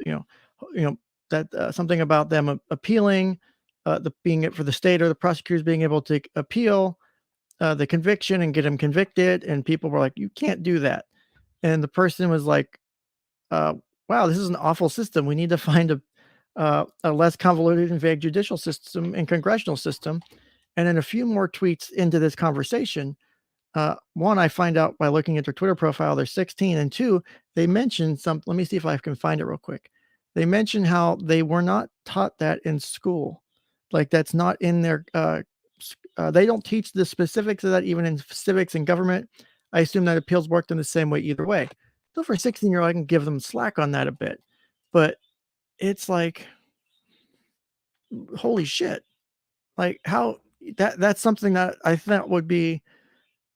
that something about them appealing, the being it for the state or the prosecutors being able to appeal the conviction and get him convicted, and people were like, "You can't do that," and the person was like, uh, "Wow, this is an awful system. We need to find a less convoluted and vague judicial system and congressional system." And then a few more tweets into this conversation, one, I find out by looking at their Twitter profile, they're 16, and two, they mentioned some. Let me see if I can find it real quick. They mentioned how they were not taught that in school, like that's not in their. They don't teach the specifics of that even in civics and government. I assume that appeals worked in the same way either way. So for a 16-year-old, I can give them slack on that a bit, but it's like, holy shit! Like how that's something that I thought would be,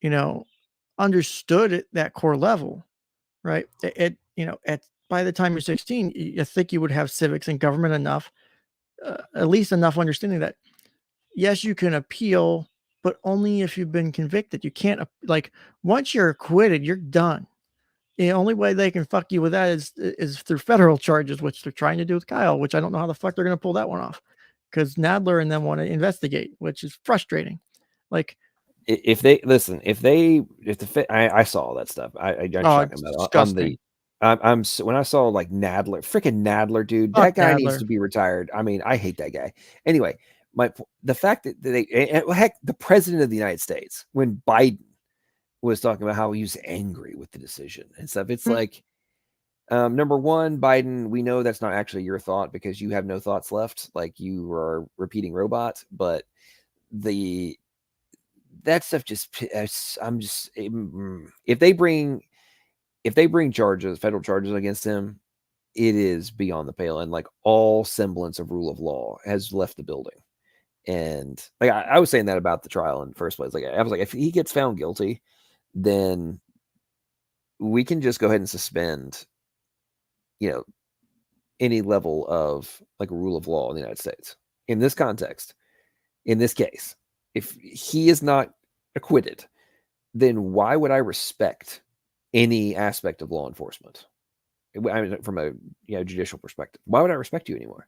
you know, understood at that core level, right? At by the time you're 16, you think you would have civics and government enough, at least enough understanding that yes, you can appeal, but only if you've been convicted. You can't like once you're acquitted, you're done. The only way they can fuck you with that is through federal charges, which they're trying to do with Kyle, which I don't know how the fuck they're going to pull that one off, because Nadler and them want to investigate, which is frustrating. Like, If they listen, if I saw all that stuff. I'm oh, talking it's about on the. disgusting. When I saw like Nadler, freaking Nadler, dude, Fuck that guy needs Nadler. to be retired. I mean, I hate that guy. Anyway, the fact that heck, the president of the United States, when Biden was talking about how he was angry with the decision and stuff, it's Hmm. like, number one, Biden, we know that's not actually your thought because you have no thoughts left, like you are a repeating robot. But the that stuff just, I'm just, if they bring charges, federal charges against him, it is beyond the pale, and like all semblance of rule of law has left the building. And like I was saying that about the trial in the first place. Like I was like, if he gets found guilty, then we can just go ahead and suspend, you know, any level of like rule of law in the United States. In this context, in this case, if he is not acquitted, then why would I respect any aspect of law enforcement? I mean, from a judicial perspective, why would I respect you anymore?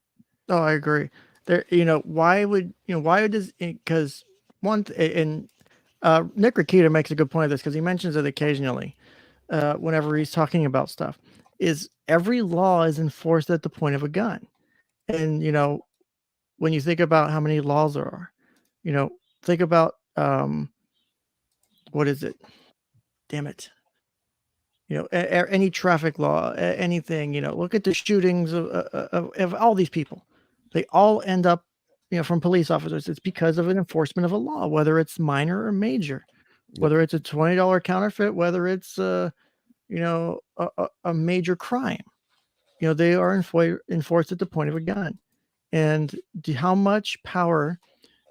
Oh, I agree. There, why does because and Nick Rakita makes a good point of this because he mentions it occasionally whenever he's talking about stuff. Is every law is enforced at the point of a gun, and when you think about how many laws there are, think about what is it? Damn it! Any traffic law, anything. Look at the shootings of all these people. They all end up, from police officers. It's because of an enforcement of a law, whether it's minor or major, Yep. whether it's a $20 counterfeit, whether it's a major crime. They are enforced at the point of a gun. And how much power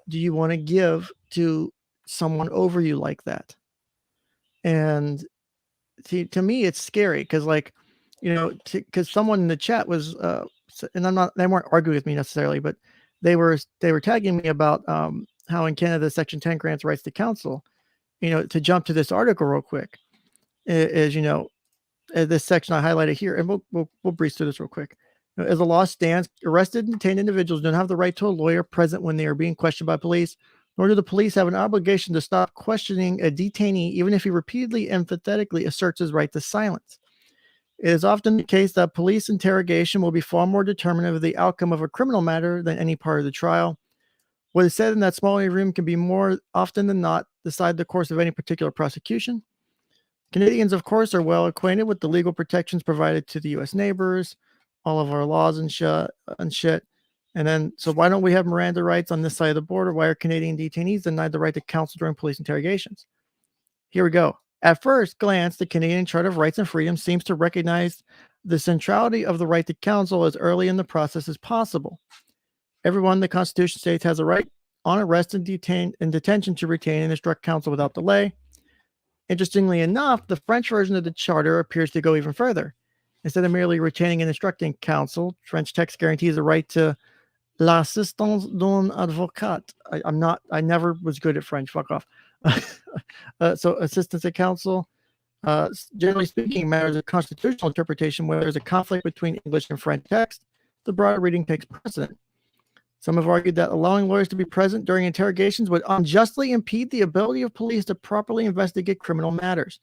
do you want to give to someone over you like that? And to me, it's scary because, like, because someone in the chat was, and they weren't arguing with me necessarily, but they were tagging me about how in Canada Section 10 grants rights to counsel. To jump to this article real quick is this section I highlighted here, and we'll breeze through this real quick. As the law stands, arrested and detained individuals don't have the right to a lawyer present when they are being questioned by police, nor do the police have an obligation to stop questioning a detainee even if he repeatedly and emphatically asserts his right to silence. It is often the case that police interrogation will be far more determinative of the outcome of a criminal matter than any part of the trial. What is said in that small room can be more often than not decide the course of any particular prosecution. Canadians, of course, are well acquainted with the legal protections provided to the U.S. neighbors, all of our laws and shit. And then, so why don't we have Miranda rights on this side of the border? Why are Canadian detainees denied the right to counsel during police interrogations? Here we go. At first glance, the Canadian Charter of Rights and Freedoms seems to recognize the centrality of the right to counsel as early in the process as possible. Everyone in the Constitution states has a right on arrest and detention to retain and instruct counsel without delay. Interestingly enough, the French version of the Charter appears to go even further. Instead of merely retaining and instructing counsel, French text guarantees the right to l'assistance d'un avocat. I never was good at French. Fuck off. So assistance at counsel. Generally speaking, matters of constitutional interpretation, where there's a conflict between English and French text, the broader reading takes precedent. Some have argued that allowing lawyers to be present during interrogations would unjustly impede the ability of police to properly investigate criminal matters.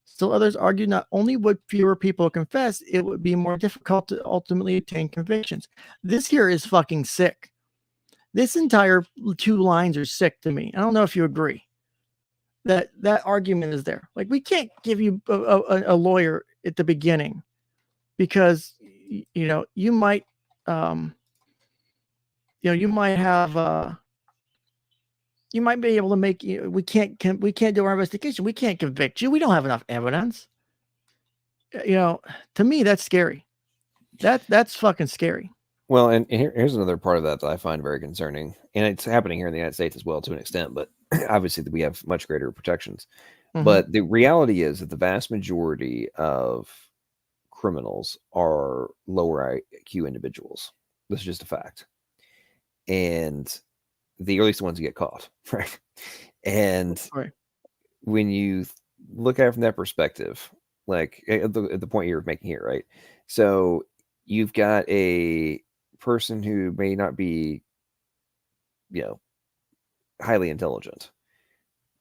Still others argue not only would fewer people confess, it would be more difficult to ultimately obtain convictions. This here is fucking sick. This entire 2 lines are sick to me. I don't know if you agree. That argument is there. Like, we can't give you a lawyer at the beginning because you might you might have you might be able to make we can't do our investigation. We can't convict you. We don't have enough evidence. To me, that's scary. That's fucking scary. Well, and here's another part of that I find very concerning, and it's happening here in the United States as well to an extent, but obviously we have much greater protections. Mm-hmm. But the reality is that the vast majority of criminals are lower IQ individuals. This is just a fact. And the earliest ones get caught, right? And when you look at it from that perspective, like at the point you're making here, right? So you've got a person who may not be, highly intelligent.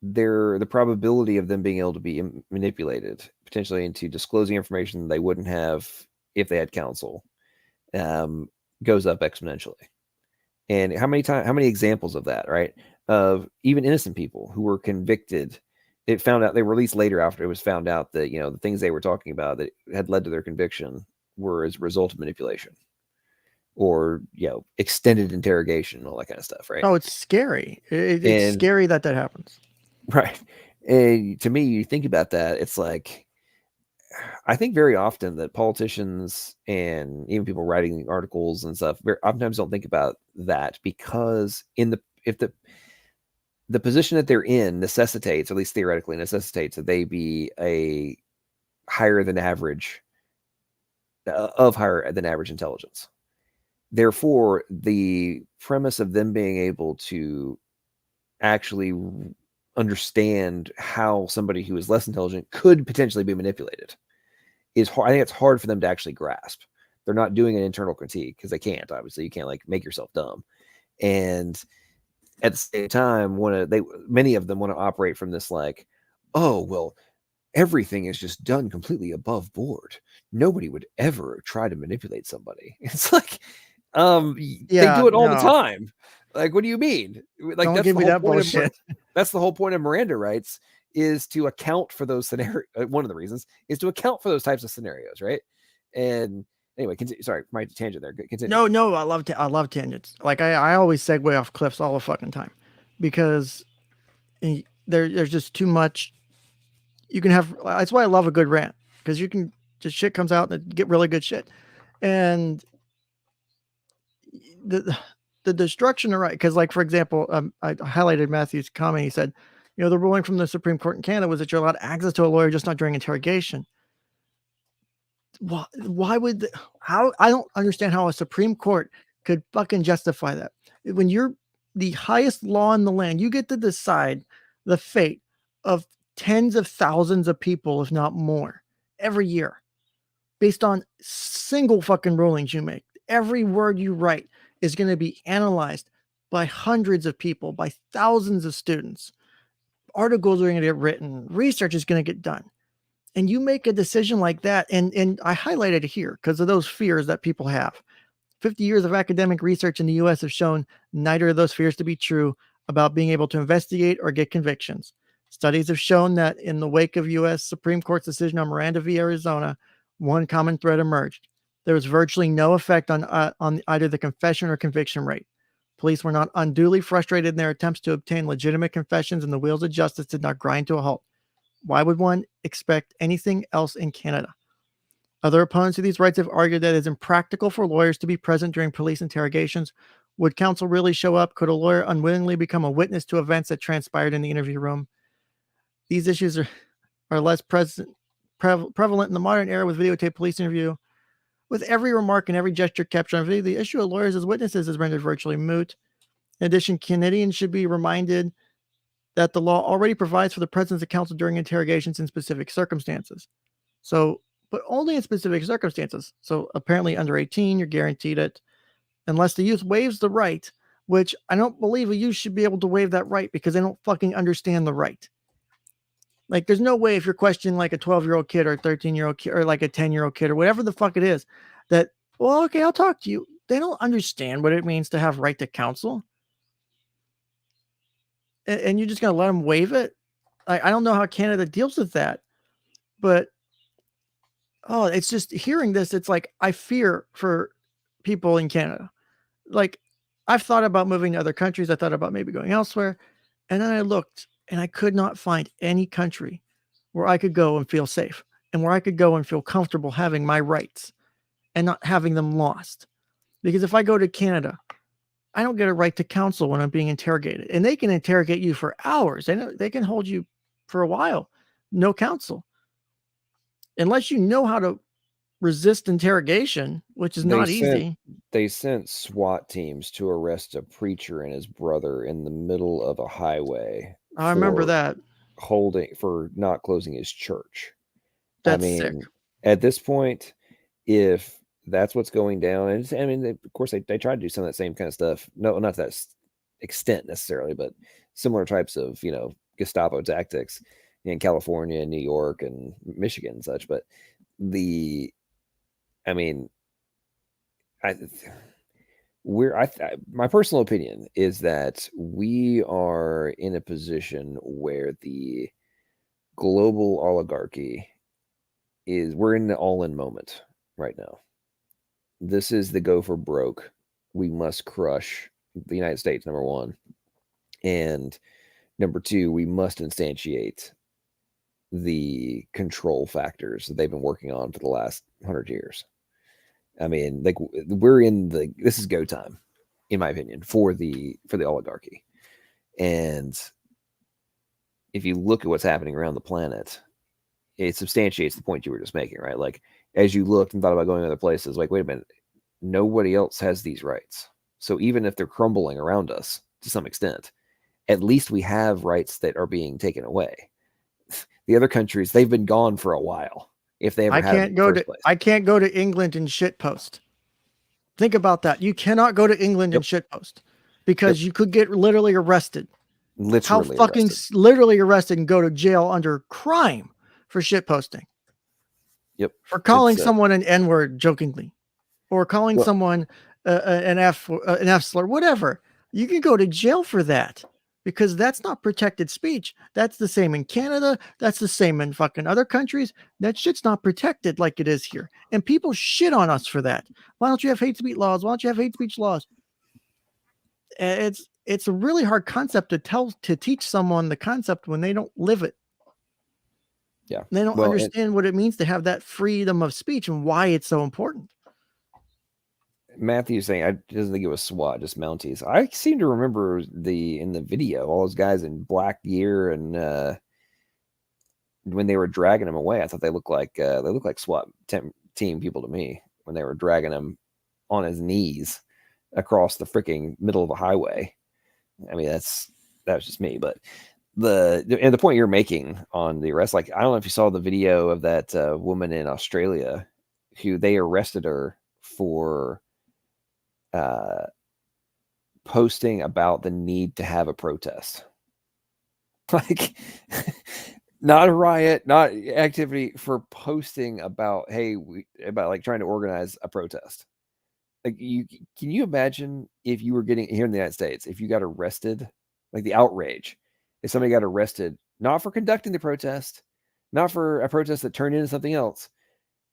The probability of them being able to be manipulated potentially into disclosing information they wouldn't have if they had counsel goes up exponentially. And how many examples of that, right? Of even innocent people who were convicted, they were released later after it was found out that, the things they were talking about that had led to their conviction were as a result of manipulation or, extended interrogation and all that kind of stuff, right? Oh, it's scary. It's scary that happens. Right. And to me, you think about that, it's like, I think very often that politicians and even people writing articles and stuff oftentimes don't think about that because if the position that they're in necessitates, at least theoretically necessitates, that they be a higher than average intelligence. Therefore, the premise of them being able to actually understand how somebody who is less intelligent could potentially be manipulated is hard. I think it's hard for them to actually grasp. They're not doing an internal critique because they can't. Obviously, you can't make yourself dumb. And at the same time, many of them want to operate from this oh well, everything is just done completely above board. Nobody would ever try to manipulate somebody. It's like, they do it all the time. Like, what do you mean? Like, don't give me that bullshit. That's the whole point of Miranda rights, is to account for those scenarios. One of the reasons is to account for those types of scenarios, right? And anyway, continue. Sorry, my tangent there. Continue. No, I love tangents. Like, I always segue off cliffs all the fucking time because there's just too much. You can have. That's why I love a good rant, because you can just shit comes out and get really good shit, and the destruction of right. Because, like, for example, I highlighted Matthew's comment. He said, the ruling from the Supreme Court in Canada was that you're allowed access to a lawyer, just not during interrogation. Why would how? I don't understand how a Supreme Court could fucking justify that. When you're the highest law in the land, you get to decide the fate of tens of thousands of people, if not more, every year, based on single fucking rulings you make. Every word you write is going to be analyzed by hundreds of people, by thousands of students. Articles are going to get written, research is going to get done. And you make a decision like that, and I highlighted it here because of those fears that people have. 50 years of academic research in the US have shown neither of those fears to be true about being able to investigate or get convictions. Studies have shown that in the wake of US Supreme Court's decision on Miranda v. Arizona, one common thread emerged. There was virtually no effect on either the confession or conviction rate. Police were not unduly frustrated in their attempts to obtain legitimate confessions, and the wheels of justice did not grind to a halt. Why would one expect anything else in Canada? Other opponents of these rights have argued that it is impractical for lawyers to be present during police interrogations. Would counsel really show up? Could a lawyer unwittingly become a witness to events that transpired in the interview room? These issues are less prevalent in the modern era with videotape police interview. With every remark and every gesture captured on video, the issue of lawyers as witnesses is rendered virtually moot. In addition, Canadians should be reminded that the law already provides for the presence of counsel during interrogations in specific circumstances. So, but only in specific circumstances. So apparently under 18, you're guaranteed it unless the youth waives the right, which I don't believe a youth should be able to waive that right because they don't fucking understand the right. Like, there's no way if you're questioning like a 12-year-old kid or a 13-year-old kid or like a 10-year-old kid or whatever the fuck it is that, well, okay, I'll talk to you. They don't understand what it means to have right to counsel. And you're just going to let them waive it? I don't know how Canada deals with that, but oh, it's just hearing this. It's like, I fear for people in Canada. Like, I've thought about moving to other countries. I thought about maybe going elsewhere. And then I looked and I could not find any country where I could go and feel safe and where I could go and feel comfortable having my rights and not having them lost. Because if I go to Canada, I don't get a right to counsel when I'm being interrogated. And they can interrogate you for hours. They can hold you for a while. No counsel. Unless you know how to resist interrogation, which is not easy. They sent SWAT teams to arrest a preacher and his brother in the middle of a highway I remember that. for not closing his church. That's sick. At this point, if that's what's going down, and of course they try to do some of that same kind of stuff. No, not to that extent necessarily, but similar types of Gestapo tactics in California and New York and Michigan and such. But my personal opinion is that we are in a position where the global oligarchy we're in the all-in moment right now. This is the go for broke. We must crush the United States, number one. And number two, we must instantiate the control factors that they've been working on for the last 100 years. Like this is go time, in my opinion, for the oligarchy. And if you look at what's happening around the planet, it substantiates the point you were just making, right? Like, as you looked and thought about going to other places, like, wait a minute, nobody else has these rights. So even if they're crumbling around us to some extent, at least we have rights that are being taken away. The other countries, they've been gone for a while. If they ever I can't go to England and shitpost. Think about that. You cannot go to England and shitpost because you could get literally arrested. Literally arrested and go to jail under crime for shitposting. Yep. For calling someone an N-word jokingly, or calling someone an F slur, whatever. You can go to jail for that because that's not protected speech. That's the same in Canada. That's the same in fucking other countries. That shit's not protected like it is here. And people shit on us for that. Why don't you have hate speech laws? Why don't you have hate speech laws? It's a really hard concept to teach someone the concept when they don't live it. Yeah. They don't understand what it means to have that freedom of speech and why it's so important. Matthew's saying I doesn't think it was SWAT, just Mounties. I seem to remember in the video all those guys in black gear, and when they were dragging him away, I thought they looked like SWAT team people to me when they were dragging him on his knees across the freaking middle of the highway. I mean, that was just me, but the point you're making on the arrest, like I don't know if you saw the video of that woman in Australia who they arrested her for uh, posting about the need to have a protest, like not a riot, not activity, for posting about about like trying to organize a protest. Like you can you imagine if you were getting here in the United States, if you got arrested, like the outrage, if somebody got arrested not for conducting the protest, not for a protest that turned into something else,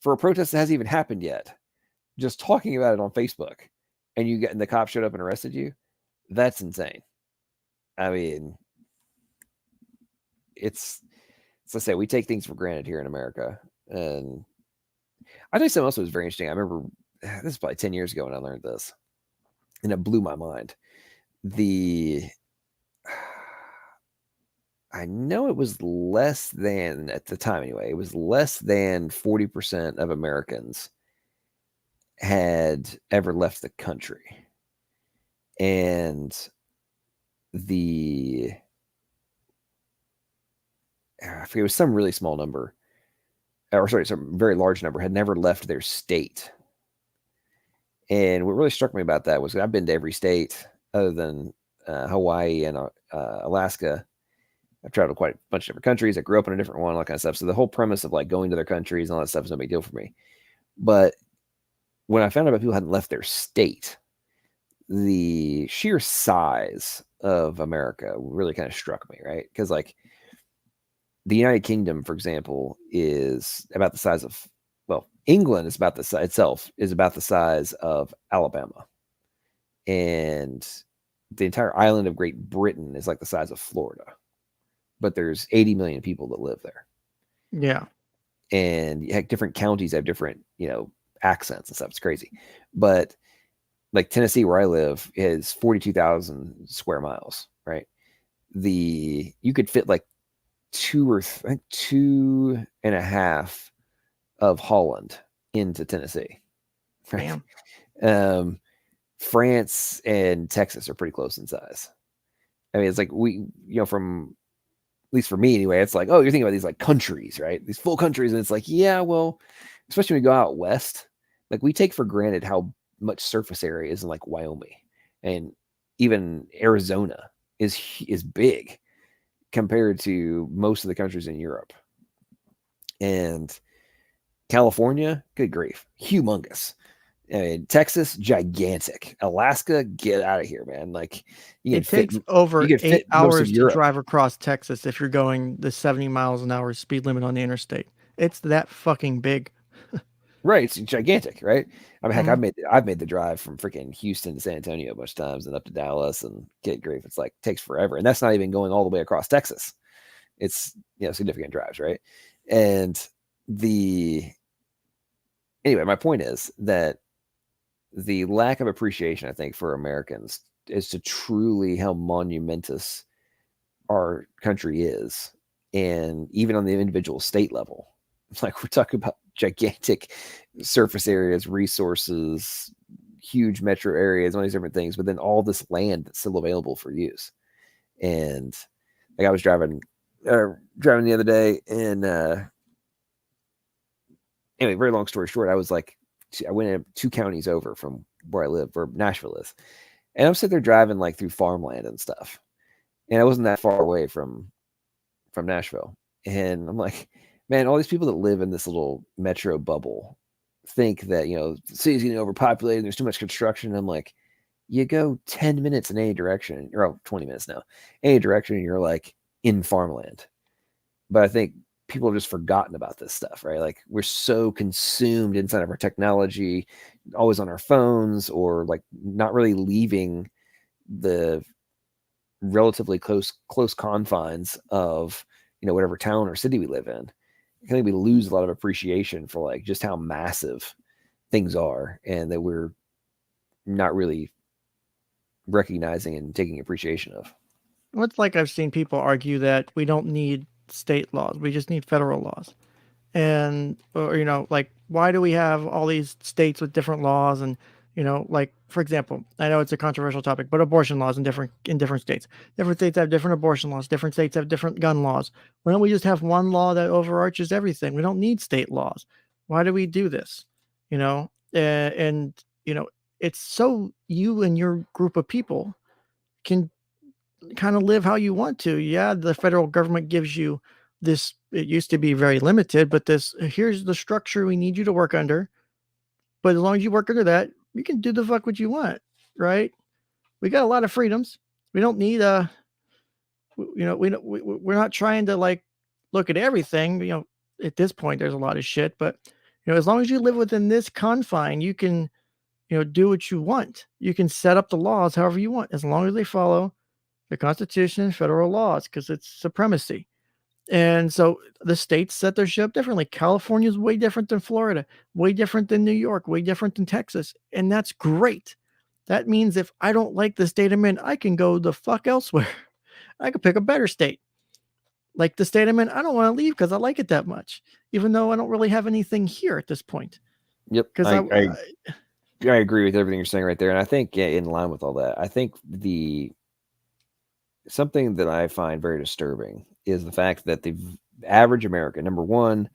for a protest that hasn't even happened yet, just talking about it on Facebook, and and the cop showed up and arrested you, that's insane. I mean, it's as I say, we take things for granted here in America. And I think something else that was very interesting. I remember this is probably 10 years ago when I learned this, and it blew my mind. The I know it was less than, at the time anyway, it was less than 40% of Americans had ever left the country. And the I forget, it was some really small number, or sorry, some very large number had never left their state. And what really struck me about that was I've been to every state other than Hawaii and Alaska. I've traveled quite a bunch of different countries. I grew up in a different one, all that kind of stuff. So the whole premise of like going to their countries and all that stuff is no big deal for me. But when I found out about people who hadn't left their state, the sheer size of America really kind of struck me, right? Because like the United Kingdom, for example, is about the size of, well, England is about the size itself is about the size of Alabama, and the entire island of Great Britain is like the size of Florida. But there's 80 million people that live there, Yeah. and different counties have different, accents and stuff. It's crazy, but like Tennessee, where I live, is 42,000 square miles. Right, you could fit like I think 2.5 of Holland into Tennessee. Right, Damn. um, France and Texas are pretty close in size. I mean, it's like from at least for me anyway, it's like, oh, you're thinking about these like countries, right? These full countries, and it's like, yeah, well, especially when we go out west, like we take for granted how much surface area is in like Wyoming, and even Arizona is big compared to most of the countries in Europe. And California, good grief, humongous. I mean, Texas, gigantic. Alaska, get out of here, man. Like It takes over you could 8 fit most of hours to Europe. drive across Texas if you're going the 70 miles an hour speed limit on the interstate. It's that fucking big. Right, it's gigantic, right? I mean, heck, Mhm. I've made the drive from freaking Houston to San Antonio a bunch of times and up to Dallas, and get grief, it's like takes forever, and that's not even going all the way across Texas. It's significant drives, right? And the anyway, my point is that the lack of appreciation, I think, for Americans is to truly how monumentous our country is, and even on the individual state level, like we're talking about gigantic surface areas, resources, huge metro areas, all these different things, but then all this land that's still available for use. And like I was driving the other day, and anyway, very long story short, I went in 2 counties over from where I live, where Nashville is, and I'm sitting there driving like through farmland and stuff, and I wasn't that far away from Nashville. And I'm like, man, all these people that live in this little metro bubble think that, the city's getting overpopulated, there's too much construction. I'm like, you go 10 minutes in any direction, or 20 minutes now, any direction, and you're like in farmland. But I think people have just forgotten about this stuff, right? Like we're so consumed inside of our technology, always on our phones, or like not really leaving the relatively close confines of whatever town or city we live in. I think we lose a lot of appreciation for like just how massive things are, and that we're not really recognizing and taking appreciation of. Well, it's like I've seen people argue that we don't need state laws. We just need federal laws. And, or, like, why do we have all these states with different laws? And, Like for example, I know it's a controversial topic, but abortion laws in different states. Different states have different abortion laws. Different states have different gun laws. Why don't we just have one law that overarches everything? We don't need state laws. Why do we do this? And it's so you and your group of people can kind of live how you want to. Yeah, the federal government gives you this. It used to be very limited, but this here's the structure we need you to work under. But as long as you work under that, you can do the fuck what you want, right? We got a lot of freedoms. We don't need we're not trying to like look at everything. At this point, there's a lot of shit, but as long as you live within this confine, you can do what you want. You can set up the laws however you want, as long as they follow the Constitution and federal laws, because it's supremacy. And so the states set their shit up differently. California is way different than Florida, way different than New York, way different than Texas. And that's great. That means if I don't like the state I'm in, I can go the fuck elsewhere. I could pick a better state. Like the state I'm in, I don't want to leave because I like it that much, even though I don't really have anything here at this point. Yep, Because I agree with everything you're saying right there, and I think in line with all that, I think something that I find very disturbing is the fact that the average American, number one,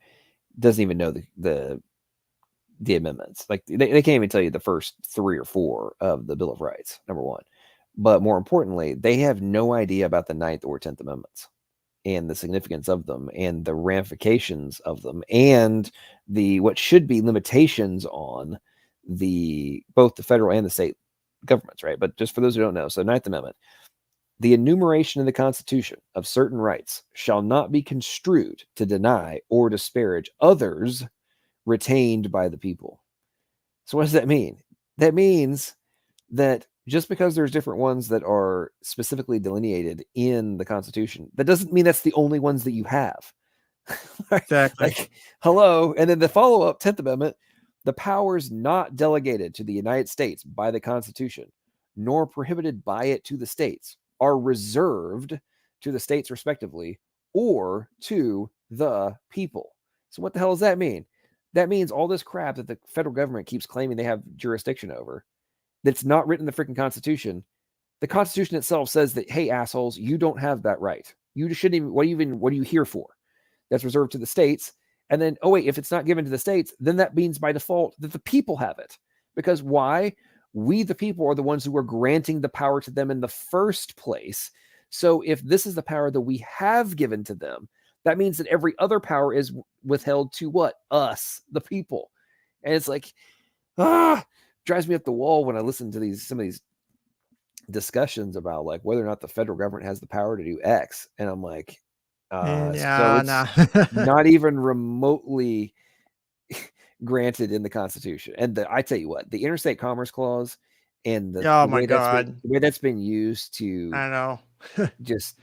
doesn't even know the amendments. Like they can't even tell you the first 3 or 4 of the Bill of Rights. Number one, but more importantly, they have no idea about the 9th or 10th Amendments and the significance of them and the ramifications of them and the what should be limitations on both the federal and the state governments, right? But just for those who don't know, so 9th Amendment, the enumeration in the Constitution of certain rights shall not be construed to deny or disparage others retained by the people. So what does that mean? That means that just because there's different ones that are specifically delineated in the Constitution, that doesn't mean that's the only ones that you have. exactly. Like, hello. And then the follow-up 10th Amendment, the powers not delegated to the United States by the Constitution, nor prohibited by it to the states, are reserved to the states respectively or to the people. So what the hell does that mean? That means all this crap that the federal government keeps claiming they have jurisdiction over, that's not written in the freaking Constitution. The Constitution itself says that, hey, assholes, you don't have that right. You shouldn't even, what are you here for? That's reserved to the states. And then, oh, wait, if it's not given to the states, then that means by default that the people have it. Because why? We, the people, are the ones who are granting the power to them in the first place. So if this is the power that we have given to them, that means that every other power is withheld to what? Us, the people. And it's like, drives me up the wall when I listen to some of these discussions about like whether or not the federal government has the power to do X. And I'm like, so it's nah. not even remotely granted in the Constitution. And I tell you what, the Interstate Commerce Clause and the Oh my way God. the way that's been used to I know. just,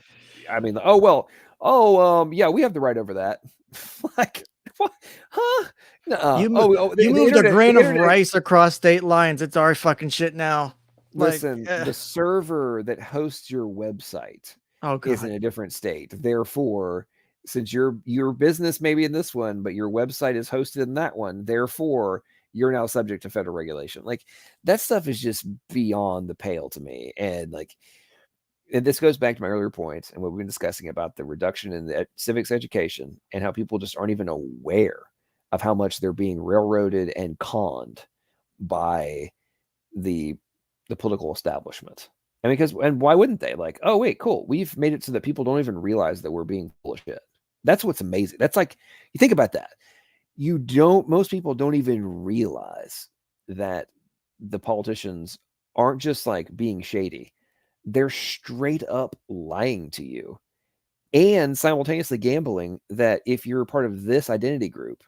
I mean, yeah, we have the right over that. Like, what? Huh? You The moved a internet, grain of rice across state lines. It's our fucking shit now. Listen, the server that hosts your website is in a different state. Therefore, since your business may be in this one, but your website is hosted in that one, therefore you're now subject to federal regulation. Like that stuff is just beyond the pale to me. And like, and this goes back to my earlier point and what we've been discussing about the reduction in the civics education and how people just aren't even aware of how much they're being railroaded and conned by the political establishment. And why wouldn't they? Like, oh wait, cool. We've made it so that people don't even realize that we're being full of shit. That's what's amazing. That's like, you think about that. Most people don't even realize that the politicians aren't just like being shady. They're straight up lying to you and simultaneously gambling that if you're a part of this identity group,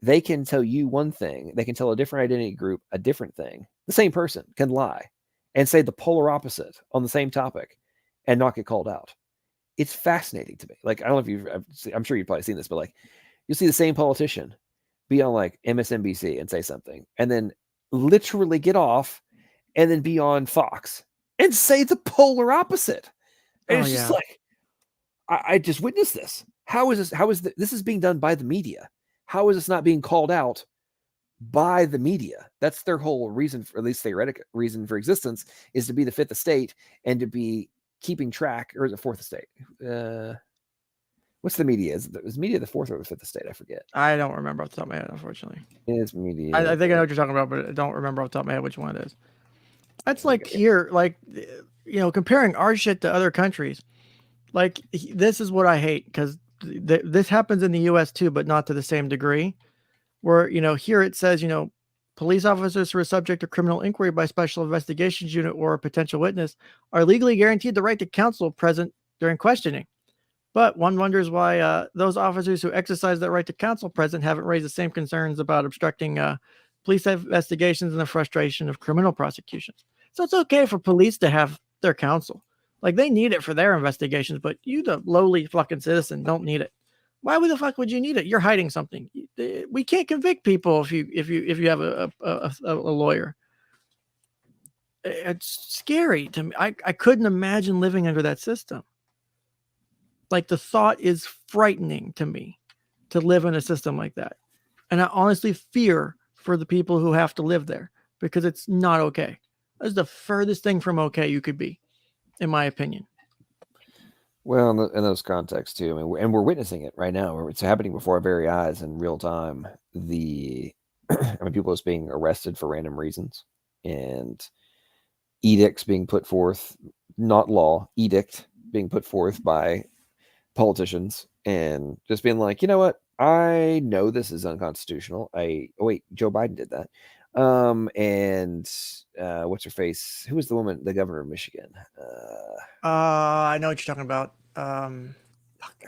they can tell you one thing. They can tell a different identity group a different thing. The same person can lie and say the polar opposite on the same topic and not get called out. It's fascinating to me. Like, I don't know if I'm sure you've probably seen this, but like, you'll see the same politician be on like MSNBC and say something and then literally get off and then be on Fox and say the polar opposite. And it's just like, I just witnessed this. This is being done by the media. How is this not being called out by the media. That's their whole reason, for, at least theoretic reason for existence, is to be the fifth estate and to be keeping track, or is it fourth estate? What's the media? Is media the fourth or the fifth estate? I forget. I don't remember off the top of my head, unfortunately. It's media. I think I know what you're talking about, but I don't remember off the top of my head which one it is. That's There we like go. here, like, comparing our shit to other countries. Like, this is what I hate, because this happens in the U.S. too, but not to the same degree. Where, here it says, police officers who are subject to criminal inquiry by special investigations unit or a potential witness are legally guaranteed the right to counsel present during questioning. But one wonders why those officers who exercise that right to counsel present haven't raised the same concerns about obstructing police investigations and the frustration of criminal prosecutions. So it's okay for police to have their counsel. Like, they need it for their investigations, but you, the lowly fucking citizen, don't need it. Why the fuck would you need it? You're hiding something. We can't convict people if you have a lawyer. It's scary to me. I couldn't imagine living under that system. Like, the thought is frightening to me, to live in a system like that. And I honestly fear for the people who have to live there, because it's not okay. That's the furthest thing from okay you could be, in my opinion. Well, in those contexts too, I mean, and we're witnessing it right now. It's happening before our very eyes in real time. I mean, people just being arrested for random reasons, and edicts being put forth, not law, edict being put forth by politicians, and just being like, you know what? I know this is unconstitutional. Wait, Joe Biden did that. And what's her face? Who was the woman, the governor of Michigan? I know what you're talking about.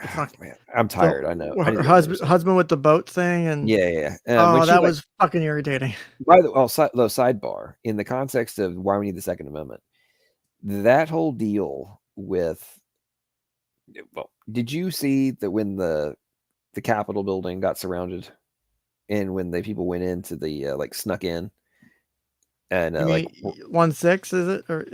It's not, Man, I'm tired. I know. I need her to go to husband with the boat thing, and yeah. that was fucking irritating. By the sidebar, in the context of why we need the Second Amendment, that whole deal with, well, did you see that when the Capitol building got surrounded, and when the people went into the like snuck in, and You mean 1/6? Is it, or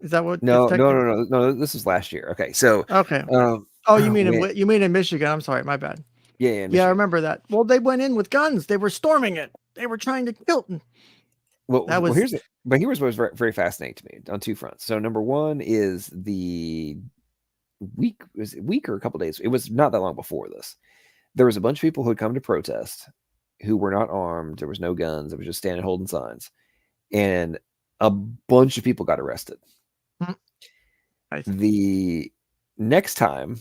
is that what it's technically? no, this was last year. Okay, so Okay. um, Oh, you mean when, in Michigan? I'm sorry, my bad. yeah, Yeah, I remember that. Well, they went in with guns. They were storming it. They were trying to kill them. Here's what was very, very fascinating to me on two fronts. So number one is the week or a couple days. It was not that long before this. There was a bunch of people who had come to protest who were not armed. There was no guns. It was just standing holding signs, and a bunch of people got arrested. The next time,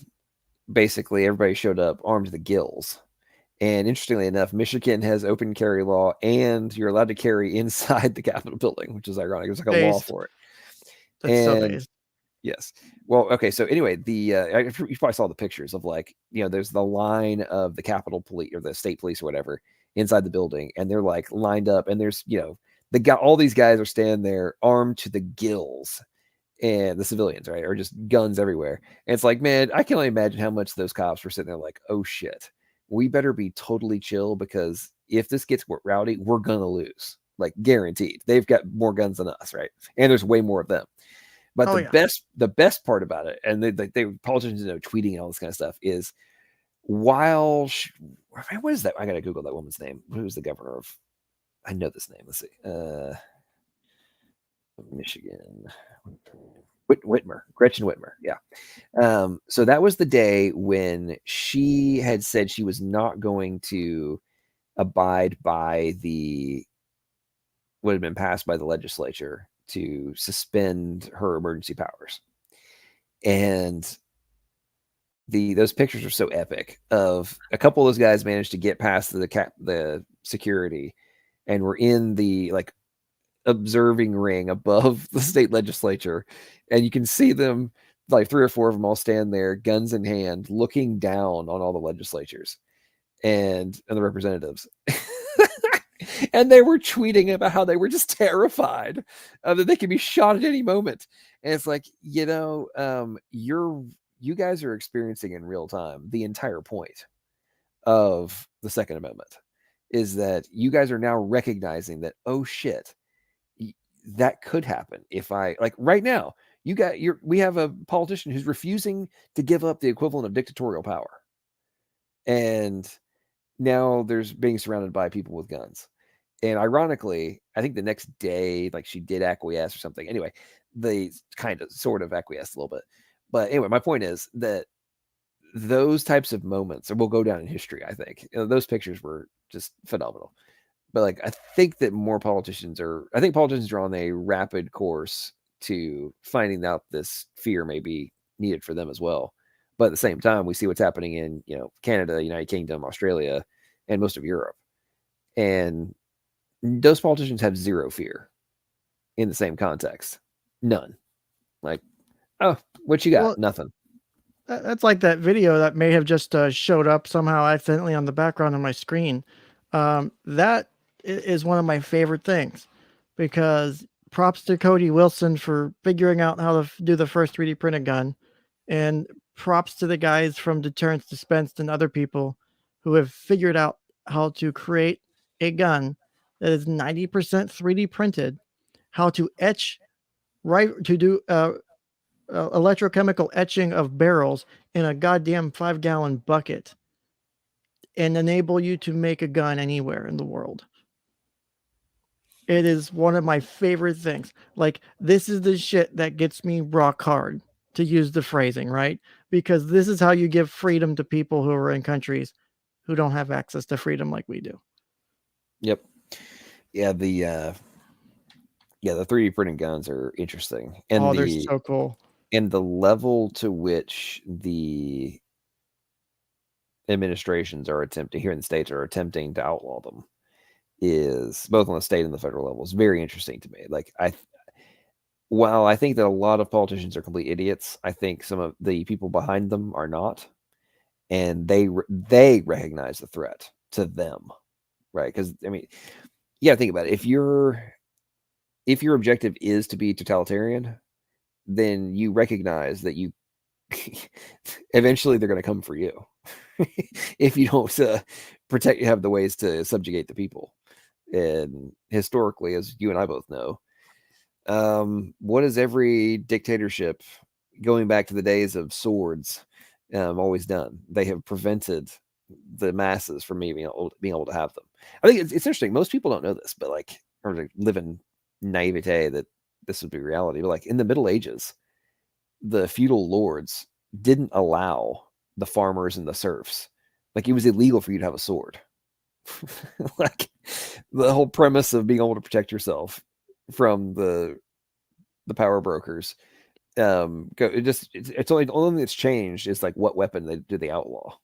basically, everybody showed up armed to the gills. And interestingly enough, Michigan has open carry law, and you're allowed to carry inside the Capitol building, which is ironic. There's like a law for it. That's so based. Yes. Well, okay. So anyway, you probably saw the pictures of, like, there's the line of the Capitol Police or the state police or whatever inside the building, and they're like lined up, and there's all these guys are standing there armed to the gills, and the civilians, right, are just guns everywhere. And it's like, man, I can only imagine how much those cops were sitting there like, oh shit, we better be totally chill, because if this gets rowdy, we're gonna lose, like guaranteed. They've got more guns than us, right? And there's way more of them. But the best part about it, and they politicians tweeting and all this kind of stuff, is what is that? I gotta Google that woman's name. Who was the governor of? I know this name. Let's see. Michigan. Whitmer, Gretchen Whitmer. Yeah. So that was the day when she had said she was not going to abide by what had been passed by the legislature to suspend her emergency powers. And those pictures are so epic of a couple of those guys managed to get past the security, and were in the like observing ring above the state legislature, and you can see them, like 3 or 4 of them, all stand there, guns in hand, looking down on all the legislatures and the representatives. And they were tweeting about how they were just terrified that they could be shot at any moment. And it's like, you guys are experiencing in real time the entire point of the Second Amendment, is that you guys are now recognizing that, oh shit, that could happen if right now, we have a politician who's refusing to give up the equivalent of dictatorial power. And now there's being surrounded by people with guns. And ironically, I think the next day, like she did acquiesce or something. Anyway, they kind of sort of acquiesced a little bit. But anyway, my point is that those types of moments will go down in history, I think. Those pictures were just phenomenal. But like I think that I think politicians are on a rapid course to finding out this fear may be needed for them as well. But at the same time, we see what's happening in, Canada, United Kingdom, Australia, and most of Europe. And those politicians have zero fear in the same context. None. Like, oh, what you got? Well, Nothing. that's like that video that may have just showed up somehow accidentally on the background of my screen. That is one of my favorite things because props to Cody Wilson for figuring out how to do the first 3D printed gun, and props to the guys from Deterrence Dispensed and other people who have figured out how to create a gun that is 90% 3D printed, how to etch right to do electrochemical etching of barrels in a goddamn 5-gallon bucket and enable you to make a gun anywhere in the world. It is one of my favorite things. Like, this is the shit that gets me rock hard, to use the phrasing, right? Because this is how you give freedom to people who are in countries who don't have access to freedom like we do. Yep. Yeah, the 3D printing guns are interesting. And Oh, they're so cool. the level to which the administrations are attempting here in the States are attempting to outlaw them is both on the state and the federal level is very interesting to me. Like while I think that a lot of politicians are complete idiots, I think some of the people behind them are not, and they recognize the threat to them, right? Because I mean, you got to think about it. If your objective is to be totalitarian, then you recognize that you eventually they're going to come for you if you don't have the ways to subjugate the people. And historically, as you and I both know, what is every dictatorship going back to the days of swords always done? They have prevented the masses from being able to have them. I think it's interesting. Most people don't know this, but or they live in naivete that this would be reality. But like in the Middle Ages, the feudal lords didn't allow the farmers and the serfs. Like it was illegal for you to have a sword. Like the whole premise of being able to protect yourself from the power brokers. It's only the only thing that's changed is like what weapon do they outlaw.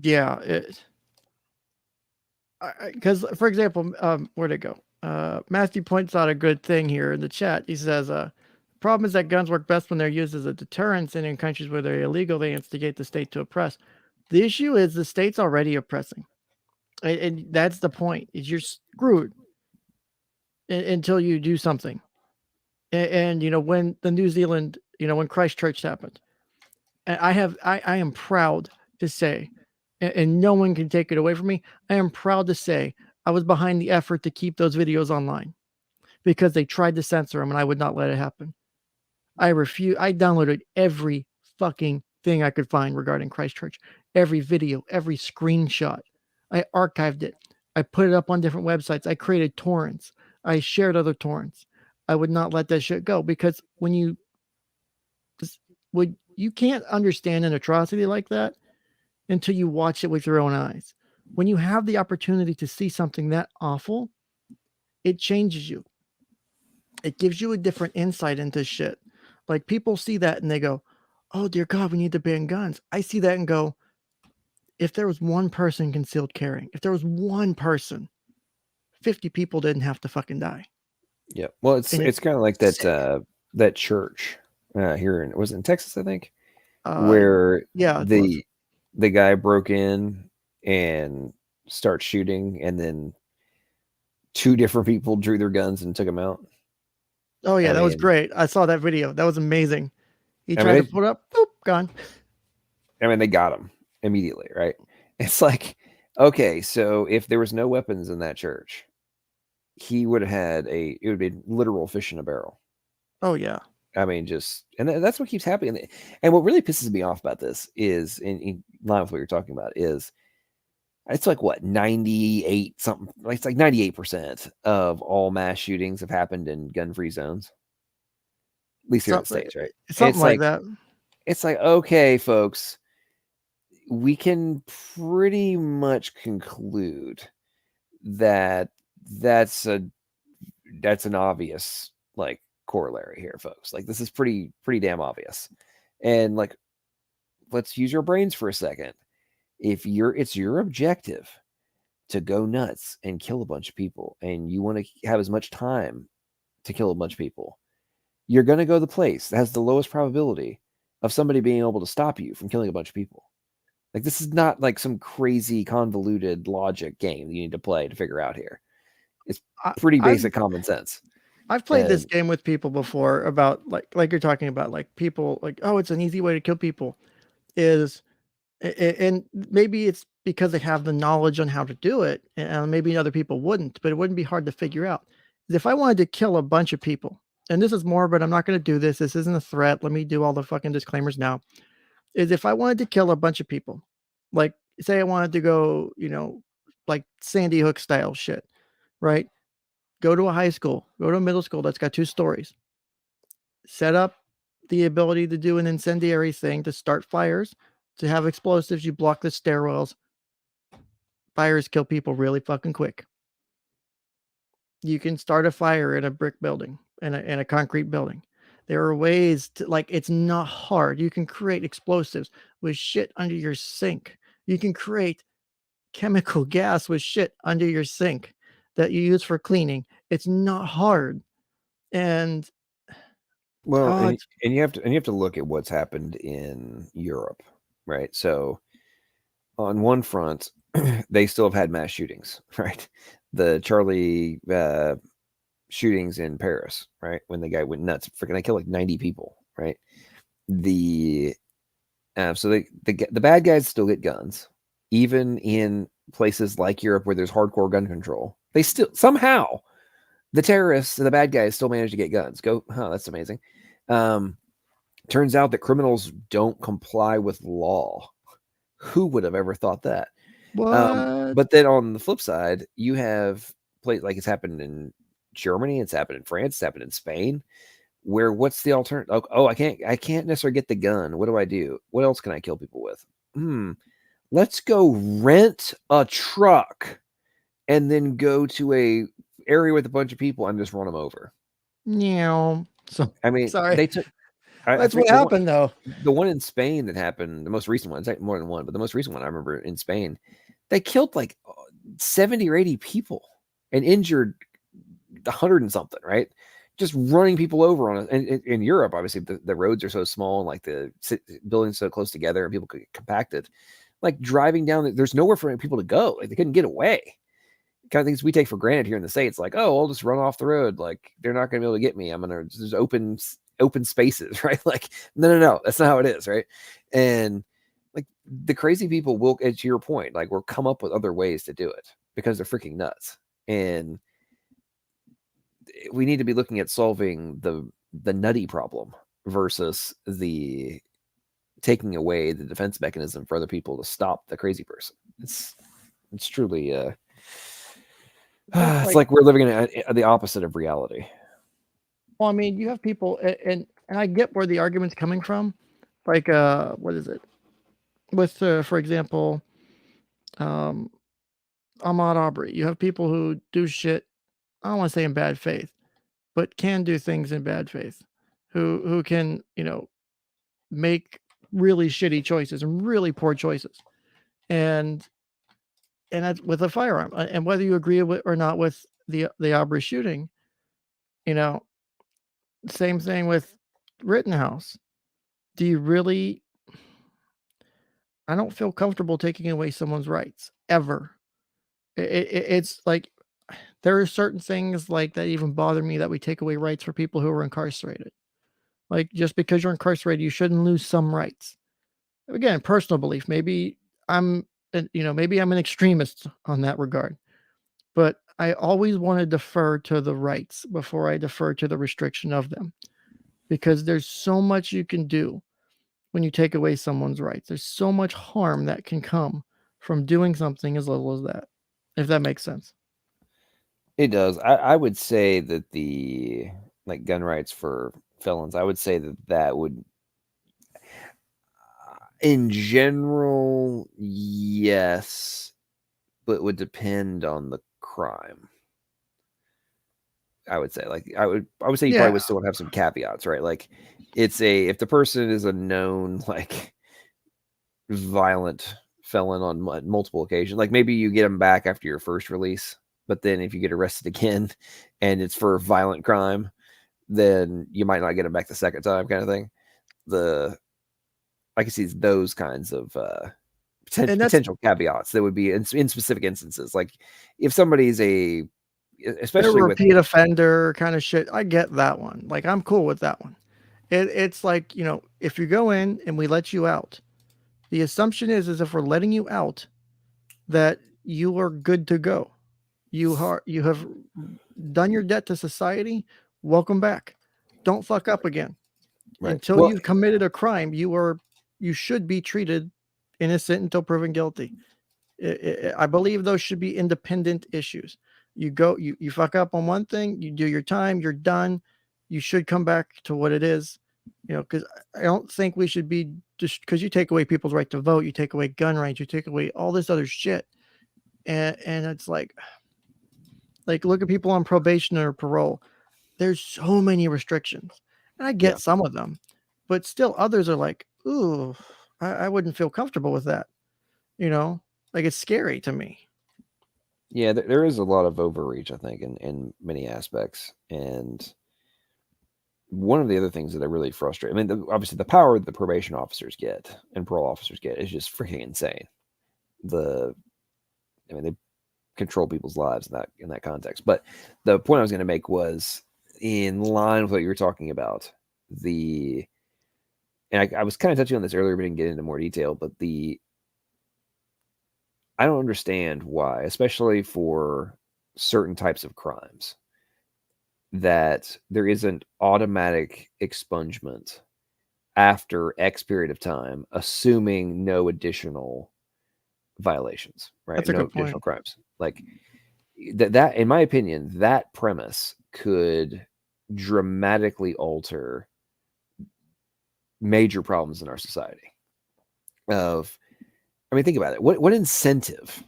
Yeah, because for example, where'd it go? Matthew points out a good thing here in the chat. He says, problem is that guns work best when they're used as a deterrence, and in countries where they're illegal, they instigate the state to oppress. The issue is the state's already oppressing. And that's the point, is you're screwed until you do something. And when the New Zealand, when Christchurch happened, and I am proud to say, and no one can take it away from me, I am proud to say I was behind the effort to keep those videos online because they tried to censor them and I would not let it happen. I downloaded every fucking thing I could find regarding Christchurch, every video, every screenshot. I archived it. I put it up on different websites. I created torrents. I shared other torrents. I would not let that shit go because when you can't understand an atrocity like that until you watch it with your own eyes. When you have the opportunity to see something that awful, it changes you. It gives you a different insight into shit. Like people see that and they go, oh dear God, we need to ban guns. I see that and go, if there was one person concealed carrying, if there was one person, 50 people didn't have to fucking die. Yeah. Well, it's kind of like that that church here was it in Texas, I think, where the guy broke in and started shooting, and then 2 different people drew their guns and took him out. Oh yeah, that was great. I saw that video. That was amazing. He tried to put up, boop, gone. I mean, they got him immediately, right? It's like, okay, so if there was no weapons in that church, he would have had it would be literal fish in a barrel. Oh yeah. I mean, and that's what keeps happening. And what really pisses me off about this is, in line with what you're talking about, is It's like what 98 something. Like it's like 98% of all mass shootings have happened in gun-free zones, at least here in the Something states, right? something like that. It's like okay, folks, we can pretty much conclude that that's a that's an obvious like corollary here, folks. Like this is pretty damn obvious. And like let's use your brains for a second. If it's your objective to go nuts and kill a bunch of people and you want to have as much time to kill a bunch of people, you're going to go the place that has the lowest probability of somebody being able to stop you from killing a bunch of people. Like this is not like some crazy convoluted logic game that you need to play to figure out here. It's I, pretty I've basic common sense. I've played this And game with people before about like you're talking about, like people like, oh, it's an easy way to kill people. Is and maybe it's because they have the knowledge on how to do it, and maybe other people wouldn't, but it wouldn't be hard to figure out. If I wanted to kill a bunch of people, and this is more, but I'm not going to do this. This isn't a threat. Let me do all the fucking disclaimers now. Is if I wanted to kill a bunch of people, like say I wanted to go, like Sandy Hook style shit, right? Go to a high school, go to a middle school that's got 2 stories, set up the ability to do an incendiary thing to start fires, to have explosives. You block the stairwells. Fires kill people really fucking quick. You can start a fire in a brick building, in a concrete building. There are ways to, like, it's not hard. You can create explosives with shit under your sink. You can create chemical gas with shit under your sink that you use for cleaning. It's not hard. And well, oh, and you have to look at what's happened in Europe, right? So on one front, they still have had mass shootings, right? The Charlie shootings in Paris, right? When the guy went nuts, freaking, they killed like 90 people, right? The so the bad guys still get guns, even in places like Europe where there's hardcore gun control. They still somehow the terrorists and the bad guys still manage to get guns. Go, huh? That's amazing. Um, Turns out that criminals don't comply with law. Who would have ever thought that? what? But then on the flip side, you have places like it's happened in Germany, it's happened in France, it's happened in Spain. Where what's the alternative? Oh, I can't necessarily get the gun. What do I do? What else can I kill people with? Let's go rent a truck and then go to a area with a bunch of people and just run them over. Yeah. So I mean, sorry. they took. I That's what forget happened though. the one in Spain that happened. The most recent one, it's like more than one, but the most recent one I remember in Spain, they killed like 70 or 80 people and injured 100 and something, right? Just running people over on it. And in Europe, obviously, the roads are so small and like the buildings so close together and people could get compacted. Like driving down, there's nowhere for people to go. Like they couldn't get away. Kind of things we take for granted here in the States. Like, oh, I'll just run off the road. Like they're not going to be able to get me. I'm going to, there's open spaces, right? Like, no, that's not how it is, right? And like the crazy people will, to your point, like will come up with other ways to do it because they're freaking nuts. And we need to be looking at solving the nutty problem versus the taking away the defense mechanism for other people to stop the crazy person. It's truly That's it's like, like we're living in the opposite of reality. well, I mean, you have people, and I get where the argument's coming from. Like, what is it? With, for example, um, Ahmaud Arbery. You have people who do shit. I don't want to say in bad faith, but can do things in bad faith, who can, make really shitty choices and really poor choices, and that's with a firearm. And whether you agree with or not with the Arbery shooting, you know, same thing with Rittenhouse. Do you really? I don't feel comfortable taking away someone's rights ever. It's like there are certain things like that even bother me, that we take away rights for people who are incarcerated. Like just because you're incarcerated, you shouldn't lose some rights. Again, personal belief. Maybe maybe I'm an extremist on that regard, but I always want to defer to the rights before I defer to the restriction of them, because there's so much you can do when you take away someone's rights. There's so much harm that can come from doing something as little as that, if that makes sense. It does. I would say that the like gun rights for felons, I would say that that would, in general, yes, but would depend on the crime. I would say, like, I would say you probably Yeah, would still have some caveats, right? Like, it's a if the person is a known like violent felon on multiple occasions, like maybe you get them back after your first release, but then if you get arrested again and it's for violent crime, then you might not get them back the second time, kind of thing. The I can see those kinds of and that's potential caveats that would be in specific instances. Like if somebody's their especially with repeat offender kind of shit. I get that one. Like I'm cool with that one. It's like, if you go in and we let you out, the assumption is if we're letting you out, that you are good to go. You have done your debt to society. Welcome back. Don't fuck up again. right. Until Well, you've committed a crime, you should be treated innocent until proven guilty. I believe those should be independent issues. You fuck up on one thing, you do your time, you're done. You should come back to what it is, because I don't think we should be just because you take away people's right to vote, you take away gun rights, you take away all this other shit, and it's like look at people on probation or parole. There's so many restrictions, and I yeah, get some of them, but still others are like, ooh, I wouldn't feel comfortable with that. You know, like it's scary to me. yeah. There is a lot of overreach, I think, in many aspects, and one of the other things that are really frustrating. I mean, obviously, the power that the probation officers get and parole officers get is just freaking insane. The, I mean, they control people's lives in that context. But the point I was going to make was in line with what you were talking about. The and I was kind of touching on this earlier, but didn't get into more detail. But I don't understand why, especially for certain types of crimes, that there isn't automatic expungement after X period of time, assuming no additional violations, right? That's a No good point. additional crimes. Like that, in my opinion, that premise could dramatically alter major problems in our society. Of, I mean, think about it. What incentive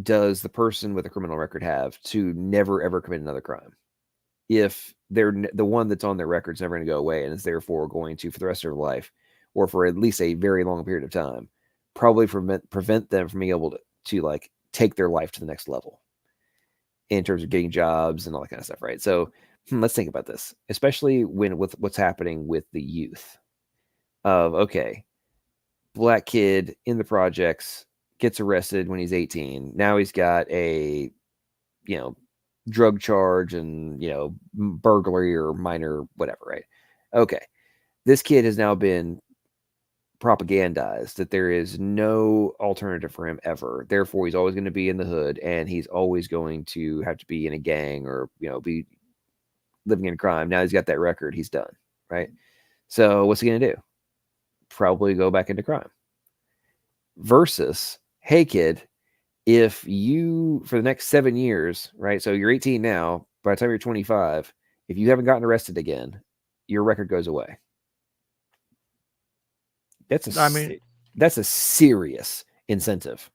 does the person with a criminal record have to never ever commit another crime? If they're the one that's on their record is never going to go away and is therefore going to, for the rest of their life, or for at least a very long period of time, probably prevent them from being able to like take their life to the next level in terms of getting jobs and all that kind of stuff, right? So let's think about this, especially when with what's happening with the youth. Of okay, black kid in the projects gets arrested when he's 18. Now he's got a you know drug charge and burglary or minor whatever, right? Okay, this kid has now been propagandized that there is no alternative for him ever. Therefore, he's always going to be in the hood and he's always going to have to be in a gang or be living in crime. Now he's got that record, he's done, right? So what's he going to do? Probably go back into crime. Versus, hey kid, if you for the next 7 years, right? So you're 18 now, by the time you're 25, if you haven't gotten arrested again, your record goes away. I mean, That's a serious incentive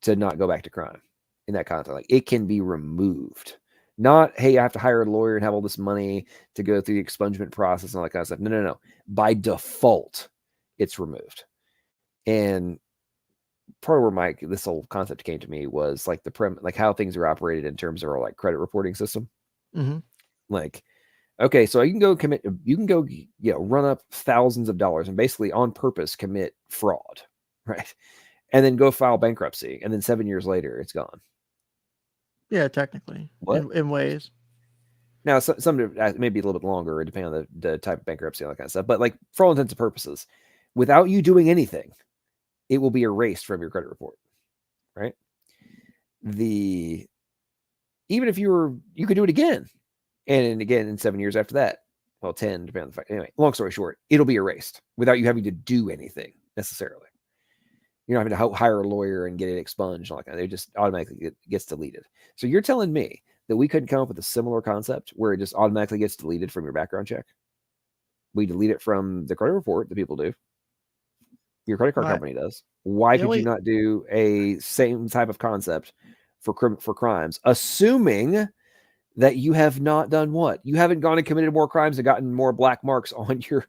to not go back to crime in that context. Like it can be removed. Not, hey, I have to hire a lawyer and have all this money to go through the expungement process and all that kind of stuff. No. By default, it's removed. And part of where this whole concept came to me was like like how things are operated in terms of our like credit reporting system. mhm. Like, okay, so you can go run up thousands of dollars and basically on purpose commit fraud, right? And then go file bankruptcy, and then 7 years later, it's gone. Yeah, technically, What? in ways. Now, some maybe a little bit longer, depending on the type of bankruptcy and all that kind of stuff. But like for all intents and purposes, without you doing anything, it will be erased from your credit report, right? Even if you could do it again, and again in 7 years after that. Well, 10, depending on the fact. Anyway, long story short, it'll be erased without you having to do anything necessarily. You don't have to hire a lawyer and get it expunged. Like that. It just automatically gets deleted. So you're telling me that we couldn't come up with a similar concept where it just automatically gets deleted from your background check? We delete it from the credit report that people do. Your credit card Right. company does. Why The could you only not do a same type of concept for crimes, assuming that you have not done what? You haven't gone and committed more crimes and gotten more black marks on your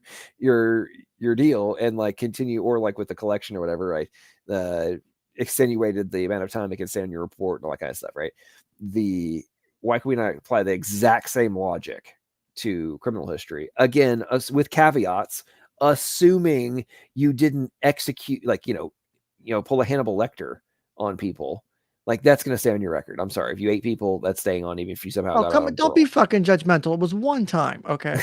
your deal and like continue, or like with the collection or whatever, right? Extenuated the amount of time it can stay on your report and all that kind of stuff, right? Why can we not apply the exact same logic to criminal history? Again, with caveats, assuming you didn't execute, like, pull a Hannibal Lecter on people. Like, that's going to stay on your record. I'm sorry. If you ate people, that's staying on, even if you somehow oh got out come on on, don't be parole. fucking judgmental. It was one time, okay?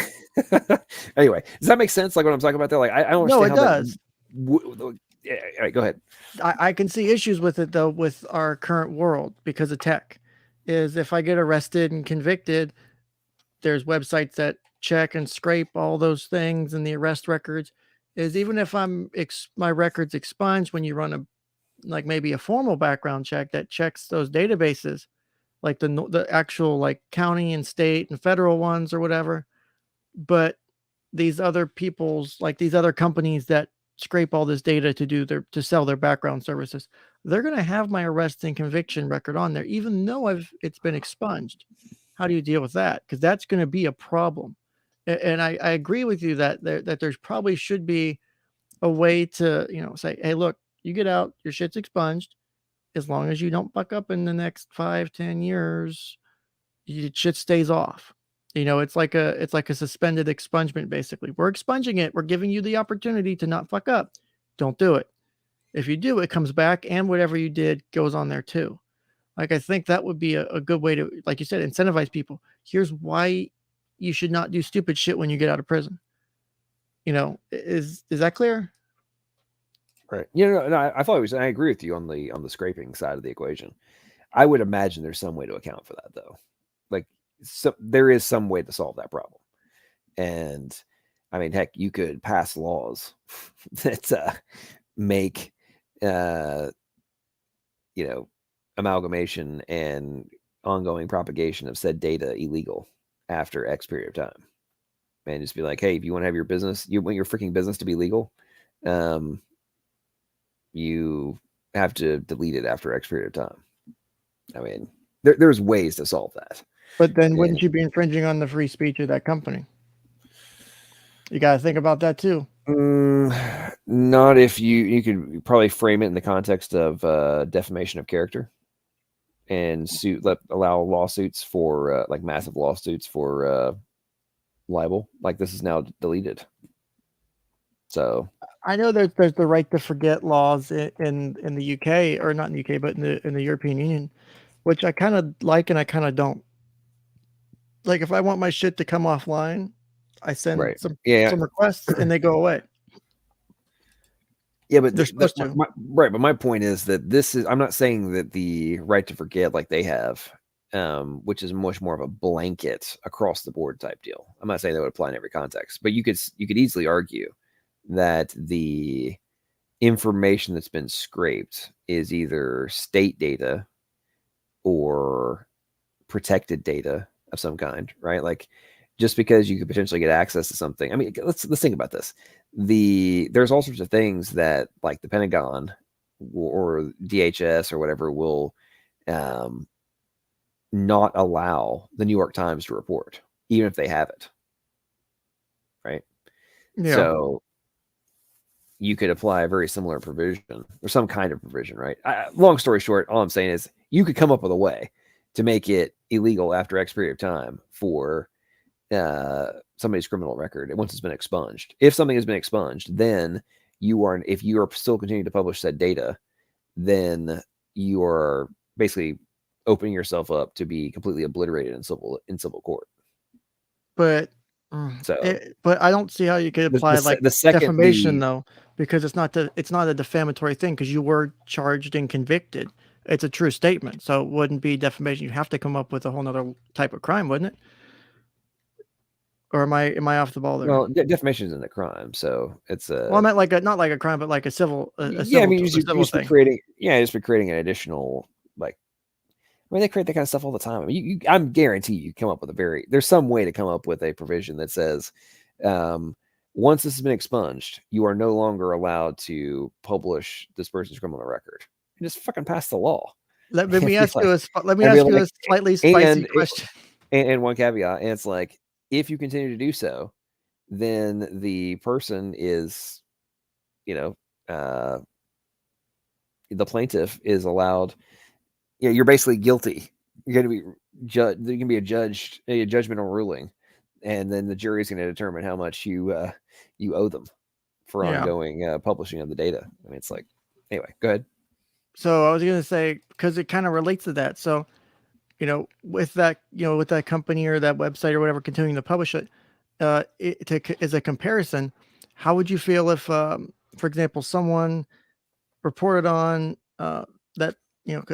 Anyway, does that make sense? Like what I'm talking about there? Like, I don't No, understand it how that. does. Yeah, all right, go ahead. I can see issues with it though with our current world because of tech. Is if I get arrested and convicted, there's websites that check and scrape all those things and the arrest records. Is even if my records expunged when you run a like maybe a formal background check that checks those databases, like the actual like county and state and federal ones or whatever. But these other people's like these other companies that scrape all this data to sell their background services, they're going to have my arrest and conviction record on there even though it's been expunged. How do you deal with that? Because that's going to be a problem. And I agree with you that there's probably should be a way to say, hey, look, you get out, your shit's expunged. As long as you don't fuck up in the next 5-10 years, shit stays off. It's like a suspended expungement. Basically, we're expunging it. We're giving you the opportunity to not fuck up. Don't do it. If you do, it comes back, and whatever you did goes on there too. Like, I think that would be a good way to, like you said, incentivize people. Here's why you should not do stupid shit when you get out of prison. Is that clear? Right. No, I agree with you on the scraping side of the equation. I would imagine there's some way to account for that though. Like, so there is some way to solve that problem. And I mean, heck, you could pass laws that make uh amalgamation and ongoing propagation of said data illegal after X period of time. And just be like, hey, if you want to have you want your freaking business to be legal, um, you have to delete it after X period of time. I mean, there's ways to solve that. But then And wouldn't you be infringing on the free speech of that company? You got to think about that too. not if you could probably frame it in the context of defamation of character and allow lawsuits for like massive lawsuits for libel. Like, this is now deleted. So I know there's the right to forget laws in the UK, or not in the UK, but in the European Union, which I kind of like and I kind of don't. Like, if I want my shit to come offline, I send right, yeah, some requests and they go away. yeah, but They're supposed to. right. But my point is that I'm not saying that the right to forget like they have, which is much more of a blanket across the board type deal. I'm not saying that would apply in every context, but you could easily argue that the information that's been scraped is either state data or protected data of some kind, right? Like, just because you could potentially get access to something. I mean, let's think about this. There's all sorts of things that like the Pentagon or DHS or whatever will not allow the New York Times to report, even if they have it, right? Yeah. So you could apply a very similar provision or some kind of provision, right? Long story short, all I'm saying is you could come up with a way to make it illegal after X period of time for somebody's criminal record once it's been expunged. If something has been expunged, then if you are still continuing to publish said data, then you are basically opening yourself up to be completely obliterated in civil court. But So but I don't see how you could apply like the second defamation though, because it's not a defamatory thing because you were charged and convicted. It's a true statement, so it wouldn't be defamation. You have to come up with a whole nother type of crime, wouldn't it? or am I off the ball there? Well, defamation isn't a crime, so it's Well, I a meant like a not like a crime, but like a civil yeah. I mean, a you civil just be thing. creating just be creating an additional like. I mean, they create that kind of stuff all the time. I mean, I'm guarantee you come up with there's some way to come up with a provision that says, um, once this has been expunged, you are no longer allowed to publish this person's criminal record. You just fucking pass the law. Let me And be ask you like, let me and be ask you like, a slightly spicy and question. and one caveat, and it's like, if you continue to do so, then the person is, you know, uh, the plaintiff is allowed. You're basically guilty. You're going to be there can be a judgmental ruling, and then the jury is going to determine how much you owe them for Yeah. ongoing publishing of the data. I mean, it's like, anyway, go ahead. So I was gonna say because it kind of relates to that. So with that with that company or that website or whatever continuing to publish it, as a comparison, how would you feel if, for example, someone reported on that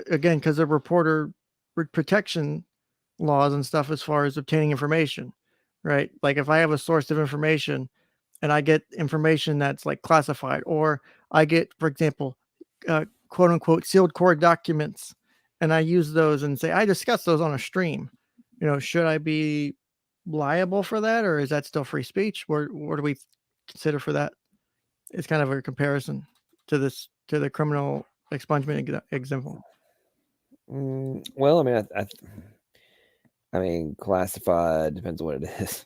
again because of reporter protection laws and stuff as far as obtaining information, right? Like if I have a source of information and I get information that's like classified, or I get, for example, quote unquote sealed core documents, and I use those and say I discussed those on a stream. Should I be liable for that, or is that still free speech? Where do we consider for that? It's kind of a comparison to the criminal expungement example. Well, I mean, I mean, classified depends on what it is.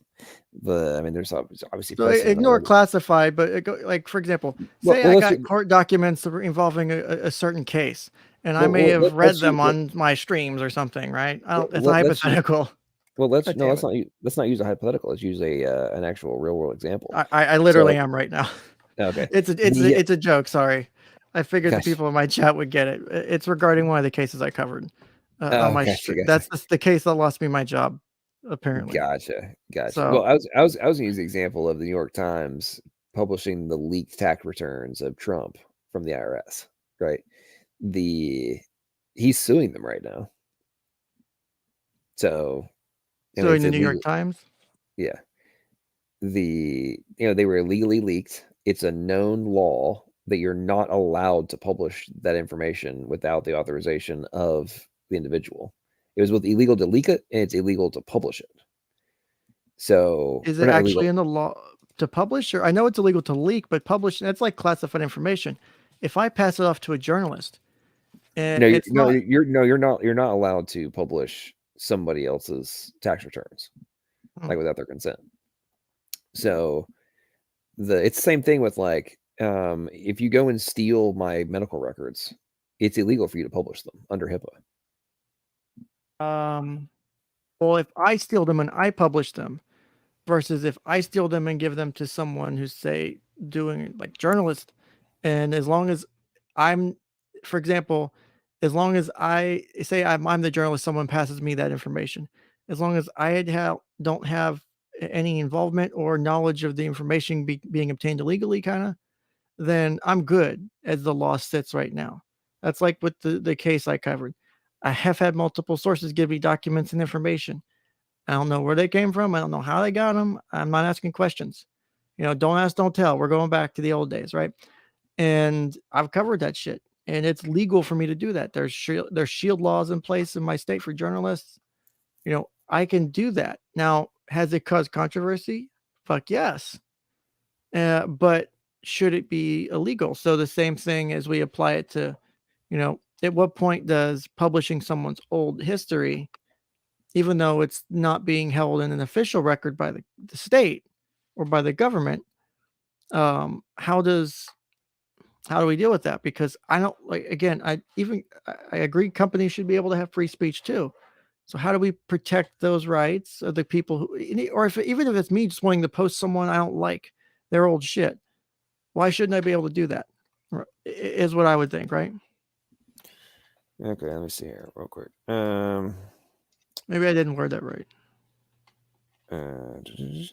But I mean, there's obviously So precedent ignore already. classified, but like for example, Well, say well I let's got court documents involving a certain case, and I may have read let's them on my streams or something, right? I don't. It's a let's hypothetical. let's God no, damn it! let's not use a hypothetical. Let's use an actual real world example. I literally So am right now. okay, the It's a joke. Sorry, I figured the gosh, people in my chat would get it. It's regarding one of the cases I covered on oh my. gotcha, That's gotcha. the case that lost me my job, apparently. Gotcha. Well, So I was gonna use the example of the New York Times publishing the leaked tax returns of Trump from the IRS, right? The He's suing them right now. So, I mean, suing it's the New illegal. York Times. Yeah. They were illegally leaked. It's a known law that you're not allowed to publish that information without the authorization of the individual. It was both illegal to leak it and it's illegal to publish it. So, Is or it not actually illegal. in the law to publish? Or I know it's illegal to leak, but publish that's like classified information. If I pass it off to a journalist and it's not, You're not allowed to publish somebody else's tax returns hmm, like without their consent. So it's the same thing with like if you go and steal my medical records, it's illegal for you to publish them under HIPAA. um, well, if I steal them and I publish them versus if I steal them and give them to someone who's say doing like journalist, and as long as I'm, for example, as long as I say I'm the journalist, someone passes me that information, as long as don't have any involvement or knowledge of the information being obtained illegally, kind of, then I'm good as the law sits right now. That's like with the case I covered. I have had multiple sources give me documents and information. I don't know where they came from. I don't know how they got them. I'm not asking questions. Don't ask, don't tell. We're going back to the old days, right? And I've covered that shit, and it's legal for me to do that. There's shield laws in place in my state for journalists. I can do that. Now, has it caused controversy? Fuck yes. But should it be illegal? So the same thing as we apply it to, at what point does publishing someone's old history, even though it's not being held in an official record by the state or by the government, um, how does how do we deal with that? Because I don't like again, I agree companies should be able to have free speech too. So how do we protect those rights of the people who, or if even if it's me just wanting to post someone I don't like their old shit, why shouldn't I be able to do that? Is what I would think, right? Okay, let me see here real quick. Maybe I didn't word that right. Okay.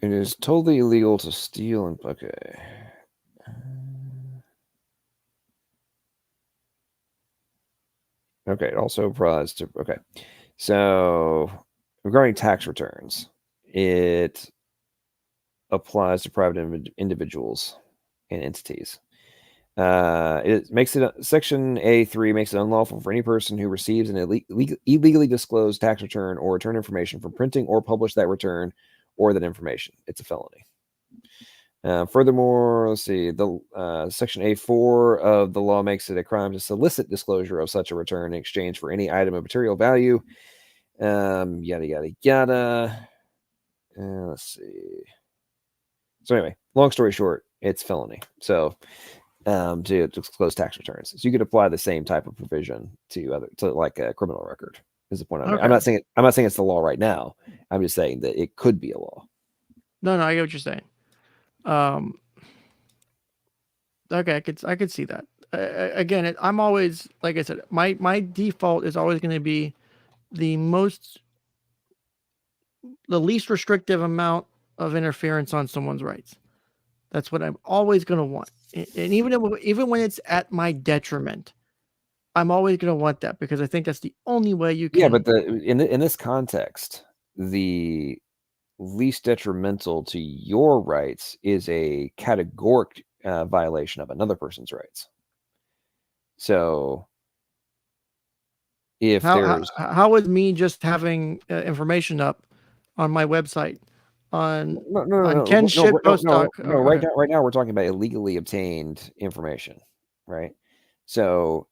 It is totally illegal to steal and okay. Okay, it also applies to okay. So regarding tax returns, it applies to private individuals and entities. It makes it Section A3 makes it unlawful for any person who receives an illegally disclosed tax return or return information from printing or publish that return or that information. It's a felony. Furthermore, let's see, the Section A4 of the law makes it a crime to solicit disclosure of such a return in exchange for any item of material value. Yada yada yada. Let's see. So anyway, long story short, it's felony. So to disclose tax returns, so you could apply the same type of provision to like a criminal record. Is the point I'm making. Okay. I'm not saying it's the law right now. I'm just saying that it could be a law. No, I get what you're saying. Okay, I could see that. Again, I'm always, like I said, my default is always going to be the least restrictive amount of interference on someone's rights. That's what I'm always going to want, and even when it's at my detriment, I'm always going to want that because I think that's the only way you can. Yeah, but in this context, the least detrimental to your rights is a categoric violation of another person's rights. So if there's how is me just having information up on my website on Ken's shit post doc? Right now we're talking about illegally obtained information, right? So,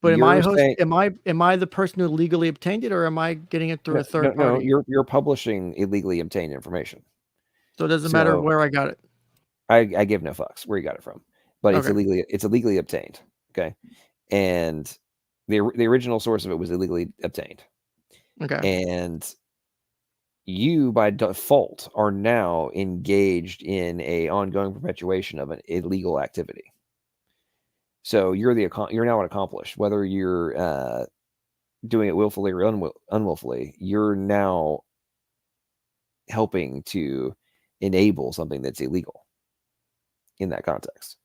but am I the person who legally obtained it, or am I getting it through a third party? No, you're publishing illegally obtained information. So it doesn't matter where I got it. I give no fucks where you got it from, but it's illegally obtained. Okay, and the original source of it was illegally obtained. Okay, and you by default are now engaged in a ongoing perpetuation of an illegal activity. So you're now an accomplice, whether you're doing it willfully or unwillfully. You're now helping to enable something that's illegal in that context.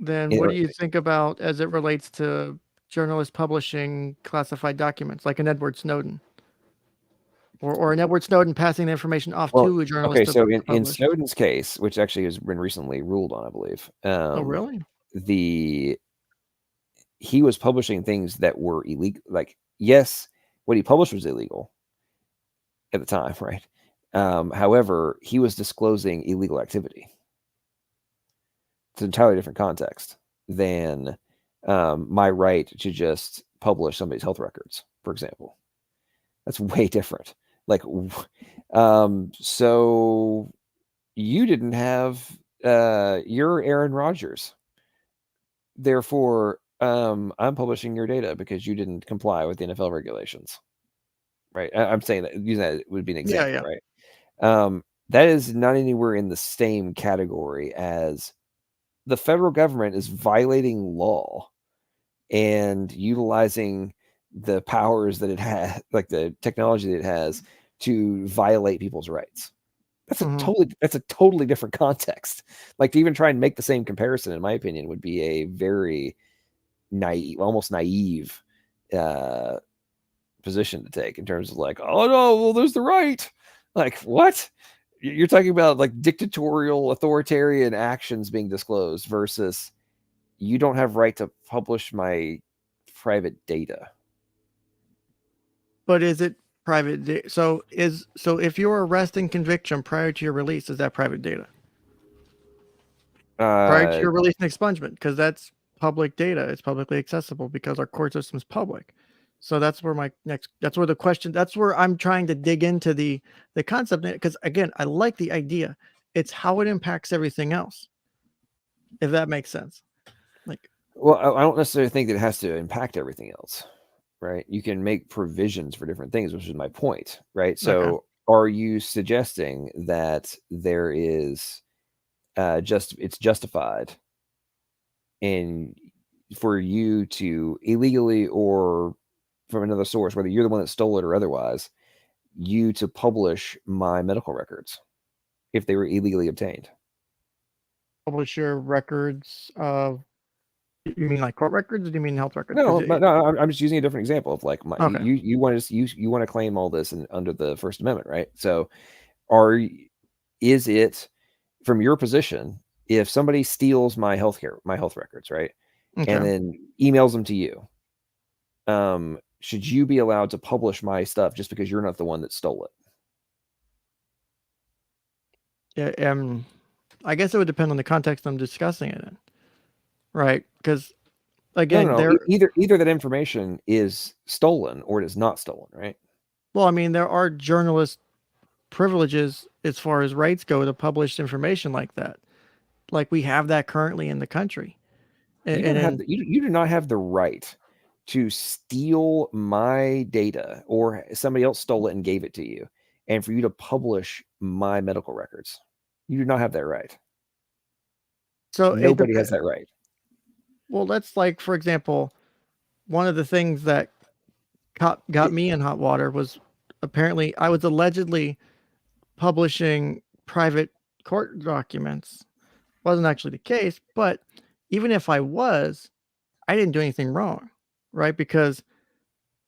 then what do you think about as it relates to journalists publishing classified documents, like an Edward Snowden, or an Edward Snowden passing the information off to a journalist? Okay, so in Snowden's case, which actually has been recently ruled on, I believe. Oh, really? He was publishing things that were illegal. Like, yes, what he published was illegal at the time, right? However, he was disclosing illegal activity. It's an entirely different context than my right to just publish somebody's health records, for example. That's way different. Like, so you didn't have you're Aaron Rodgers. Therefore, I'm publishing your data because you didn't comply with the NFL regulations. Right? I'm saying that using that would be an example, right? That is not anywhere in the same category as the federal government is violating law and utilizing the powers that it has, like the technology that it has, to violate people's rights. That's a totally different context. Like, to even try and make the same comparison, in my opinion, would be a very almost naive position to take in terms of like, oh no, well, there's the right. Like, what? You're talking about like dictatorial, authoritarian actions being disclosed versus you don't have right to publish my private data. But is it private data? So if your arrest and conviction prior to your release, is that private data? Prior to your release and expungement, because that's public data. It's publicly accessible because our court system is public. So that's where that's where I'm trying to dig into the concept, because again, I like the idea. It's how it impacts everything else. If that makes sense. Like, well, I don't necessarily think that it has to impact everything else, right? You can make provisions for different things, which is my point, right? So are you suggesting that there is it's justified in for you to illegally or from another source, whether you're the one that stole it or otherwise, you to publish my medical records if they were illegally obtained? Publish your records of You mean like court records, or do you mean health records? No, but no, I'm just using a different example of like Okay. you want to you want to claim all this under the First Amendment, right? So, are is it from your position if somebody steals my health records, right, and Okay. then emails them to you, should you be allowed to publish my stuff just because you're not the one that stole it? Yeah, I guess it would depend on the context I'm discussing it in, right? Because No, no, again, no. Either that information is stolen or it is not stolen, right? well, I mean, there are journalist privileges as far as rights go to publish information like that. Like we have that currently in the country. You And don't have then, you do not have the right to steal my data or somebody else stole it and gave it to you, and for you to publish my medical records. You do not have that right. so it Nobody has depends. that right. Well, let's like, for example, one of the things that got It, me in hot water was apparently I was allegedly publishing private court documents. Wasn't actually the case, but even if I was, I didn't do anything wrong, right? Because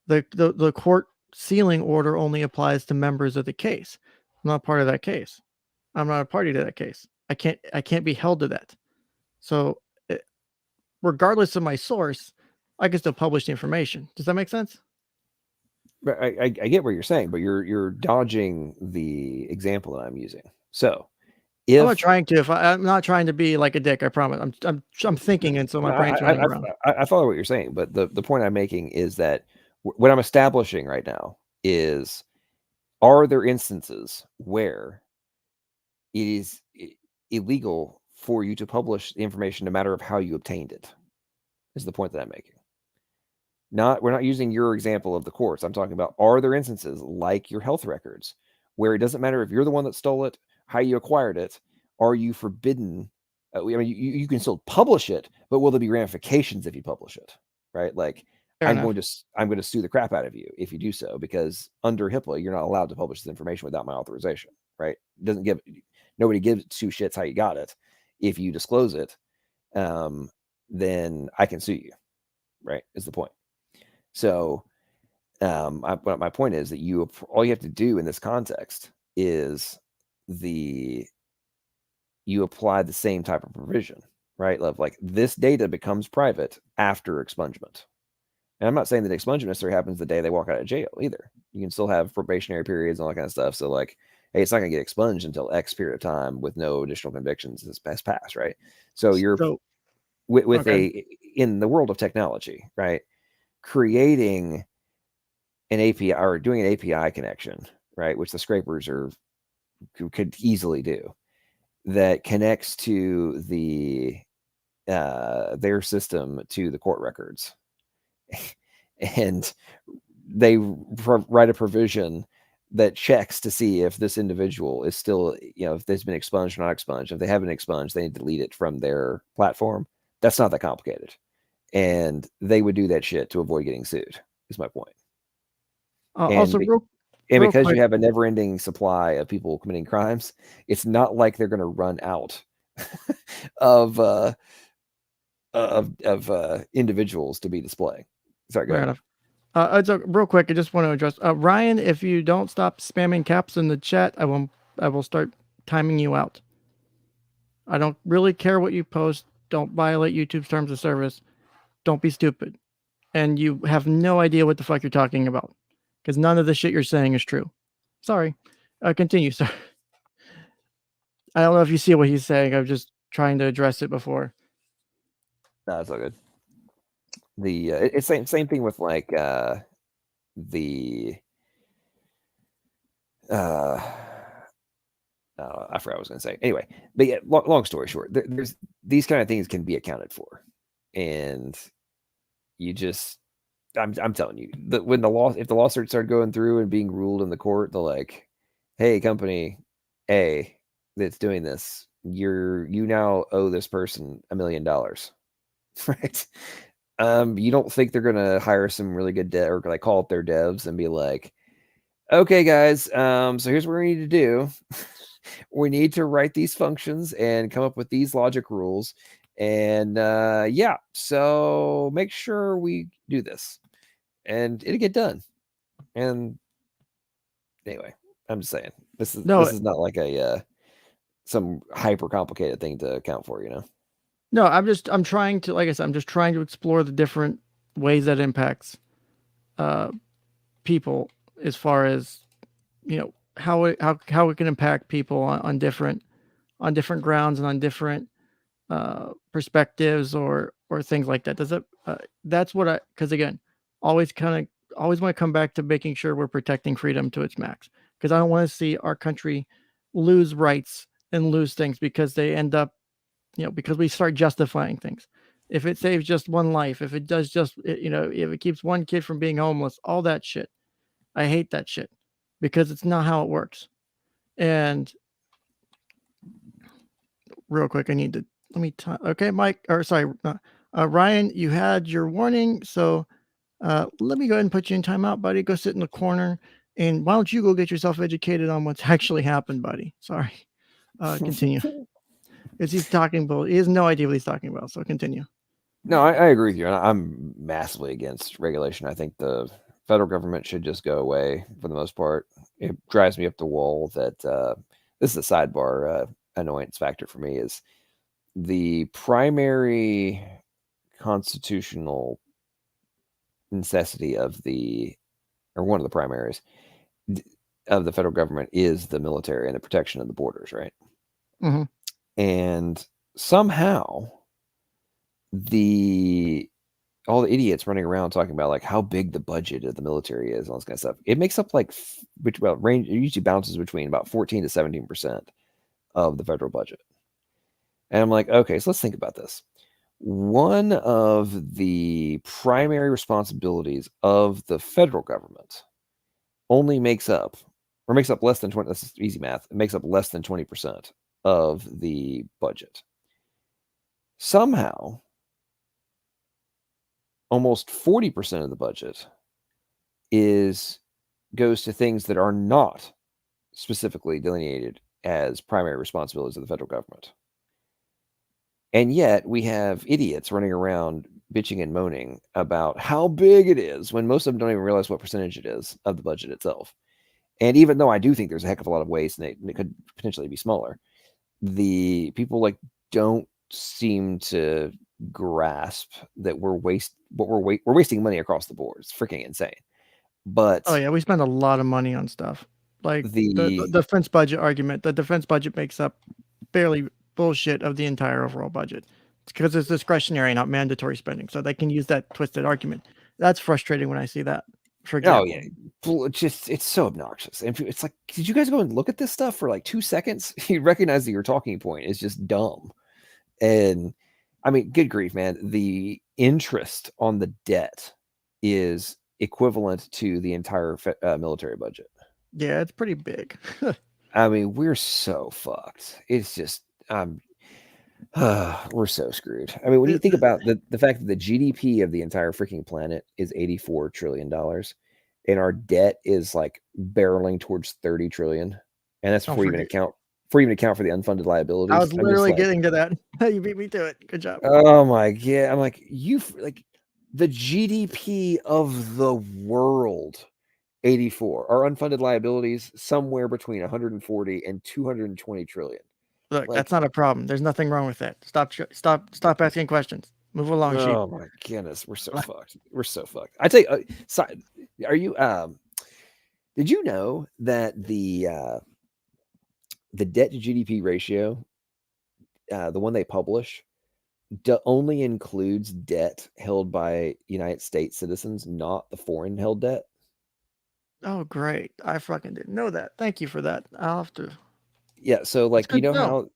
the court sealing order only applies to members of the case. I'm not part of that case. I'm not a party to that case. I can't be held to that. So, regardless of my source, I can still publish the information. Does that make sense? but I get what you're saying, but you're dodging the example that I'm using. So I'm not if trying to. If I'm not trying to be like a dick, I promise. I'm thinking, and so no, my brain's running around. I follow what you're saying, but the point I'm making is that what I'm establishing right now is, are there instances where it is illegal for you to publish the information no matter of how you obtained it? Is the point that I'm making. We're not using your example of the courts. I'm talking about, are there instances like your health records where it doesn't matter if you're the one that stole it, how you acquired it, are you forbidden? I mean, you can still publish it, but will there be ramifications if you publish it? Right? Like, Fair enough. I'm going to sue the crap out of you if you do so, because under HIPAA you're not allowed to publish this information without my authorization. Right? It doesn't give Nobody gives two shits how you got it. If you disclose it, then I can sue you. Right? Is the point. So, my point is that all you have to do in this context is you apply the same type of provision, right? Like this data becomes private after expungement. And I'm not saying that expungement necessarily happens the day they walk out of jail either. You can still have probationary periods and all that kind of stuff. So like, hey, it's not going to get expunged until X period of time with no additional convictions has passed, right? So you're So, with okay. in the world of technology, right? Creating an API or doing an API connection, right, which the scrapers could easily do, that connects to their system to the court records, and they write a provision that checks to see if this individual is still, if there's been expunged or not expunged. If they haven't expunged, they need to delete it from their platform. That's not that complicated, and they would do that shit to avoid getting sued. Is my point. Also, And real because you quick, have a never-ending supply of people committing crimes, it's not like they're going to run out of individuals to be displaying. Sorry, go fair ahead. enough. Real quick, I just want to address Ryan. If you don't stop spamming caps in the chat, I will start timing you out. I don't really care what you post. Don't violate YouTube's terms of service. Don't be stupid. And you have no idea what the fuck you're talking about, because none of the shit you're saying is true. Sorry. Continue, sir. I don't know if you see what he's saying. I'm just trying to address it before. No, it's all good. It's same thing with like the I forgot what I was going to say. Anyway, but yeah, long story short, there's these kind of things can be accounted for, and you just I'm telling you that when if the lawsuits start going through and being ruled in the court, they're like, hey, company A that's doing this, you now owe this person $1 million, right? You don't think they're gonna hire some really good or like call up their devs and be like, okay, guys, so here's what we need to do. We need to write these functions and come up with these logic rules, And yeah, so make sure we do this, and it'll get done. And anyway, I'm just saying No, this is not like a some hyper complicated thing to account for, you know. no, I'm trying to, like I said, I'm just trying to explore the different ways that impacts uh, people, as far as, how it can impact people on different grounds and on different perspectives, or things like that. Does it? That's what I, because again, always kind of always want to come back to making sure we're protecting freedom to its max. Because I don't want to see our country lose rights and lose things because they end up, because we start justifying things. If it saves just one life, if it does just, if it keeps one kid from being homeless, all that shit. I hate that shit because it's not how it works. And real quick, I need to let me. Okay, Mike, or sorry, Ryan, you had your warning, so let me go ahead and put you in timeout, buddy. Go sit in the corner, and why don't you go get yourself educated on what's actually happened, buddy? Sorry. Continue. Because he's talking bull. He has no idea what he's talking about. So continue. No, I agree with you. And I'm massively against regulation. I think the federal government should just go away for the most part. It drives me up the wall that this is a sidebar annoyance factor for me is the primary constitutional necessity of the, or one of the primaries of the federal government is the military and the protection of the borders, right? Mm-hmm. And somehow the all the idiots running around talking about like how big the budget of the military is and all this kind of stuff. It makes up like which well range it usually bounces between about 14 to 17% of the federal budget. And I'm like, okay, so let's think about this. One of the primary responsibilities of the federal government only makes up less than 20, this is easy math, it makes up less than 20% of the budget. Somehow, almost 40% of the budget goes to things that are not specifically delineated as primary responsibilities of the federal government. And yet we have idiots running around bitching and moaning about how big it is when most of them don't even realize what percentage it is of the budget itself. And even though I do think there's a heck of a lot of ways and it could potentially be smaller, the people like don't seem to grasp that we're wasting money across the board. It's freaking insane. Oh But yeah, we spend a lot of money on stuff. Like the the defense budget argument. The defense budget makes up barely bullshit of the entire overall budget. It's because it's discretionary, not mandatory spending. So they can use that twisted argument. That's frustrating when I see that. For oh yeah, example. it's so obnoxious. And it's like, did you guys go and look at this stuff for like 2 seconds? You recognize that your talking point is just dumb. And I mean, good grief, man. The interest on the debt is equivalent to the entire military budget. Yeah, it's pretty big. I mean, we're so fucked. It's just, we're so screwed. I mean, when you think about the fact that the GDP of the entire freaking planet is $84 trillion and our debt is like barreling towards 30 trillion, and that's Don't before you even forget. account for the unfunded I liabilities. was I'm just literally like, getting to that. You beat me to it. Good job. oh my god! I'm like, like the GDP of the world, 84. Our unfunded liabilities somewhere between 140 and 220 trillion. Look, Like, that's not a problem. There's nothing wrong with that. Stop asking questions. Move along, sheep. oh my goodness, we're so fucked. We're so fucked. I tell you, are you? Did you know that the debt to GDP ratio, the one they publish, only includes debt held by United States citizens, not the foreign held debt? Oh, great. I fucking didn't know that. Thank you for that. I'll have to. Yeah. So, That's like, you good know to know. how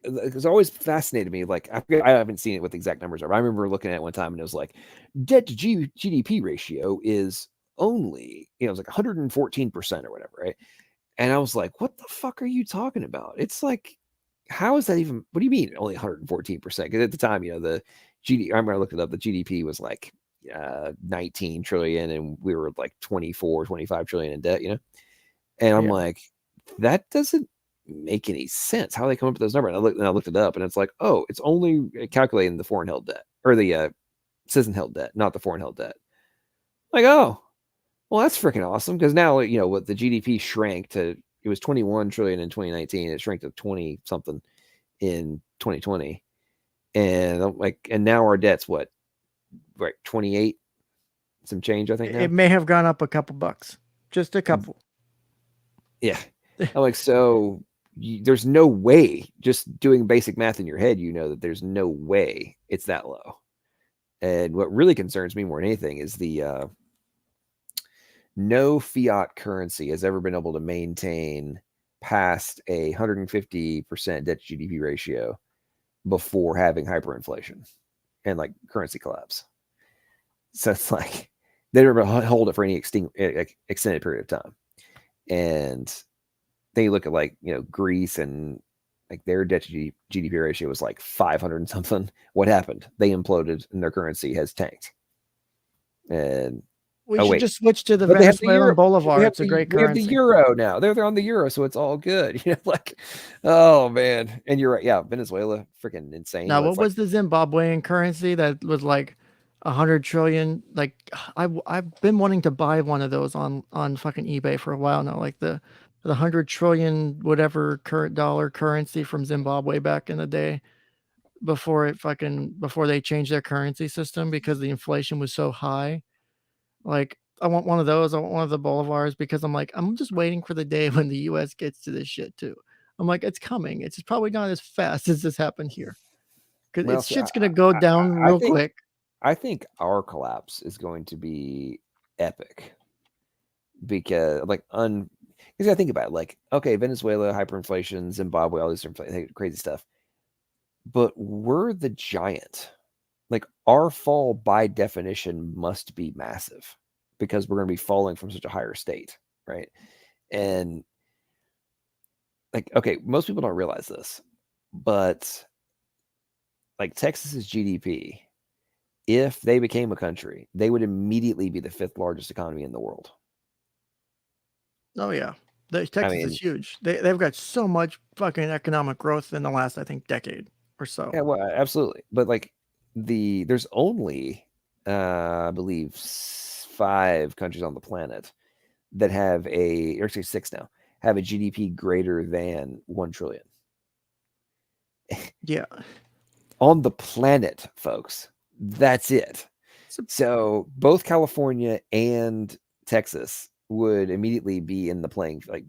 it's always fascinated me. Like, I haven't seen it with exact numbers. I remember looking at it one time and it was like debt to GDP ratio is only, it was like 114% or whatever, right? And I was like, what the fuck are you talking about? It's like, how is that even? What do you mean only 114%? Because at the time, the I remember I looked it up. The GDP was like 19 trillion, and we were like 24, 25 trillion in debt. And I'm Yeah. like, that doesn't. make any sense. How do they come up with those numbers? And I looked it up, and it's like, oh, it's only calculating the foreign held debt or the citizen held debt, not the foreign held debt. Like, oh, well, that's freaking awesome because now what the GDP shrank to, it was 21 trillion in 2019. It shrank to 20 something in 2020, and and now our debt's what, right, 28 some change, I think It now. may have gone up a couple bucks, just a couple. Yeah, I'm like, so there's no way, just doing basic math in your head, that there's no way it's that low. And what really concerns me more than anything is the no fiat currency has ever been able to maintain past a 150% debt to GDP ratio before having hyperinflation and like currency collapse. So it's like they never hold it for any extended period of time. And then you look at Greece, and like their debt to GDP ratio was like 500 and something. What happened? They imploded and their currency has tanked. And We oh should wait, just switch to the but they have the Venezuelan euro. We bolivar. have It's a the great we have the currency. euro now. They're on the euro, so it's all good. Oh man. And you're right. Yeah, Venezuela, freaking insane. Now, It's what like, was the Zimbabwean currency that was like 100 trillion? Like, I've been wanting to buy one of those on fucking eBay for a while now. Like the 100 trillion whatever current dollar currency from Zimbabwe back in the day, before they changed their currency system because the inflation was so high. Like, I want one of those. I want one of the bolivars because I'm just waiting for the day when the U.S. gets to this shit too. I'm like, it's coming. It's just probably not as fast as this happened here because well, it's see, shit's gonna go down I real think quick. our collapse is going to be epic because because I think about it, like, okay, Venezuela, hyperinflation, Zimbabwe, all this crazy stuff, but we're the giant. Like, our fall by definition must be massive because we're going to be falling from such a higher state, right? And like, okay, most people don't realize this, but like Texas's GDP, if they became a country, they would immediately be the fifth largest economy in the world. Oh yeah, I Texas is mean, huge. They've got so much fucking economic growth in the last, I think, decade or so. yeah, well, absolutely. But like there's only I believe five countries on the planet that have or actually six now, have a GDP greater than 1 trillion Yeah. on the planet, folks. That's it. So, So both California and Texas would immediately be in the playing, like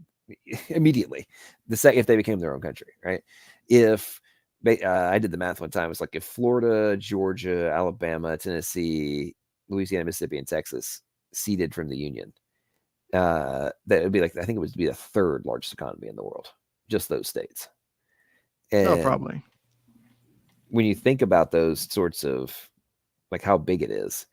immediately, if they became their own country, right? If I did the math one time, it's like if Florida, Georgia, Alabama, Tennessee, Louisiana, Mississippi, and Texas ceded from the Union, that would be like, I think it would be the third largest economy in the world, just those states. oh, And probably. when you think about those sorts of like how big it is,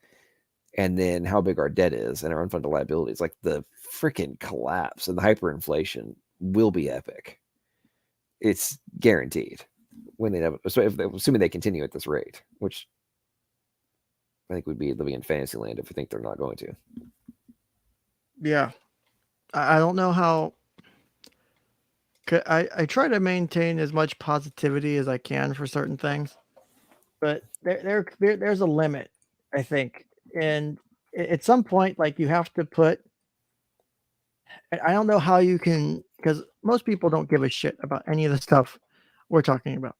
and then how big our debt is and our unfunded liabilities, like the freaking collapse and the hyperinflation will be epic. It's guaranteed when they have, assuming they continue at this rate, which I think would be living in fantasy land if we think they're not going to. Yeah. I don't know how. I try to maintain as much positivity as I can for certain things, but there's a limit, I think. And at some point, like, you have to put. I don't know how you can, because most people don't give a shit about any of the stuff we're talking about.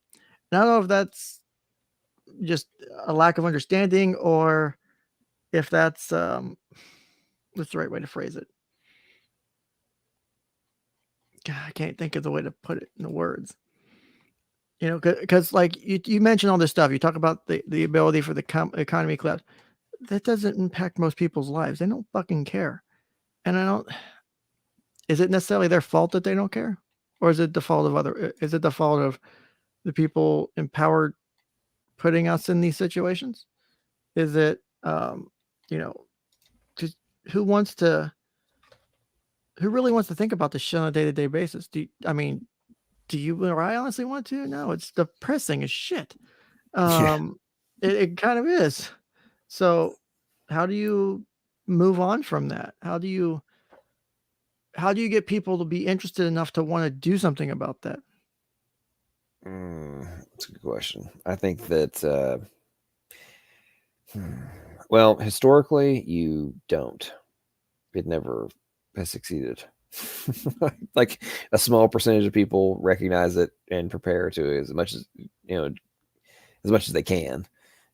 And I don't know if that's just a lack of understanding, or if that's what's the right way to phrase it. God, I can't think of the way to put it in the words. Because like you mentioned all this stuff, you talk about the ability for the economy collapse. That doesn't impact most people's lives. They don't fucking care. And I don't. Is it necessarily their fault that they don't care, or is it the fault of other? Is it the fault of the people empowered putting us in these situations? Is it, you know, just who wants to? Who really wants to think about this shit on a day-to-day basis? Do you or I honestly want to? No, it's depressing as shit. Yeah. Um, it kind of is. So, how do you move on from that? How do you how do you get people to be interested enough to want to do something about that? That's a good question. I think that, well, historically, you don't. It never has succeeded. Like a small percentage of people recognize it and prepare to as much as as much as they can,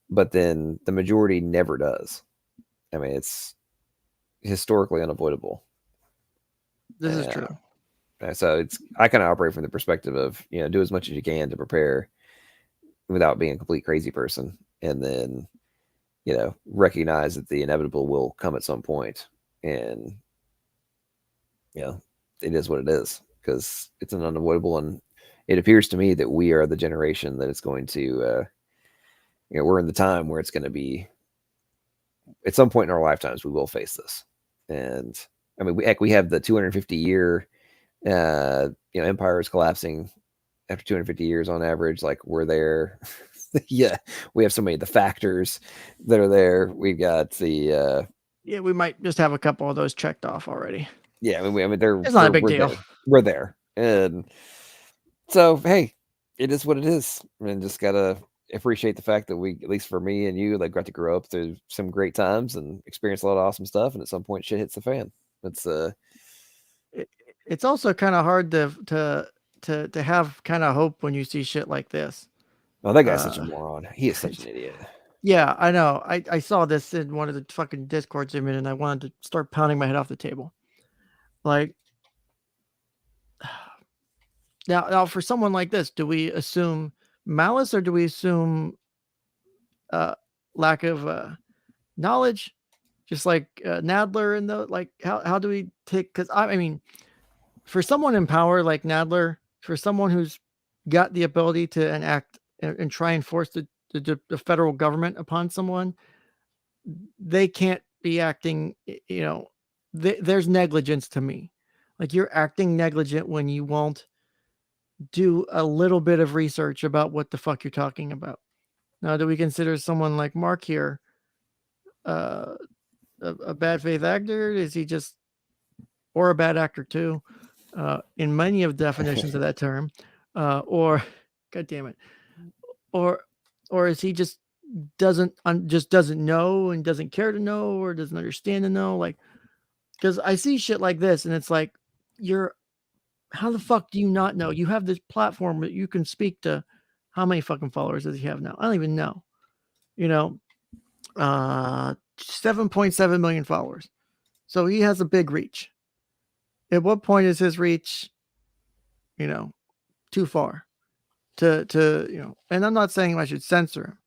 but then the majority never does. I mean, it's historically unavoidable. This is Uh, true. so I kind of operate from the perspective of do as much as you can to prepare without being a complete crazy person, and then recognize that the inevitable will come at some point, and it is what it is because it's an unavoidable. And it appears to me that we are the generation that it's going to. We're in the time where it's going to be at some point in our lifetimes we will face this, and I mean we have the 250-year empire is collapsing after 250 years on average. Like we're there. Yeah, we have so many of the factors that are there. We've got the Yeah, we might just have a couple of those checked off already. yeah. I mean they're It's not a big we're deal. there. We're there, and so hey, it is what it is. I mean, just gotta appreciate the fact that we, at least for me and you, like got to grow up through some great times and experience a lot of awesome stuff. And at some point, shit hits the fan. It's It's also kind of hard to have kind of hope when you see shit like this. oh, that guy's such a moron. He is such It's, an idiot. yeah, I know. I saw this in one of the fucking discords I'm in, and I wanted to start pounding my head off the table. Like, now for someone like this, do we assume malice or do we assume lack of knowledge? Just like Nadler and the like, how do we take? Because I mean, for someone in power like Nadler, for someone who's got the ability to enact and try and force the federal government upon someone, they can't be acting. There's negligence to me. Like you're acting negligent when you won't do a little bit of research about what the fuck you're talking about. Now, do we consider someone like Mark here uh, a bad faith actor? Is he just, or a bad actor too, in many of definitions of that term, or, god damn it, or is he just doesn't know and doesn't care to know or doesn't understand to know? Like, because I see shit like this and it's like, how the fuck do you not know? You have this platform that you can speak to. How many fucking followers does he have now? I don't even know. 7.7 million followers. So he has a big reach. At what point is his reach, too far to and I'm not saying I should censor him,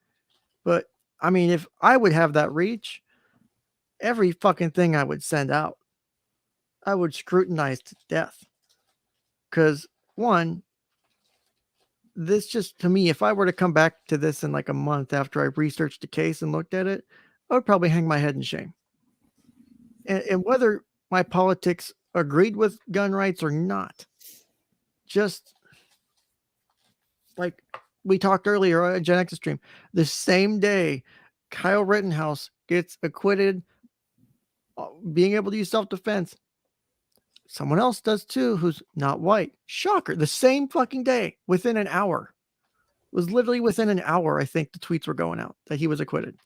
but I mean, if I would have that reach, every fucking thing I would send out, I would scrutinize to death. Because one, this just to me, if I were to come back to this in like a month after I researched the case and looked at it, I would probably hang my head in shame. And whether my politics agreed with gun rights or not, just like we talked earlier on Gen X stream, the same day Kyle Rittenhouse gets acquitted, being able to use self-defense, someone else does too who's not white. Shocker. The same fucking day, within an hour. It was literally within an hour, I think the tweets were going out that he was acquitted.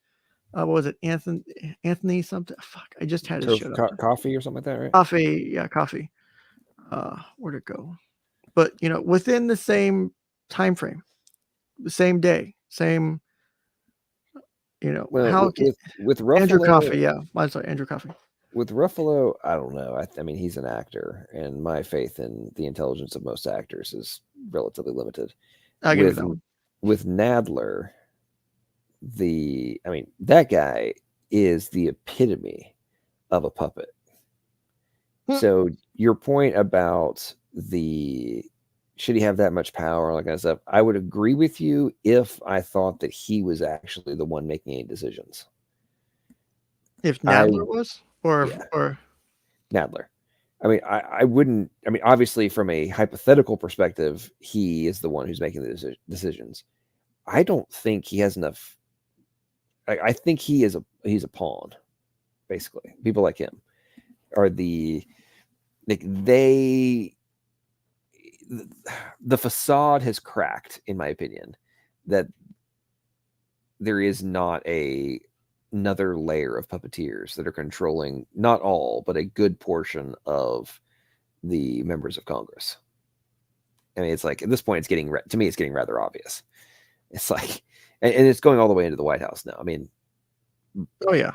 What was it? Anthony something? Fuck, I just had his shit up. Coffee or something like that, right? Coffee. Yeah, coffee. Where'd it go? But, within the same time frame, the same day, same, Well, how with Andrew Ruffalo, Coffee. Yeah, I'm sorry, Andrew Coffee. with Ruffalo, I don't know. I mean, he's an actor, and my faith in the intelligence of most actors is relatively limited. I'll give you that one. With Nadler, I mean, that guy is the epitome of a puppet. So your point about should he have that much power and all that kind of stuff, I would agree with you if I thought that he was actually the one making any decisions. If Nadler was, or Nadler. I mean, I wouldn't. I mean, obviously, from a hypothetical perspective, he is the one who's making the decisions. I don't think he has enough. I think he's a pawn, basically. People like him are the like the facade has cracked, in my opinion, that there is not another layer of puppeteers that are controlling not all, but a good portion of the members of Congress. I mean, it's like at this point, it's getting to me, it's getting rather obvious. It's like, and it's going all the way into the White House now. I mean, Oh yeah.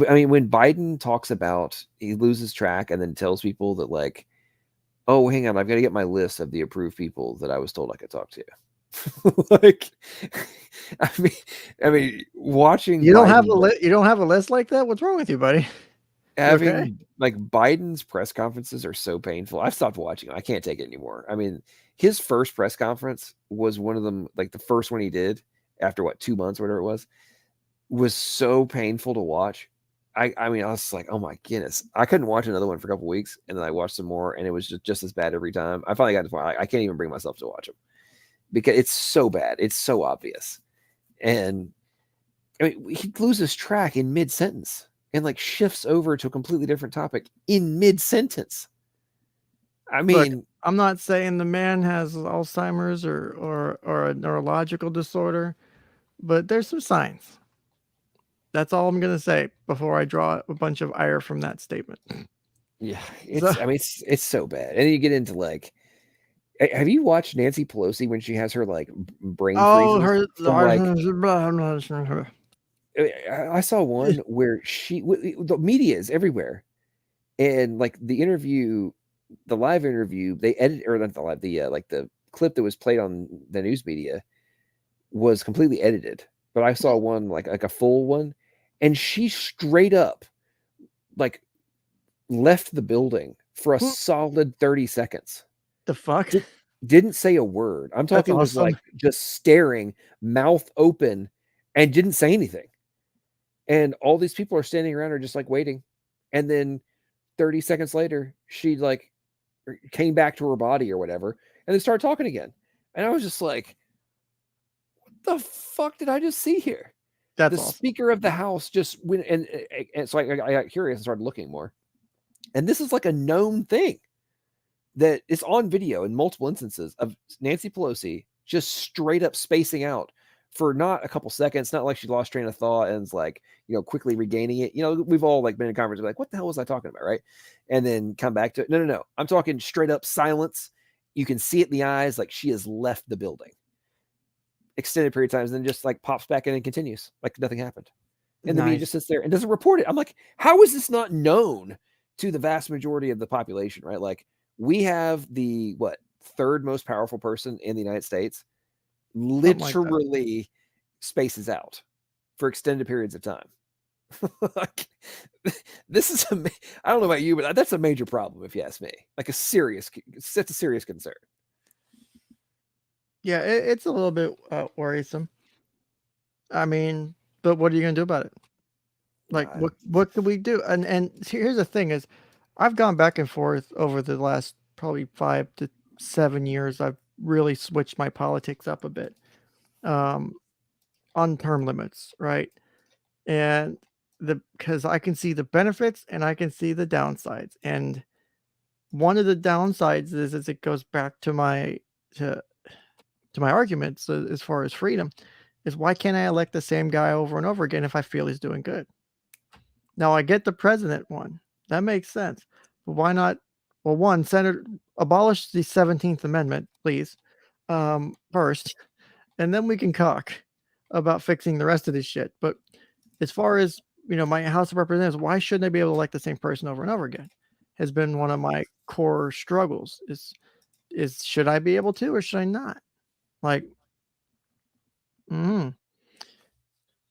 I mean, when Biden talks about he loses track and then tells people that like, oh, hang on, I've got to get my list of the approved people that I was told I could talk to. Like, I mean, watching You don't have a Biden you don't have a list like that? What's wrong with you, buddy? You okay? having like Biden's press conferences are so painful. I've stopped watching them. I can't take it anymore. I mean, his first press conference was one of them, like the first one he did after what 2 months, whatever it was so painful to watch. I mean, I was like, oh my goodness, I couldn't watch another one for a couple weeks, and then I watched some more, and it was just as bad every time. I finally got to the point I can't even bring myself to watch them because it's so bad, it's so obvious, and I mean, he loses track in mid sentence and like shifts over to a completely different topic in mid sentence. I Look, mean, I'm not saying the man has Alzheimer's or a neurological disorder, but there's some signs. That's all I'm gonna say before I draw a bunch of ire from that statement. yeah, So, I mean, it's so bad, and then you get into like have you watched Nancy Pelosi when she has her like brain oh, freezes her. from like Her I saw one where the media is everywhere, and like the live interview, they edit or not the live, the like the clip that was played on the news media was completely edited. But I saw one like a full one, and she straight up like left the building for a solid 30 seconds. the fuck? Didn't say a word. I'm That's talking was like awesome. just staring, mouth open, and didn't say anything. And all these people are standing around her just like waiting. And then 30 seconds later, she like came back to her body or whatever, and then started talking again. And I was just like, what the fuck did I just see here? That's The awesome. Speaker of the House just went, and so I got curious and started looking more. And this is like a known thing that is on video in multiple instances of Nancy Pelosi just straight up spacing out for not a couple seconds, not like she lost train of thought and is like, quickly regaining it. We've all like been in conference like, what the hell was I talking about? Right. And then come back to it. No. I'm talking straight up silence. You can see it in the eyes, like she has left the building. Extended period of times, and then just like pops back in and continues like nothing happened. And the media just Nice. sits there and doesn't report it. I'm like, how is this not known to the vast majority of the population, right? Like, we have the third most powerful person in the United States Something like that. literally spaces out for extended periods of time. Like, this is I don't know about you, but that's a major problem if you ask me. Like it's a serious concern. Yeah, it's a little bit worrisome. I mean, but what are you gonna do about it? Like, what can we do? And here's the thing: is I've gone back and forth over the last probably 5 to 7 years. I've really switched my politics up a bit um, on term limits, right? And because I can see the benefits and I can see the downsides. And one of the downsides is it goes back to to my arguments as far as freedom is why can't I elect the same guy over and over again if I feel he's doing good? Now I get the president one. That makes sense. But why not? Well, one, Senator, abolish the 17th Amendment, please, first, and then we can talk about fixing the rest of this shit. But as far as my House of Representatives, why shouldn't I be able to elect the same person over and over again? Has been one of my core struggles. Is should I be able to or should I not? Like, what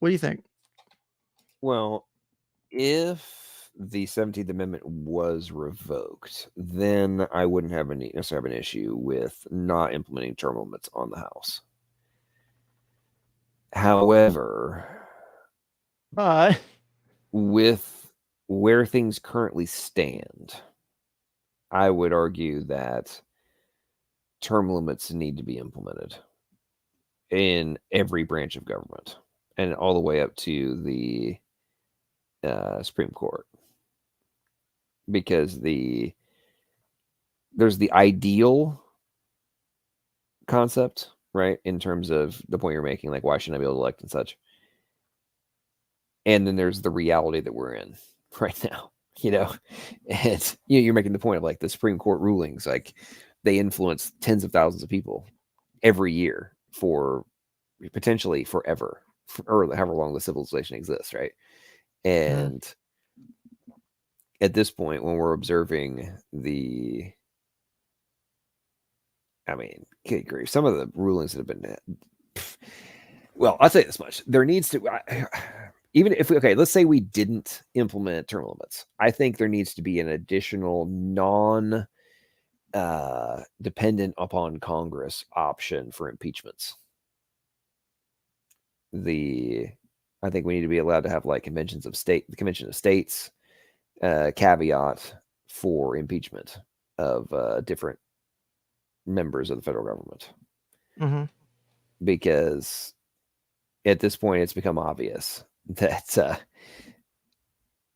do you think? Well, if the 17th Amendment was revoked, then I wouldn't necessarily have an issue with not implementing term limits on the House. However, But with where things currently stand, I would argue that term limits need to be implemented in every branch of government and all the way up to the Supreme Court, because there's the ideal concept, right? In terms of the point you're making, like why shouldn't I be able to elect and such. And then there's the reality that we're in right now, and you're making the point of like the Supreme Court rulings, like they influence tens of thousands of people every year for potentially forever, or however long the civilization exists, right? And at this point, when we're observing good grief, some of the rulings that have been, well, I'll say this much: there needs to, even if let's say we didn't implement term limits, I think there needs to be an additional dependent upon Congress option for impeachments. I think we need to be allowed to have like the Convention of States caveat for impeachment of different members of the federal government, because at this point it's become obvious that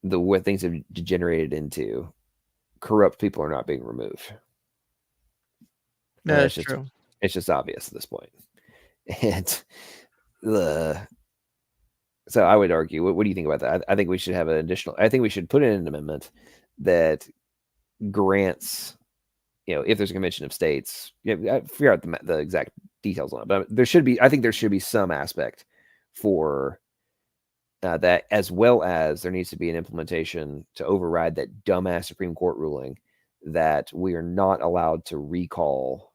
what things have degenerated into, corrupt people are not being removed. That's true. It's just obvious at this point. And so I would argue, what do you think about that? I think we should have I think we should put in an amendment that grants, if there's a convention of states, I figure out the exact details on it, but I think there should be some aspect for that, as well as there needs to be an implementation to override that dumbass Supreme Court ruling that we are not allowed to recall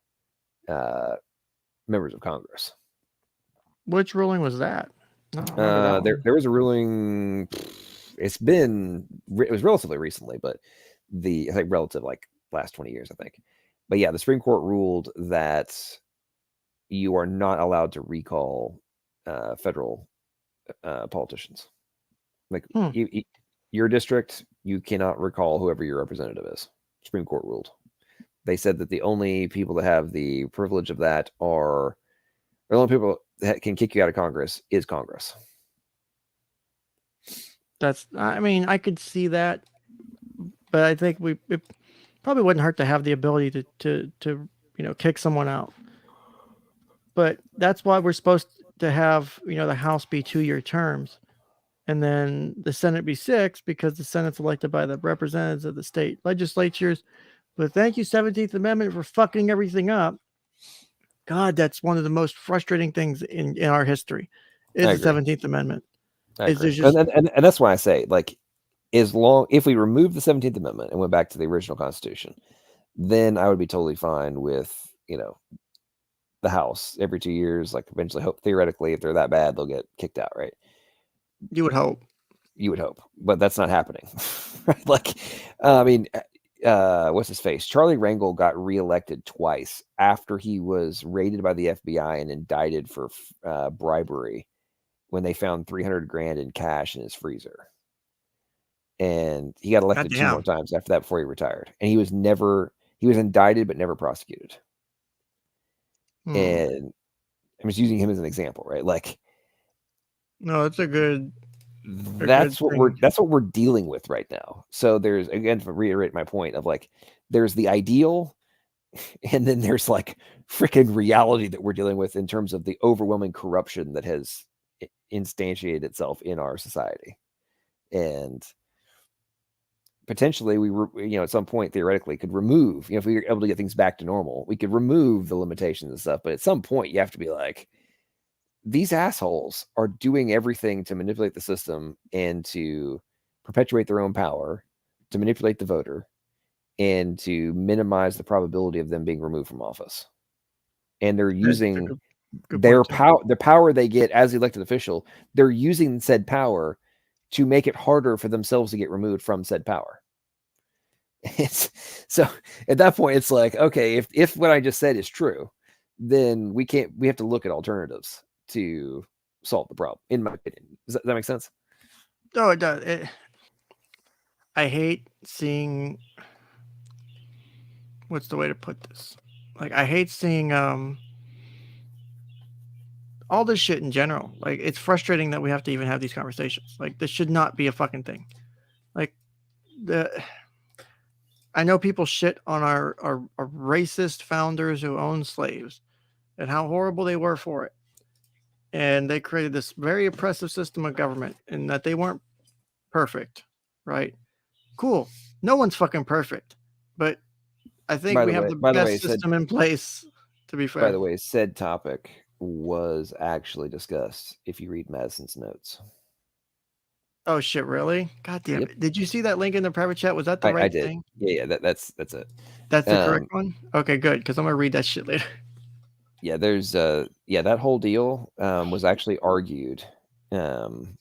members of Congress. Which ruling was that? That there was a ruling. It was relatively recently, but I think relative, like last 20 years, I think. But yeah, the Supreme Court ruled that you are not allowed to recall federal politicians. Like your district, you cannot recall whoever your representative is. Supreme Court ruled. They said that the only people that have the privilege of that are the only people that can kick you out of Congress is Congress. I could see that, but I think it probably wouldn't hurt to have the ability to kick someone out. But that's why we're supposed to have the House be 2-year terms, and then the Senate be 6, because the Senate's elected by the representatives of the state legislatures. But thank you, 17th Amendment, for fucking everything up. God, that's one of the most frustrating things in our history, is the 17th Amendment. I agree. And that's why I say, like, if we remove the 17th Amendment and went back to the original Constitution, then I would be totally fine with, the House every 2 years. Like, eventually, theoretically, if they're that bad, they'll get kicked out, right? You would hope. But that's not happening. Right? Like, what's his face? Charlie Rangel got reelected twice after he was raided by the FBI and indicted for bribery when they found $300,000 in cash in his freezer. And he got elected 2 more times after that before he retired. And he was indicted but never prosecuted. And I'm just using him as an example, right? Like, no, it's that's what we're dealing with right now. So there's, again, to reiterate my point of like, there's the ideal, and then there's like freaking reality that we're dealing with in terms of the overwhelming corruption that has instantiated itself in our society. And potentially we at some point theoretically could remove, if we were able to get things back to normal, we could remove the limitations and stuff. But at some point you have to be like, these assholes are doing everything to manipulate the system and to perpetuate their own power, to manipulate the voter, and to minimize the probability of them being removed from office. And they're using their power they get as the elected official. They're using said power to make it harder for themselves to get removed from said power. So at that point, it's like, okay, if what I just said is true, then we have to look at alternatives to solve the problem, in my opinion. Does that make sense? Oh, it does. I hate seeing, what's the way to put this? Like, I hate seeing all this shit in general. Like, it's frustrating that we have to even have these conversations. Like, this should not be a fucking thing. Like, I know people shit on our racist founders who owned slaves and how horrible they were for it. And they created this very oppressive system of government and that they weren't perfect, right? Cool. No one's fucking perfect. But I think we have the by the way, best system in place, to be fair. said topic was actually discussed if you read Madison's notes. Oh shit, really? God damn Yep, it. Did you see that link in the private chat? Was that the I right did. thing? Yeah, that's it. That's the correct Um, one? Okay, good, because I'm gonna read that shit later. yeah, there's yeah, that whole deal was actually argued um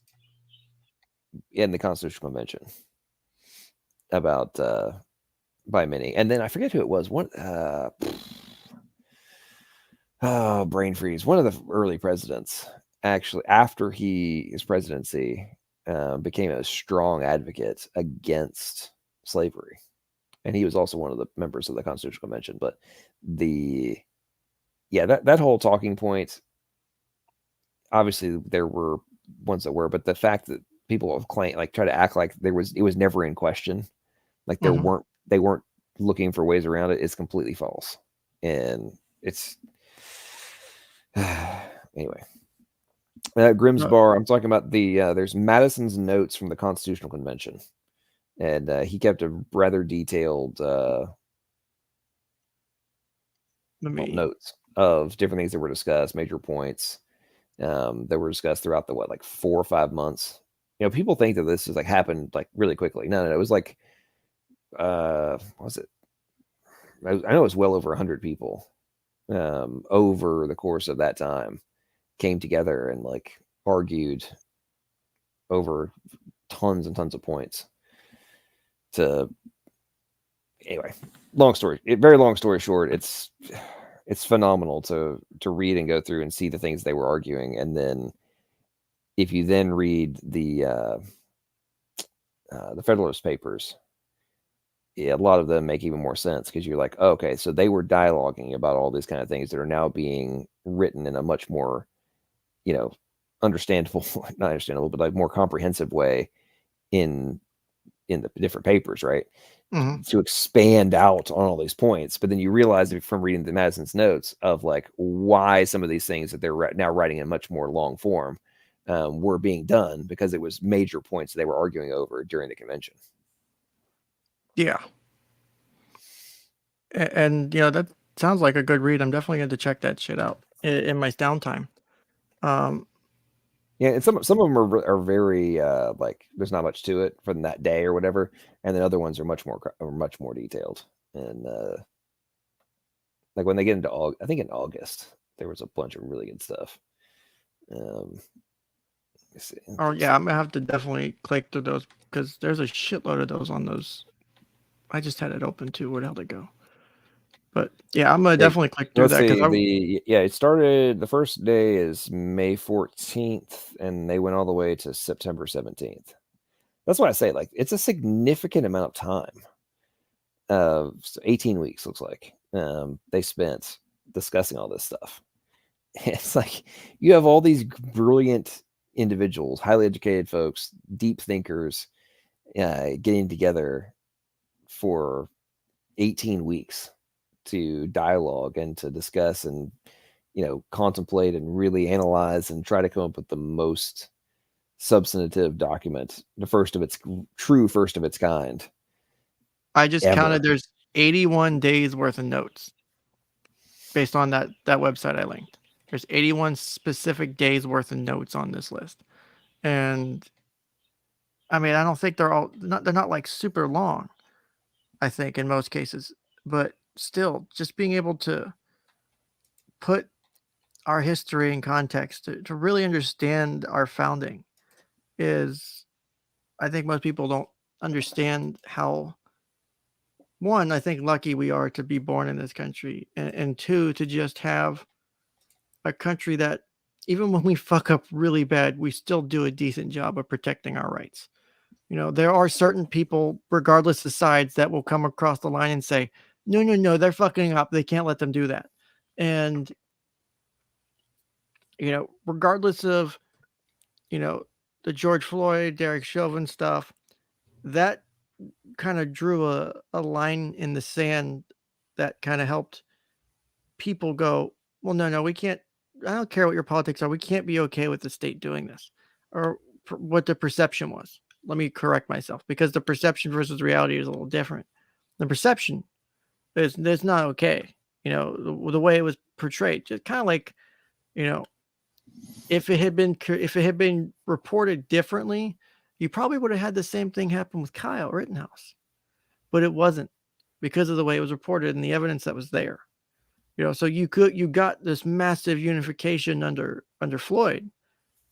in the Constitutional Convention about by many. And then I forget who it was. One oh, brain freeze. One of the early presidents actually after his presidency became a strong advocate against slavery. And he was also one of the members of the Constitutional Convention, but the yeah, that whole talking point, obviously there were ones that were, but the fact that people have claimed like try to act like it was never in question, like Mhm. they weren't looking for ways around it is completely false. And it's anyway. Grimm's No, Bar. I'm talking about the there's Madison's notes from the Constitutional Convention, and he kept a rather detailed let me notes of different things that were discussed, major points that were discussed throughout the what like 4 or 5 months. You know, people think that this has like happened like really quickly. No, it was like what was it? I know it was well over 100 people over the course of that time came together and like argued over tons and tons of points to anyway very long story short, it's phenomenal to read and go through and see the things they were arguing. And then if you then read the Federalist Papers, yeah, a lot of them make even more sense because you're like, oh, okay, so they were dialoguing about all these kind of things that are now being written in a much more, you know, understandable, not understandable, but like more comprehensive way in the different papers, right? mhm. To expand out on all these points. But then you realize from reading the Madison's notes of like why some of these things that they're now writing in much more long form were being done because it was major points they were arguing over during the convention. Yeah. And that sounds like a good read. I'm definitely going to check that shit out in my downtime. Um, Yeah, and some of them are very like there's not much to it from that day or whatever, and then other ones are much more detailed. And like when they get into I think in August there was a bunch of really good stuff. Um, let's see. oh yeah, I'm gonna have to definitely click through those because there's a shitload of those on those. I just had it open too. Where the hell they go? But yeah, I'm gonna Yeah, definitely click through let's that because see. I. It started the first day is May 14th, and they went all the way to September 17th. That's why I say like it's a significant amount of time. 18 weeks looks like they spent discussing all this stuff. It's like you have all these brilliant individuals, highly educated folks, deep thinkers, getting together for 18 weeks to dialogue and to discuss and contemplate and really analyze and try to come up with the most substantive document, the first of its kind I just ever. counted. There's 81 days worth of notes based on that website I linked. There's 81 specific days worth of notes on this list, and I mean I don't think they're not like super long. I think in most cases, but still, just being able to put our history in context to really understand our founding is, I think most people don't understand how, one, I think lucky we are to be born in this country, and two, to just have a country that even when we fuck up really bad, we still do a decent job of protecting our rights. There are certain people, regardless of sides, that will come across the line and say, no, no, no, they're fucking up. They can't let them do that. And, regardless of, you know, the George Floyd, Derek Chauvin stuff, that kind of drew a line in the sand that kind of helped people go, well, no, we can't. I don't care what your politics are. We can't be okay with the state doing this, or what the perception was. Let me correct myself, because the perception versus reality is a little different. The perception is not okay. The way it was portrayed, just kind of like, if it had been reported differently, you probably would have had the same thing happen with Kyle Rittenhouse, but it wasn't, because of the way it was reported and the evidence that was there. So you got this massive unification under Floyd,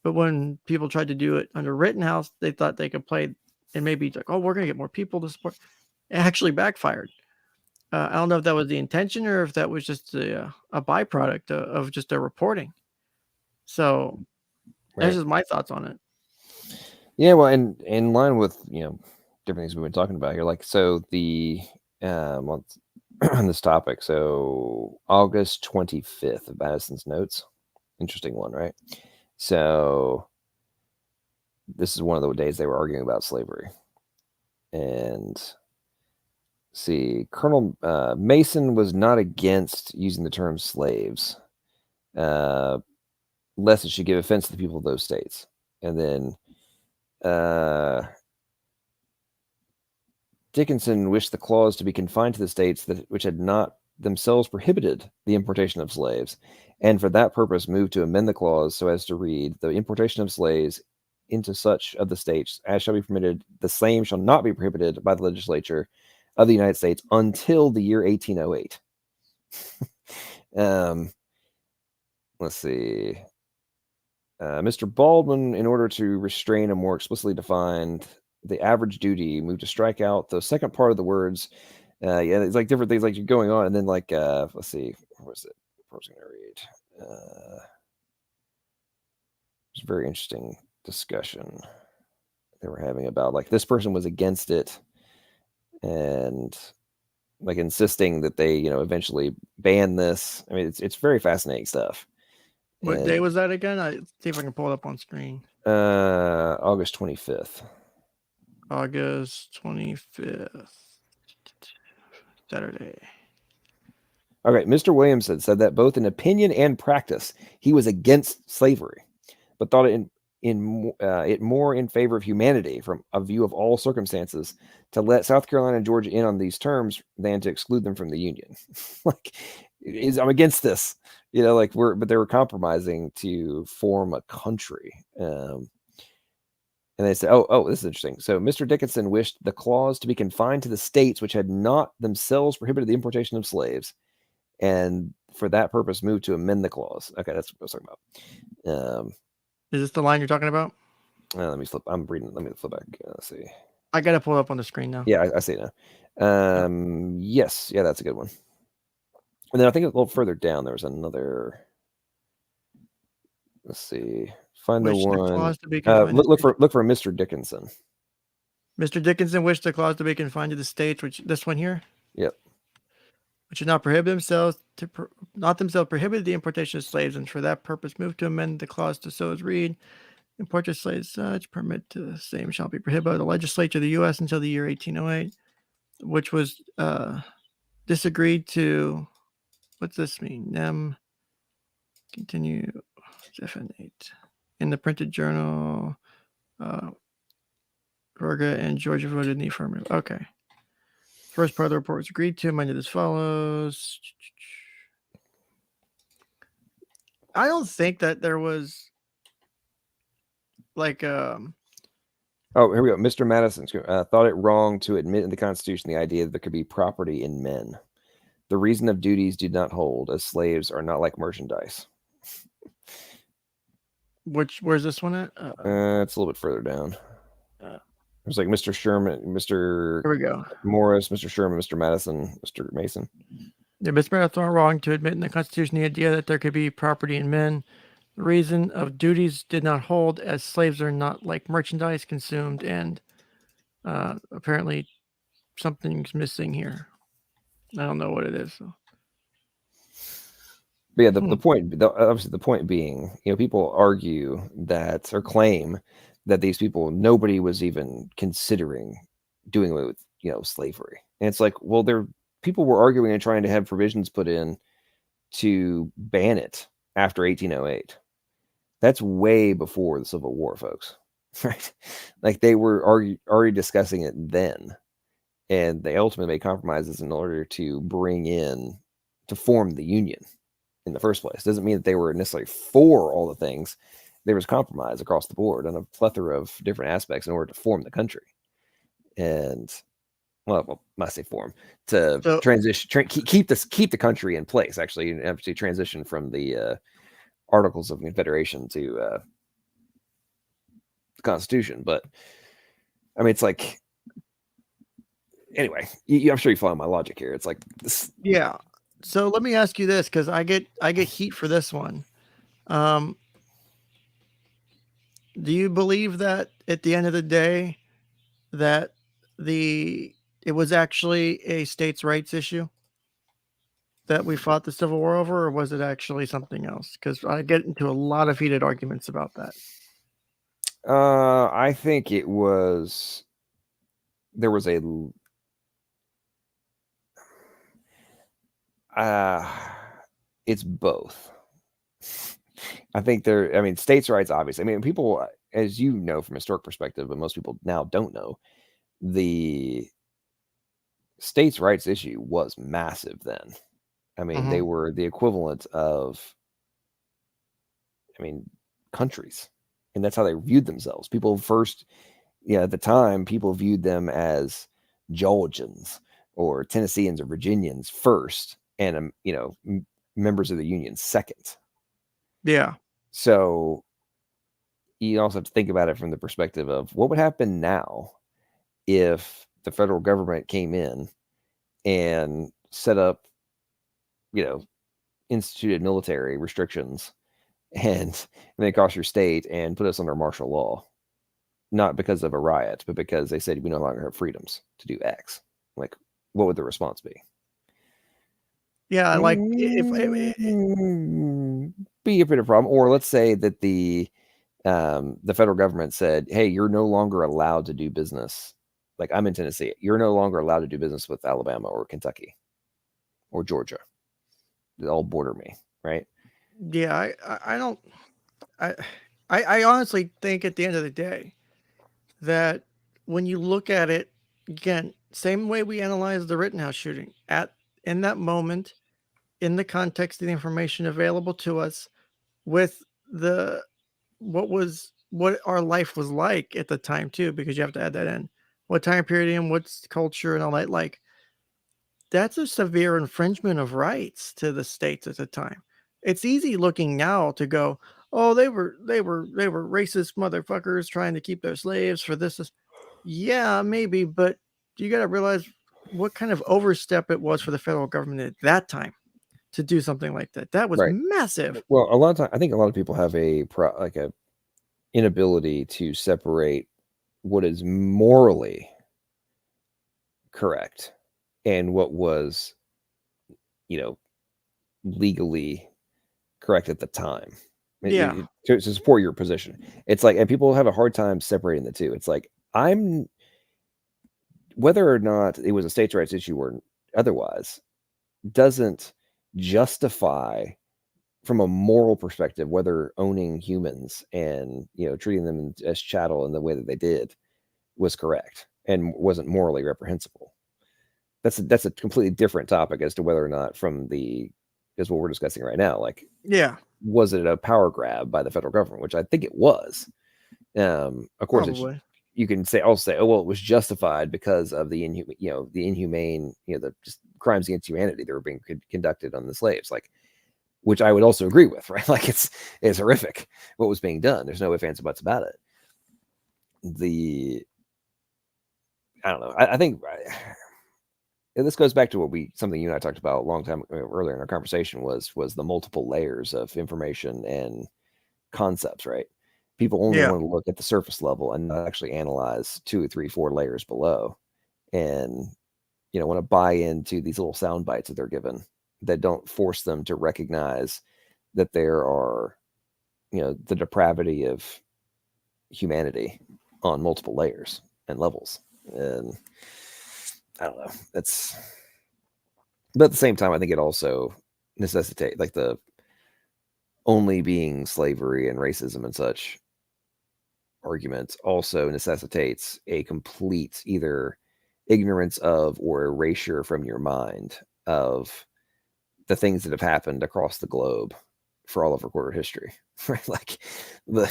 but when people tried to do it under Rittenhouse, they thought they could play, and maybe like, oh, we're gonna get more people to support. It actually backfired. I don't know if that was the intention or if that was just a byproduct of just their reporting. So that's just my thoughts on it. Yeah, well, and in line with different things we've been talking about here, like so the on this topic, so August 25th of Madison's notes, interesting one, right? So this is one of the days they were arguing about slavery, and see, Colonel Mason was not against using the term slaves, lest it should give offense to the people of those states, and then. Dickinson wished the clause to be confined to the states which had not themselves prohibited the importation of slaves, and for that purpose moved to amend the clause so as to read, the importation of slaves into such of the states as shall be permitted, the same shall not be prohibited by the legislature of the United States until the year 1808. Let's see. Mr. Baldwin, in order to restrain a more explicitly defined the average duty, moved to strike out the second part of the words. It's like different things like you're going on, and then like let's see, where was it? What was I going to read? It's a very interesting discussion they were having about like this person was against it, and like insisting that they eventually ban this. I mean, it's very fascinating stuff. What day was that again? I see if I can pull it up on screen. August 25th. August 25th. Saturday. All right. Mr. Williamson said that both in opinion and practice, he was against slavery, but thought it more in favor of humanity from a view of all circumstances to let South Carolina and Georgia in on these terms than to exclude them from the Union. Like, I'm against this, but they were compromising to form a country. And they said, oh, this is interesting. So Mr. Dickinson wished the clause to be confined to the states which had not themselves prohibited the importation of slaves, and for that purpose moved to amend the clause. Okay, that's what I was talking about. Is this the line you're talking about? Let me flip. I'm reading. Let me flip back. Let's see. I got to pull it up on the screen now. Yeah, I see it now. Yes. Yeah, that's a good one. And then I think a little further down, there was another. Let's see. Find the one. Look for Mr. Dickinson. Mr. Dickinson wished the clause to be confined to the states, which this one here. Yep. Which should not prohibit themselves prohibit the importation of slaves, and for that purpose move to amend the clause to so as read: import of slaves such permit to the same shall be prohibited by the legislature of the U.S. until the year 1808, which was disagreed to. What's this mean? Nem continue FN8 in the printed journal. Georgia and Georgia voted in the affirmative. Okay. First part of the report was agreed to, amended as follows. I don't think that there was like oh, here we go. Mr. Madison thought it wrong to admit in the Constitution the idea that there could be property in men. The reason of duties do not hold, as slaves are not like merchandise. Where's this one at? It's a little bit further down. It's like Mr. Sherman, Mr. Here we go. Morris, Mr. Sherman, Mr. Madison, Mr. Mason. Yeah, Mr. Madison thought wrong to admit in the Constitution the idea that there could be property in men. The reason of duties did not hold, as slaves are not like merchandise consumed, and apparently something's missing here. I don't know what it is. So. But yeah, the point, obviously, the point being, people argue that or claim that these people, nobody was even considering doing away with slavery. And it's like, well, there people were arguing and trying to have provisions put in to ban it after 1808. That's way before the Civil War, folks. Right? Like they were already discussing it then, and they ultimately made compromises in order to form the Union in the first place. Doesn't mean that they were necessarily for all the things. There was compromise across the board on a plethora of different aspects in order to form the country. And I say form to So transition, keep the country in place. Actually, and actually transition from the Articles of Confederation to the Constitution. But I mean, it's like anyway. I'm sure you follow my logic here. It's like this. yeah. So let me ask you this, because I get heat for this one. Um, do you believe that at the end of the day that the it was actually a states' rights issue that we fought the Civil War over, or was it actually something else? Because I get into a lot of heated arguments about that. I think it was there was a uh, it's both. I think I mean, states' rights, obviously. I mean, people, as you know from a historic perspective, but most people now don't know, the states' rights issue was massive then. I mean, they Mhm. were the equivalent of, I mean, countries. And that's how they viewed themselves. People first, at the time, people viewed them as Georgians or Tennesseans or Virginians first, and, members of the Union second. Yeah. So you also have to think about it from the perspective of what would happen now if the federal government came in and set up, you know, instituted military restrictions and then across your state and put us under martial law, not because of a riot, but because they said we no longer have freedoms to do X. Like, what would the response be? Yeah, I like Be a bit of a problem. Or let's say that the federal government said, "Hey, you're no longer allowed to do business. Like I'm in Tennessee, you're no longer allowed to do business with Alabama or Kentucky or Georgia. They all border me, right?" yeah, I don't I I honestly think at the end of the day that when you look at it again, same way we analyze the Rittenhouse shooting, at in that moment, in the context of the information available to us, with the what our life was like at the time too, because you have to add that in. What time period and what's culture and all that like. That's a severe infringement of rights to the states at the time. It's easy looking now to go, "Oh, they were racist motherfuckers trying to keep their slaves for this." Yeah, maybe, but you got to realize what kind of overstep it was for the federal government at that time to do something like that. That was Right. massive. Well, a lot of time, I think a lot of people have a inability to separate what is morally correct and what was, you know, legally correct at the time. Yeah. To support your position. It's like, and people have a hard time separating the two. It's like, I'm, whether or not it was a states' rights issue or otherwise, doesn't justify from a moral perspective whether owning humans and treating them as chattel in the way that they did was correct and wasn't morally reprehensible. That's a completely different topic as to whether or not from the is what we're discussing right now. Like, Yeah, was it a power grab by the federal government, which I think it was. Of course, probably. you can say, oh well, it was justified because of the inhumane, the just crimes against humanity that were being conducted on the slaves, like, which I would also agree with, right? Like it's horrific what was being done. There's no ifs, ands, or buts about it. The I don't know. I think and this goes back to something you and I talked about a long time earlier in our conversation was the multiple layers of information and concepts, right? People only Yeah. want to look at the surface level and not actually analyze 2 or 3, 4 layers below, and want to buy into these little sound bites that they're given that don't force them to recognize that there are the depravity of humanity on multiple layers and levels. And I don't know. That's, but at the same time, I think it also necessitates, like, the only being slavery and racism and such argument also necessitates a complete either ignorance of or erasure from your mind of the things that have happened across the globe for all of recorded history. Right? Like, the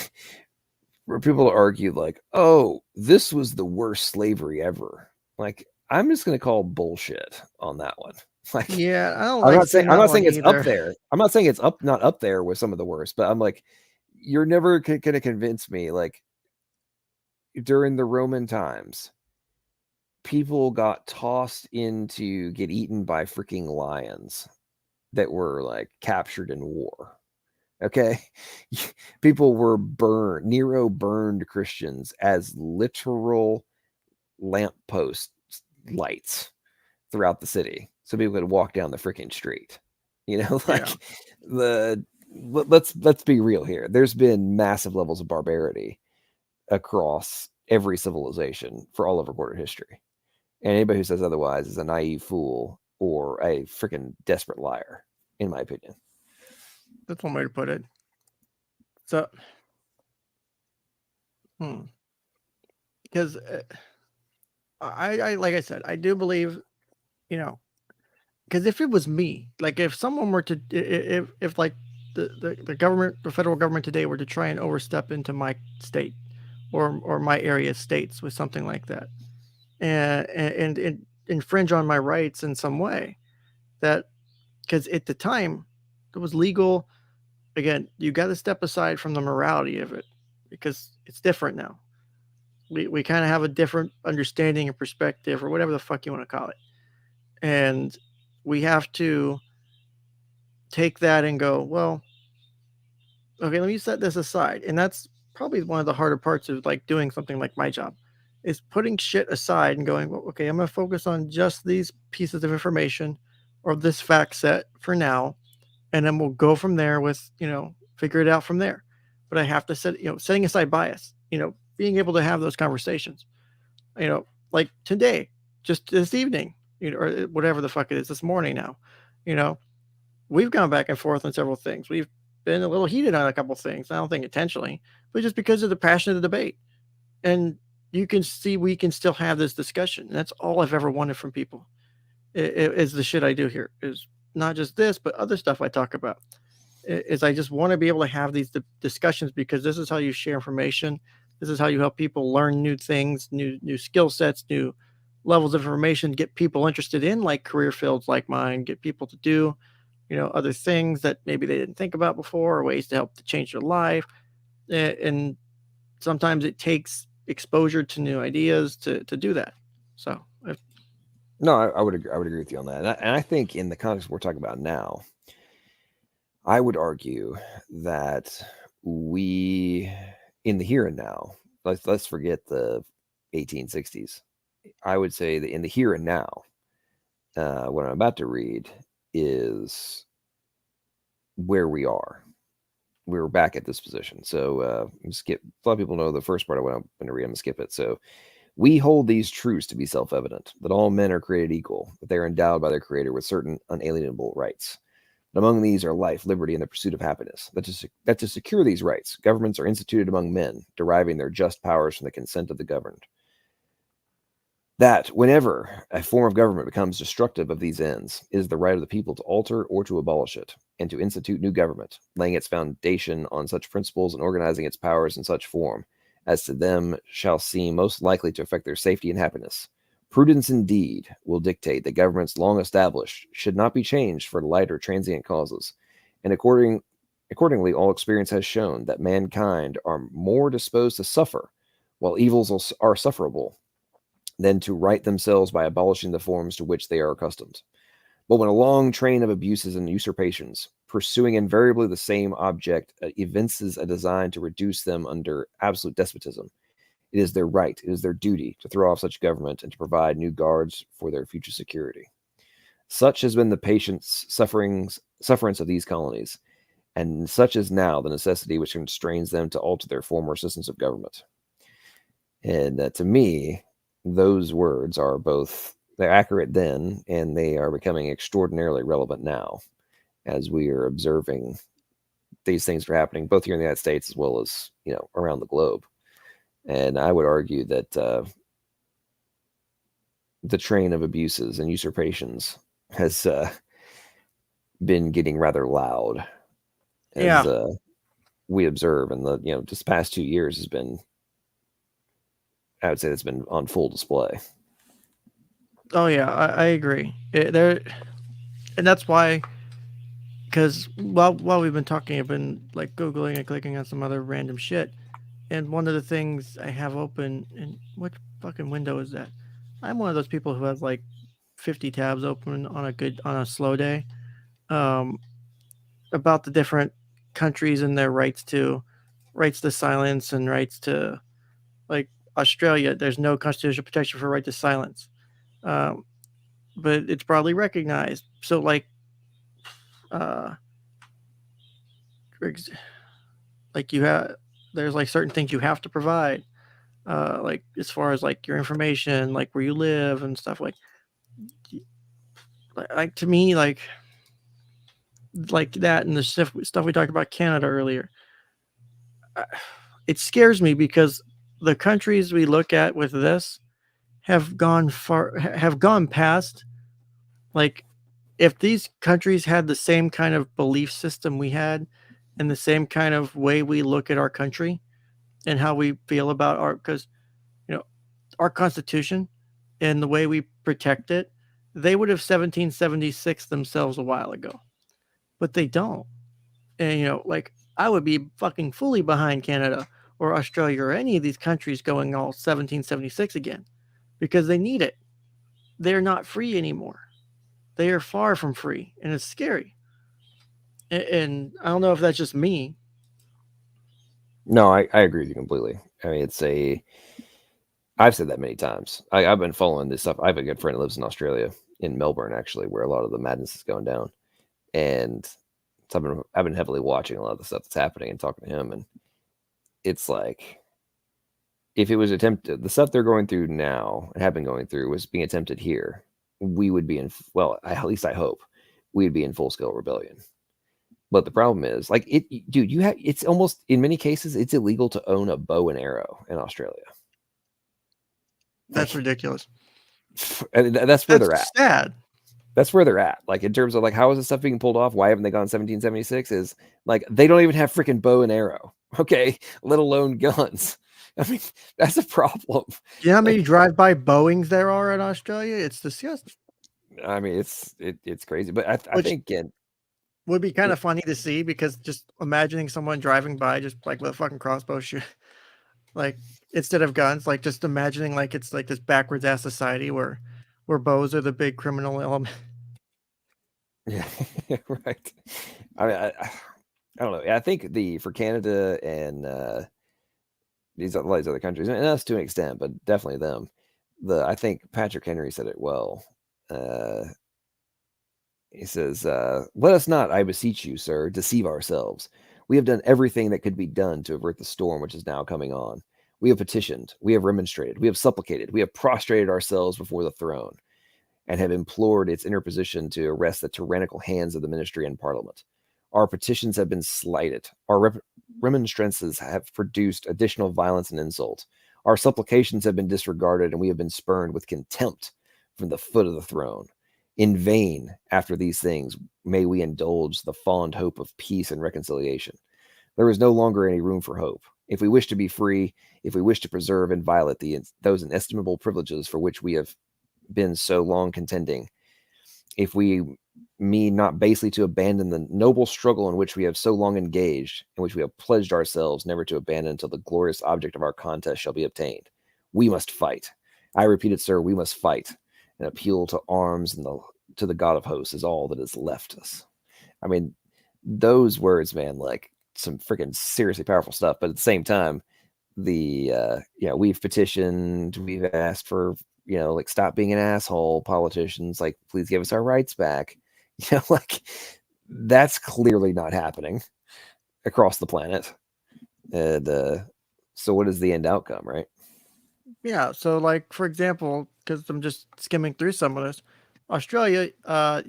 where people argue like, oh, this was the worst slavery ever. Like, I'm just gonna call bullshit on that one. Like, Yeah, I don't like seeing I'm that not one saying it's up either. there. I'm not saying it's up not up there with some of the worst, but I'm like, you're never gonna convince me like during the Roman times, people got tossed into get eaten by freaking lions that were like captured in war. Okay. People were burned. Nero burned Christians as literal lamppost lights throughout the city so people could walk down the freaking street. You know, like, Yeah, the let's be real here. There's been massive levels of barbarity across every civilization for all of recorded history. And anybody who says otherwise is a naive fool or a freaking desperate liar, in my opinion. that's one way to put it. So, because I like I said, I do believe, you know, because if it was me, like if someone were to, if like the government, the federal government today were to try and overstep into my state or my area states with something like that, and infringe on my rights in some way, that because at the time it was legal. Again, you got to step aside from the morality of it because it's different now. We kind of have a different understanding and perspective or whatever the fuck you want to call it. And we have to take that and go, well, okay, let me set this aside. And that's probably one of the harder parts of like doing something like my job is putting shit aside and going, well, okay, I'm going to focus on just these pieces of information or this fact set for now. And then we'll go from there with, figure it out from there. But I have to setting aside bias, being able to have those conversations, like today, just this evening, or whatever the fuck it is this morning now, you know, we've gone back and forth on several things. We've been a little heated on a couple things. I don't think intentionally, but just because of the passion of the debate. And you can see we can still have this discussion. And that's all I've ever wanted from people. Is the shit I do here is not just this, but other stuff I talk about. Is I just want to be able to have these discussions because this is how you share information. This is how you help people learn new things, new skill sets, new levels of information, get people interested in like career fields like mine, get people to do, other things that maybe they didn't think about before or ways to help to change their life. And sometimes it takes exposure to new ideas to do that. So No, I would agree. I would agree with you on that. And I think in the context we're talking about now, I would argue that we, in the here and now, let's forget the 1860s. I would say that in the here and now, what I'm about to read is where we are. We're back at this position. So skip. A lot of people know the first part of what I'm going to read. I'm going to skip it. So, we hold these truths to be self-evident, that all men are created equal, that they are endowed by their Creator with certain unalienable rights. And among these are life, liberty, and the pursuit of happiness. That to secure these rights, governments are instituted among men, deriving their just powers from the consent of the governed. That whenever a form of government becomes destructive of these ends, it is the right of the people to alter or to abolish it, and to institute new government, laying its foundation on such principles and organizing its powers in such form as to them shall seem most likely to affect their safety and happiness. Prudence indeed will dictate that governments long established should not be changed for light or transient causes, and accordingly all experience has shown that mankind are more disposed to suffer, while evils are sufferable, than to right themselves by abolishing the forms to which they are accustomed. But when a long train of abuses and usurpations, pursuing invariably the same object, evinces a design to reduce them under absolute despotism, it is their right, it is their duty to throw off such government and to provide new guards for their future security. Such has been the patient sufferance of these colonies, and such is now the necessity which constrains them to alter their former systems of government. And to me, those words are both they're accurate then and they are becoming extraordinarily relevant now as we are observing these things are happening both here in the United States as well as around the globe. And I would argue that the train of abuses and usurpations has been getting rather loud as Yeah. we observe, and the just past 2 years has been, I would say, it's been on full display. Oh yeah, I agree. And that's why, because while we've been talking, I've been like googling and clicking on some other random shit, and one of the things I have open, and what fucking window is that? I'm one of those people who has like 50 tabs open on a slow day, um, about the different countries and their rights to silence and rights to, like, Australia. There's no constitutional protection for right to silence, um, but it's broadly recognized. So uh, like you have there's like certain things you have to provide, like as far as like your information, like where you live and stuff, like to me, like that, and the stuff we talked about Canada earlier. uh, it scares me because the countries we look at with this have gone past, like, if these countries had the same kind of belief system we had and the same kind of way we look at our country and how we feel about our, because you know our constitution and the way we protect it, they would have 1776 themselves a while ago, but they don't. And like, I would be fucking fully behind Canada or Australia or any of these countries going all 1776 again, because they need it. They're not free anymore. They are far from free, and it's scary. And I don't know if that's just me. No, I agree with you completely. I mean, I've said that many times. I've been following this stuff. I have a good friend that lives in Australia, in Melbourne, actually, where a lot of the madness is going down. And so I've been heavily watching a lot of the stuff that's happening and talking to him. And it's like, if it was attempted, the stuff they're going through now and have been going through was being attempted here, we would be in, well, at least I hope, we'd be in full scale rebellion. But the problem is, like, dude, it's almost, in many cases, it's illegal to own a bow and arrow in Australia. That's Like, ridiculous. and that's where That's they're at. sad. That's where they're at. Like, in terms of, like, how is this stuff being pulled off? Why haven't they gone 1776? Is like, they don't even have freaking bow and arrow, okay? Let alone guns. I mean, that's a problem. Do you know how many Like, drive-by Boeings there are in Australia? It's disgusting. I mean, it's crazy. But I Which think, again, would be kind of funny to see, because just imagining someone driving by just like with a fucking crossbow shoot, like, instead of guns, like just imagining like it's like this backwards ass society where bows are the big criminal element. yeah, right. I mean, I don't know. I think for Canada and these all these other countries, and us to an extent, but definitely them. I think Patrick Henry said it well. Uh, he says, "Let us not, I beseech you, sir, deceive ourselves. We have done everything that could be done to avert the storm which is now coming on. We have petitioned, we have remonstrated, we have supplicated, we have prostrated ourselves before the throne, and have implored its interposition to arrest the tyrannical hands of the ministry and parliament. Our petitions have been slighted. Our remonstrances have produced additional violence and insult. Our supplications have been disregarded, and we have been spurned with contempt from the foot of the throne. In vain, after these things, may we indulge the fond hope of peace and reconciliation. There is no longer any room for hope. If we wish to be free, if we wish to preserve inviolate those inestimable privileges for which we have been so long contending, if we mean not basely to abandon the noble struggle in which we have so long engaged, in which we have pledged ourselves never to abandon until the glorious object of our contest shall be obtained, we must fight. I repeat it, sir, we must fight. An appeal to arms and to the God of hosts is all that is left us." I mean, those words, man, like some freaking seriously powerful stuff. But at the same time, we've petitioned, we've asked for, like, stop being an asshole, politicians, like, please give us our rights back. Like, that's clearly not happening across the planet. And so what is the end outcome, right? Yeah. So, like for example, because I'm just skimming through some of this, Australia,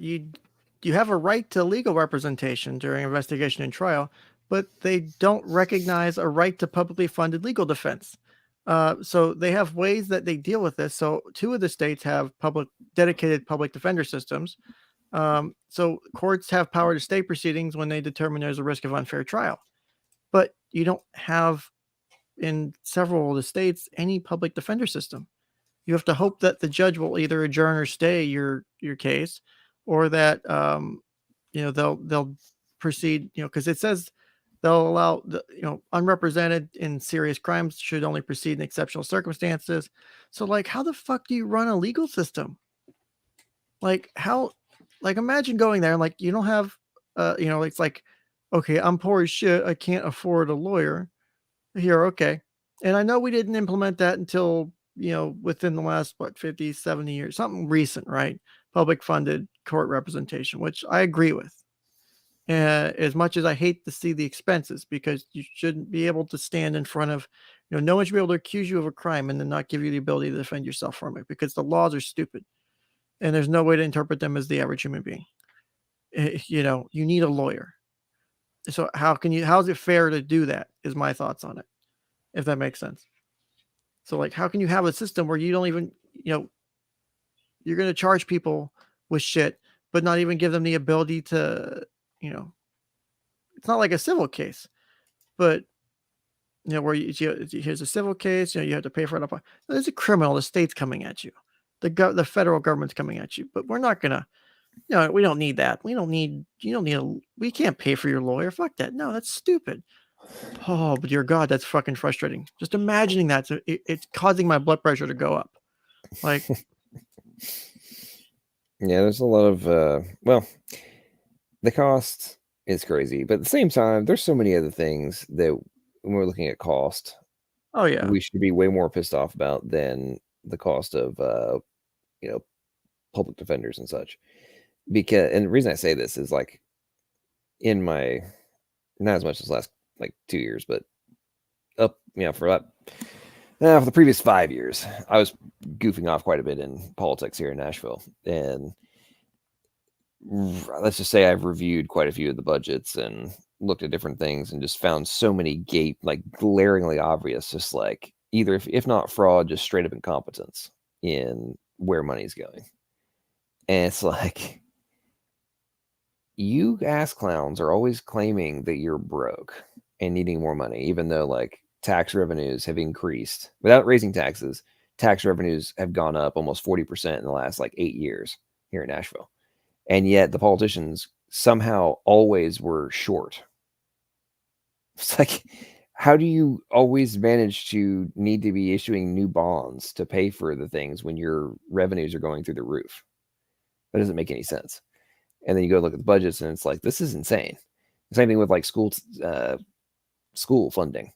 you have a right to legal representation during investigation and trial, but they don't recognize a right to publicly funded legal defense. So they have ways that they deal with this. So two of the states have dedicated public defender systems. So courts have power to stay proceedings when they determine there's a risk of unfair trial. But you don't have in several of the states any public defender system. You have to hope that the judge will either adjourn or stay your case, or that they'll proceed. Because it says they'll allow unrepresented in serious crimes should only proceed in exceptional circumstances. So like, how the fuck do you run a legal system? Like how? Like imagine going there and like you don't have, it's like, okay, I'm poor as shit. I can't afford a lawyer here, okay. And I know we didn't implement that until, within the last, what, 50, 70 years, something recent, right? Public funded court representation, which I agree with. As much as I hate to see the expenses, because you shouldn't be able to stand in front of, no one should be able to accuse you of a crime and then not give you the ability to defend yourself from it because the laws are stupid and there's no way to interpret them as the average human being. You need a lawyer. So how's it fair to do that? Is my thoughts on it, if that makes sense. So like, how can you have a system where you don't even, you're going to charge people with shit, but not even give them the ability to, you know, it's not like a civil case, but where here's a civil case, you have to pay for it up. There's a criminal, the state's coming at you, the federal government's coming at you, but we're not gonna, we don't need that. You don't need we can't pay for your lawyer. Fuck that. No, that's stupid. Oh, but dear God, that's fucking frustrating. Just imagining that, so it's causing my blood pressure to go up. Like, Yeah, there's a lot of well, the cost is crazy, but at the same time, there's so many other things that when we're looking at cost, oh yeah, we should be way more pissed off about than the cost of you know, public defenders and such. Because and the reason I say this is like in my not as much as last like 2 years, but up, for the previous 5 years, I was goofing off quite a bit in politics here in Nashville, and let's just say I've reviewed quite a few of the budgets and looked at different things and just found so many like glaringly obvious, just like either if not fraud, just straight up incompetence in where money's going. And it's like you ass clowns are always claiming that you're broke and needing more money, even though like tax revenues have increased without raising taxes. Tax revenues have gone up almost 40% in the last like 8 years here in Nashville. And yet the politicians somehow always were short. It's like, how do you always manage to need to be issuing new bonds to pay for the things when your revenues are going through the roof? That doesn't make any sense. And then you go look at the budgets, and it's like, this is insane. Same thing with like school funding.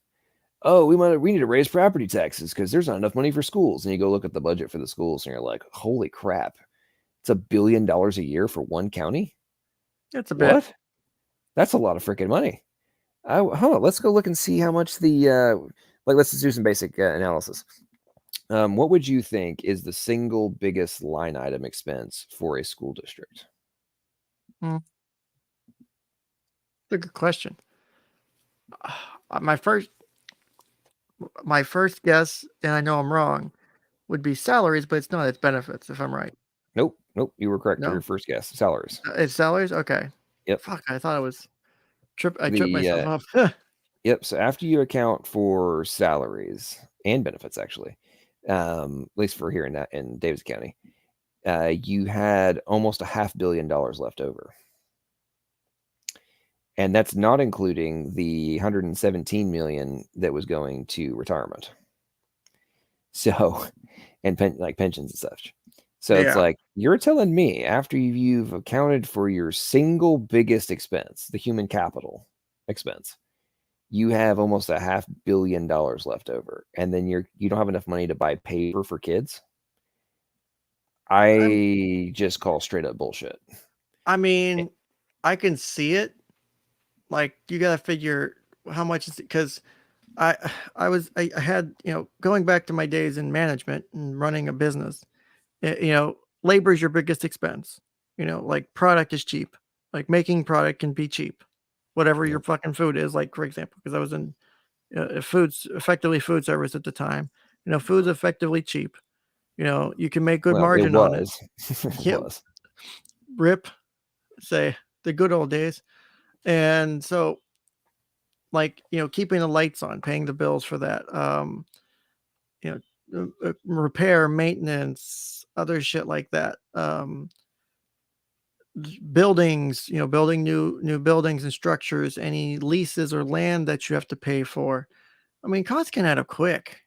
Oh, we need to raise property taxes because there's not enough money for schools. And you go look at the budget for the schools, and you're like, holy crap, it's $1 billion a year for one county. it's a bit. What? That's a lot of freaking money. Let's go look and see how much let's just do some basic analysis. What would you think is the single biggest line item expense for a school district? Mm, it's a good question. My first guess, and I know I'm wrong, would be salaries, but it's not. It's benefits, if I'm right. Nope, you were correct for your No, first guess. Salaries. it's salaries. Okay. Yep. Fuck, I thought it was I tripped The myself up. Yep. So after you account for salaries and benefits, actually, at least for here in Davis County, you had almost $500 million left over. And that's not including the 117 million that was going to retirement. So, and like pensions and such. So it's Yeah. like you're telling me after you've accounted for your single biggest expense, the human capital expense, you have almost $500 million left over, and then you don't have enough money to buy paper for kids. I'm, I just call straight up bullshit. I mean, I can see it. Like, you got to figure how much is it, because I I had, going back to my days in management and running a business, labor is your biggest expense. Like product is cheap. Like making product can be cheap. Whatever your Yep. fucking food is, like for example, because I was in foods effectively food service at the time. Food's effectively cheap. You can make good Well, it margin on it. was. It Yep. was. Rip, say the good old days. And so, like, keeping the lights on, paying the bills for that, you repair, maintenance, other shit like that. Buildings, building new buildings and structures, any leases or land that you have to pay for. I mean, costs can add up quick.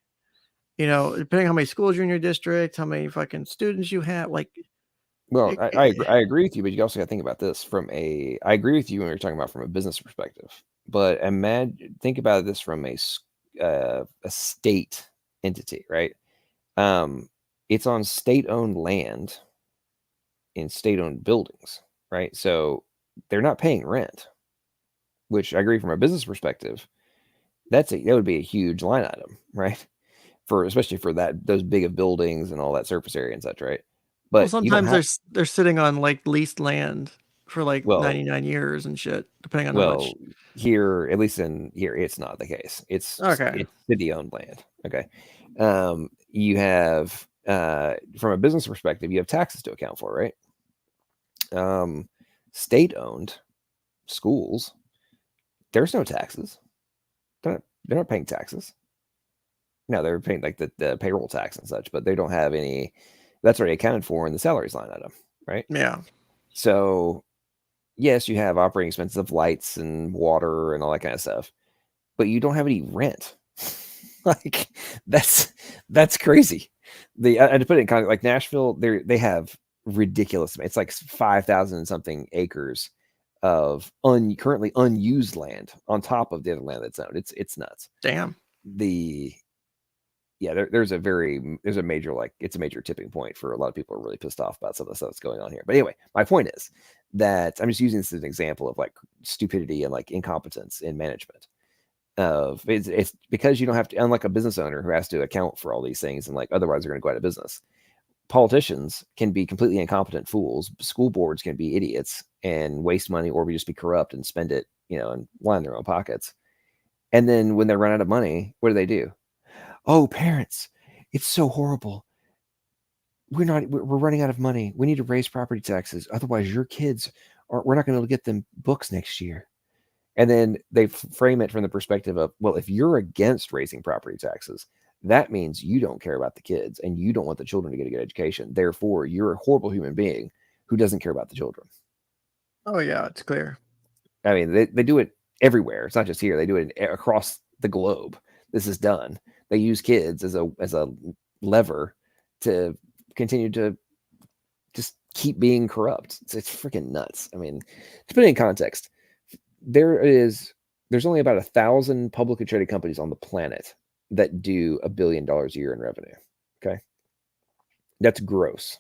Depending on how many schools you're in your district, how many fucking students you have, like Well, it, I agree with you, but you also got to think about this from a. I agree with you when you're talking about from a business perspective, but imagine think about this from a state entity, right? Um, it's on state-owned land in state-owned buildings, right? So they're not paying rent, which I agree from a business perspective. That would be a huge line item, right? For especially for those big of buildings and all that surface area and such, right? well, But you don't sometimes have they're sitting on like leased land for like well, 99 years and shit, depending on how much. well, here, at least in here, it's not the case. Okay. It's city-owned land. Okay. You have from a business perspective, you have taxes to account for, right? Um, State-owned schools, there's no taxes. They're not paying taxes. No, they're paying like the payroll tax and such, but they don't have any. That's already accounted for in the salaries line item, right? Yeah. So yes, you have operating expenses of lights and water and all that kind of stuff, but you don't have any rent. Like that's that's crazy. And to put it in context, like Nashville, they have ridiculous. It's like 5,000 something acres of currently unused land on top of the other land that's owned. It's nuts. Damn. The Yeah, there's a major like it's a major tipping point for a lot of people are really pissed off about some of the stuff that's going on here. But anyway, my point is that I'm just using this as an example of like stupidity and like incompetence in management. Of it's because you don't have to, unlike a business owner who has to account for all these things and like otherwise they're going to go out of business. Politicians can be completely incompetent fools. School boards can be idiots and waste money or just be corrupt and spend it, and line their own pockets. And then when they run out of money, what do? Oh, parents, it's so horrible. We're running out of money. We need to raise property taxes. Otherwise, your kids we're not going to get them books next year. And then they frame it from the perspective of, well, if you're against raising property taxes, that means you don't care about the kids and you don't want the children to get a good education. Therefore, you're a horrible human being who doesn't care about the children. Oh yeah, it's clear. I mean, they do it everywhere. It's not just here. They do it across the globe. This is done. They use kids as a lever to continue to just keep being corrupt. It's freaking nuts. I mean, to put it in context, there's only about 1,000 publicly traded companies on the planet that do $1 billion a year in revenue. Okay, that's gross.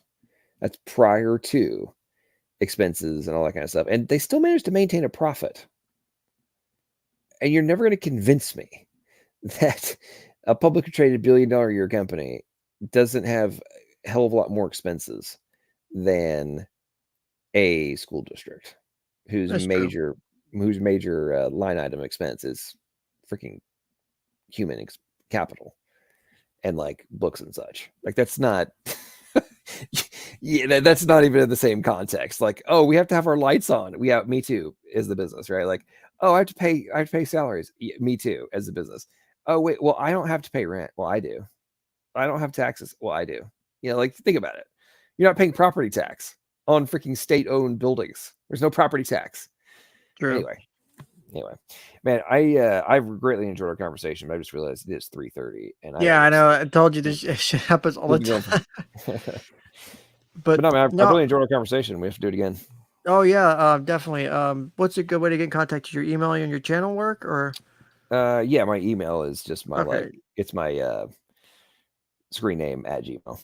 That's prior to expenses and all that kind of stuff, and they still manage to maintain a profit. And you're never going to convince me that a publicly traded $1 billion a year company doesn't have a hell of a lot more expenses than a school district whose That's true. major line item expense is freaking human capital and like books and such. Like that's not yeah, that's not even in the same context. Like, oh, we have to have our lights on. We have me too is the business, right? Like, oh, I have to pay salaries. Yeah, me too as the business. Oh wait, well, I don't have to pay rent. Well, I do. I don't have taxes. Well, I do. Like think about it. You're not paying property tax on freaking state-owned buildings. There's no property tax. True. Anyway, man, I've greatly enjoyed our conversation, but I just realized it is 3:30, and I Yeah, gotta I go know. sleep. I told you this shit happens all We'll the be going time. for. But But no, man, I no. really enjoyed our conversation. We have to do it again. Oh yeah, definitely. What's a good way to get in contact? Is your email and your channel work or? Yeah, my email is just Okay. it's my screen name at Gmail.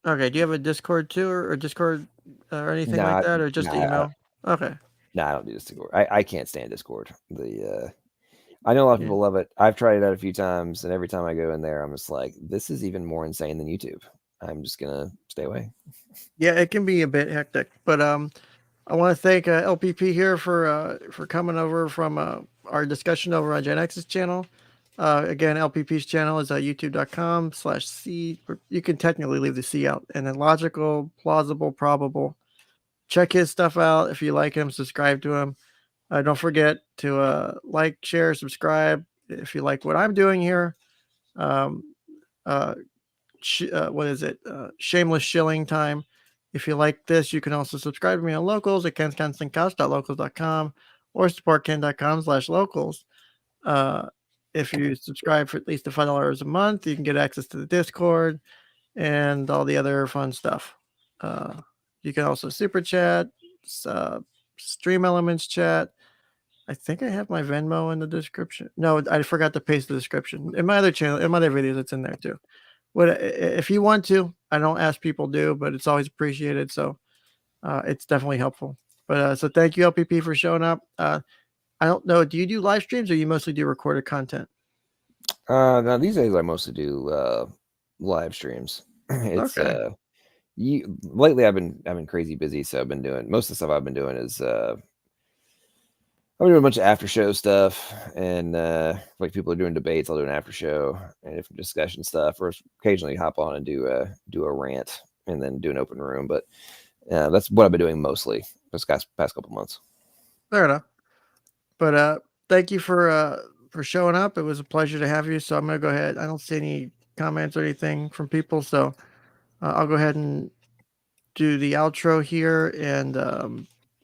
Okay. Do you have a Discord too, or Discord or anything like Nah, that, or just nah, email? Okay. nah, I don't do Discord. I can't stand Discord. I know a lot of Yeah. people love it. I've tried it out a few times, and every time I go in there, I'm just like, this is even more insane than YouTube. I'm just gonna stay away. Yeah, it can be a bit hectic, but I want to thank LPP here for coming over from our discussion over on Gen X's channel. Again, LPP's channel is youtube.com/C. You can technically leave the C out. And then Logical, Plausible, Probable. Check his stuff out. If you like him, subscribe to him. Don't forget to like, share, subscribe. If you like what I'm doing here, um, what is it? Shameless shilling time. If you like this, you can also subscribe to me on Locals at kensconstantcouch.locals.com or supportken.com/locals. If you subscribe for at least $5 a month, you can get access to the Discord and all the other fun stuff. You can also super chat, Stream Elements chat. I think I have my Venmo in the description. No, I forgot to paste the description. In my other channel, in my other videos, it's in there too. If you want to, I don't ask people do, but it's always appreciated. So it's definitely helpful. But so thank you, LPP, for showing up. I don't know. Do you do live streams or you mostly do recorded content? Now these days I mostly do live streams. It's Okay. lately I've been crazy busy, so I've been doing most of the stuff I've been doing is I'm doing a bunch of after show stuff, and like people are doing debates, I'll do an after show and different discussion stuff, or occasionally hop on and do a rant and then do an open room. But that's what I've been doing mostly this past couple months. Fair enough. But thank you for showing up. It was a pleasure to have you. So I'm gonna go ahead. I don't see any comments or anything from people, so I'll go ahead and do the outro here. And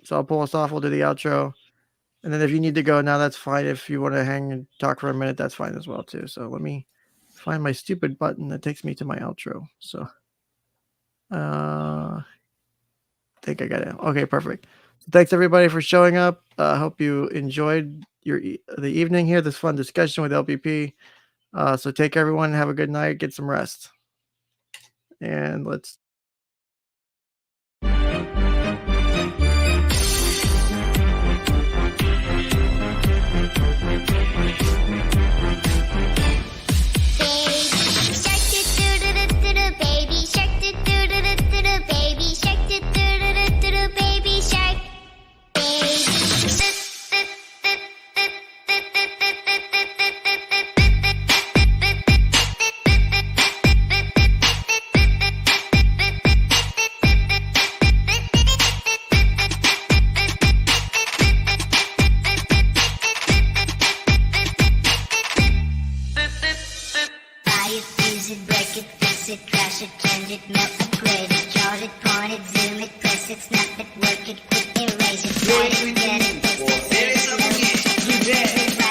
so I'll pull us off. We'll do the outro. And then if you need to go now, that's fine. If you want to hang and talk for a minute, that's fine as well too. So let me find my stupid button that takes me to my outro. So I think I got it. Okay, perfect. Thanks everybody for showing up. I hope you enjoyed the evening here, this fun discussion with LPP. So take care, everyone. Have a good night. Get some rest. And let's crash it, change it, melt, upgrade it, charge it, point it, zoom it, press it, snap it, work it, quick erase it, slide it, get it, fix it, save it, load it, check it,